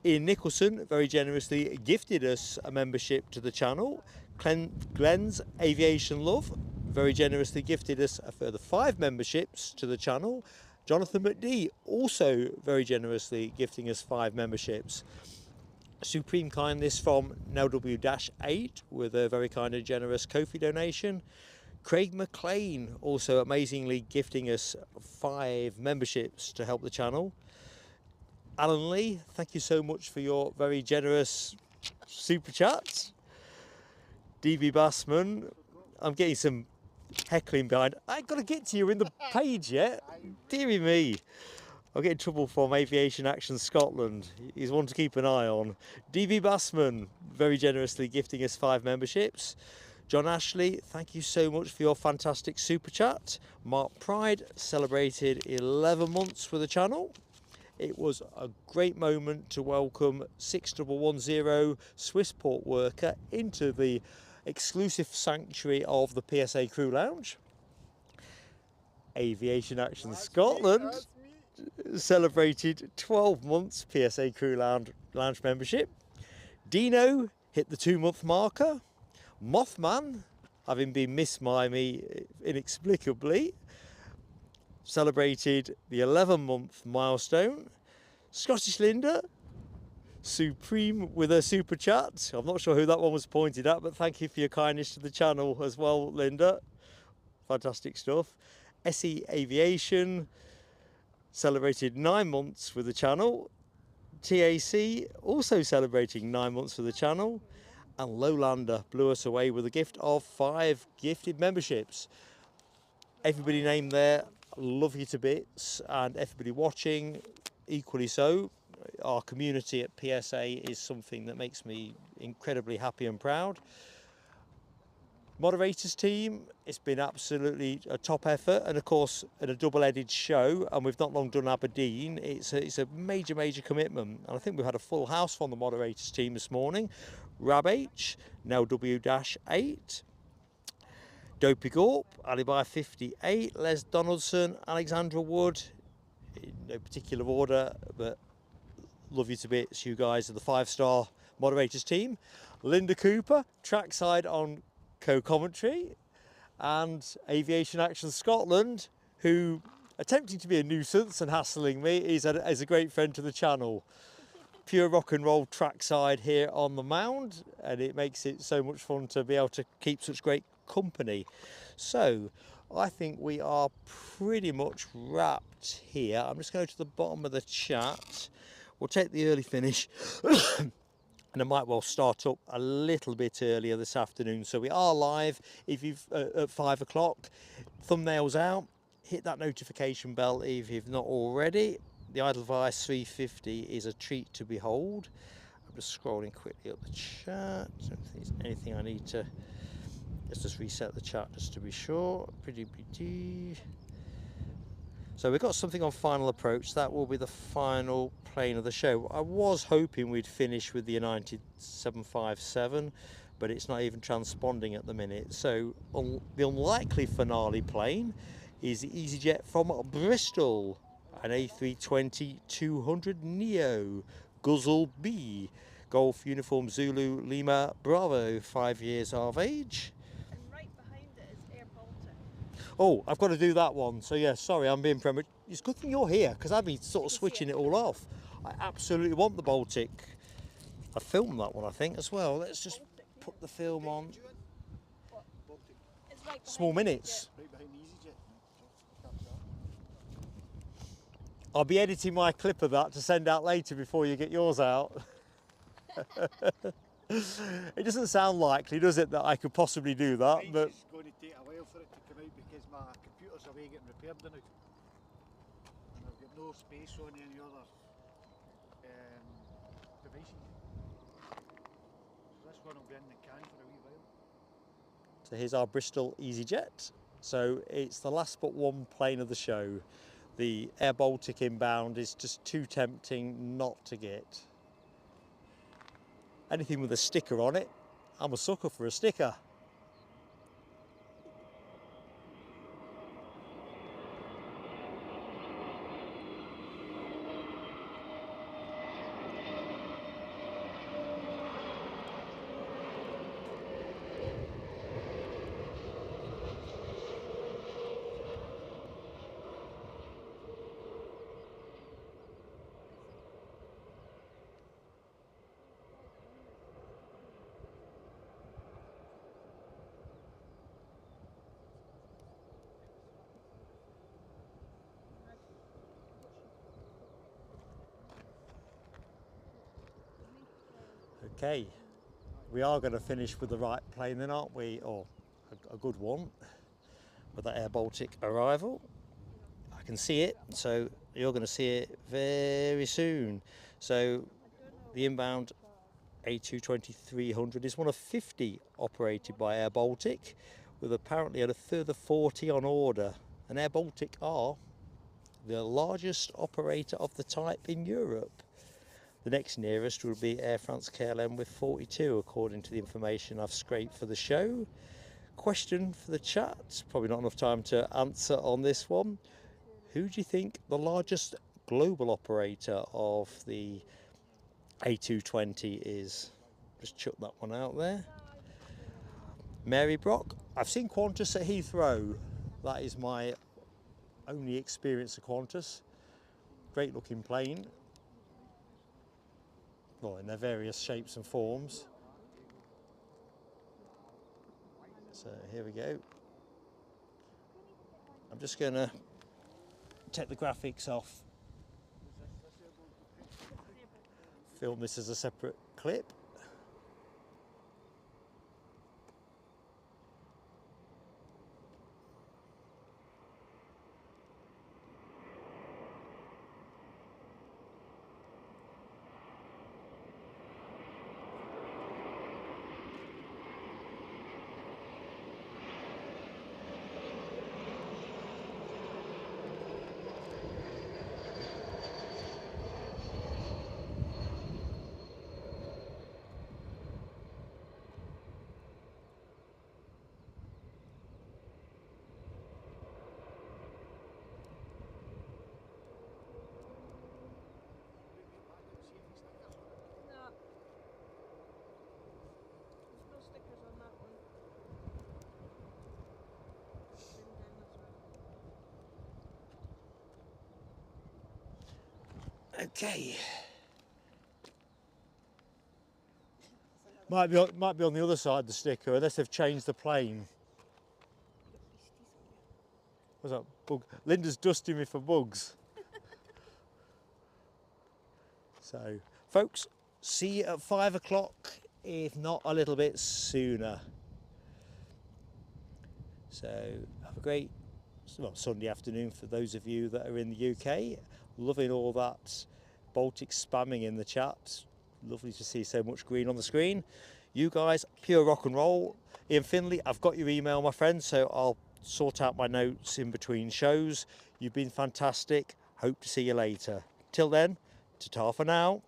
Ian Nicholson very generously gifted us a membership to the channel. Glenn's Aviation Love very generously gifted us a further 5 memberships to the channel. Jonathan McD also very generously gifting us 5 memberships. Supreme kindness from NW-8 with a very kind and generous Kofi donation. Craig McLean also amazingly gifting us 5 memberships to help the channel. Alan Lee, thank you so much for your very generous super chats. DB Bassman, I'm getting some heckling behind. I ain't got to get to you in the page yet. Deary me. I'll get in trouble from Aviation Action Scotland. He's one to keep an eye on. DB Bassman, very generously gifting us 5 memberships. John Ashley, thank you so much for your fantastic super chat. Mark Pride celebrated 11 months with the channel. It was a great moment to welcome 6110 Swissport worker into the exclusive sanctuary of the PSA Crew Lounge. Aviation Action Scotland celebrated 12 months PSA Crew Lounge membership. Dino hit the 2-month marker. Mothman, having been missed by me inexplicably, celebrated the 11-month milestone. Scottish Linda, supreme with her super chat. I'm not sure who that one was pointed at, but thank you for your kindness to the channel as well, Linda. Fantastic stuff. SE Aviation celebrated 9 months with the channel. TAC also celebrating 9 months with the channel. And Lowlander blew us away with a gift of 5 gifted memberships. Everybody named there, love you to bits, and everybody watching equally so. Our community at PSA is something that makes me incredibly happy and proud. Moderators team, it's been absolutely a top effort, and of course at a double-headed show, and we've not long done Aberdeen. It's a major commitment, and I think we've had a full house from the moderators team this morning. Rab H, now W-8. Dopey Gorp, Alibi 58, Les Donaldson, Alexandra Wood, in no particular order, but love you to bits. You guys are the 5-star moderators team. Linda Cooper, trackside on co-commentary, and Aviation Action Scotland, who, attempting to be a nuisance and hassling me, is a great friend to the channel. Pure rock and roll trackside here on the Mound, and it makes it so much fun to be able to keep such great company. So I think we are pretty much wrapped here. I'm just going to the bottom of the chat. We'll take the early finish and I might well start up a little bit earlier this afternoon. So we are live. If you've at 5 o'clock, thumbnails out, hit that notification bell if you've not already. The Edelweiss 350 is a treat to behold. I'm just scrolling quickly up the chat. I don't think there's anything I need to... Let's just reset the chat just to be sure. So we've got something on final approach. That will be the final plane of the show. I was hoping we'd finish with the United 757, but it's not even transponding at the minute. So the unlikely finale plane is the EasyJet from Bristol, an A320-200 Neo, Guzzle B, Golf Uniform Zulu Lima Bravo, 5 years of age. And right behind it is Air Baltic. Oh, I've got to do that one. So yeah, sorry, I'm being premature. It's a good thing you're here, because I'd be sort of switching it all off. I absolutely want the Baltic. I filmed that one, I think, as well. Let's just put the film on. It's right Small behind minutes. Right behind EasyJet. I'll be editing my clip of that to send out later before you get yours out. It doesn't sound likely, does it, that I could possibly do that? Mine's But just going to take a while for it to come out because my computer's away getting repaired now. And I've got no space on any other devices. So this one will be in the can for a wee while. so here's our Bristol EasyJet. So it's the last but one plane of the show. The Air Baltic inbound is just too tempting not to get. Anything with a sticker on it, I'm a sucker for a sticker. Okay, we are going to finish with the right plane then, aren't we? Or a good one with that Air Baltic arrival. I can see it, so you're going to see it very soon. So the inbound A220-300 is one of 50 operated by Air Baltic, with apparently a further 40 on order. And Air Baltic are the largest operator of the type in Europe. The next nearest will be Air France KLM with 42, according to the information I've scraped for the show. Question for the chat, probably not enough time to answer on this one. Who do you think the largest global operator of the A220 is? Just chuck that one out there. Mary Brock, I've seen Qantas at Heathrow. That is my only experience of Qantas. Great looking plane. Well, in their various shapes and forms. So here we go. I'm just going to take the graphics off. Film this as a separate clip. Okay. Might be on the other side of the sticker, unless they've changed the plane. What's that? Bug? Linda's dusting me for bugs. So, folks, see you at 5 o'clock, if not a little bit sooner. So, have a great Sunday afternoon for those of you that are in the UK. Loving all that Baltic spamming in the chat. Lovely to see so much green on the screen. You guys, pure rock and roll. Ian Finley, I've got your email, my friend, so I'll sort out my notes in between shows. You've been fantastic. Hope to see you later. Till then, ta-ta for now.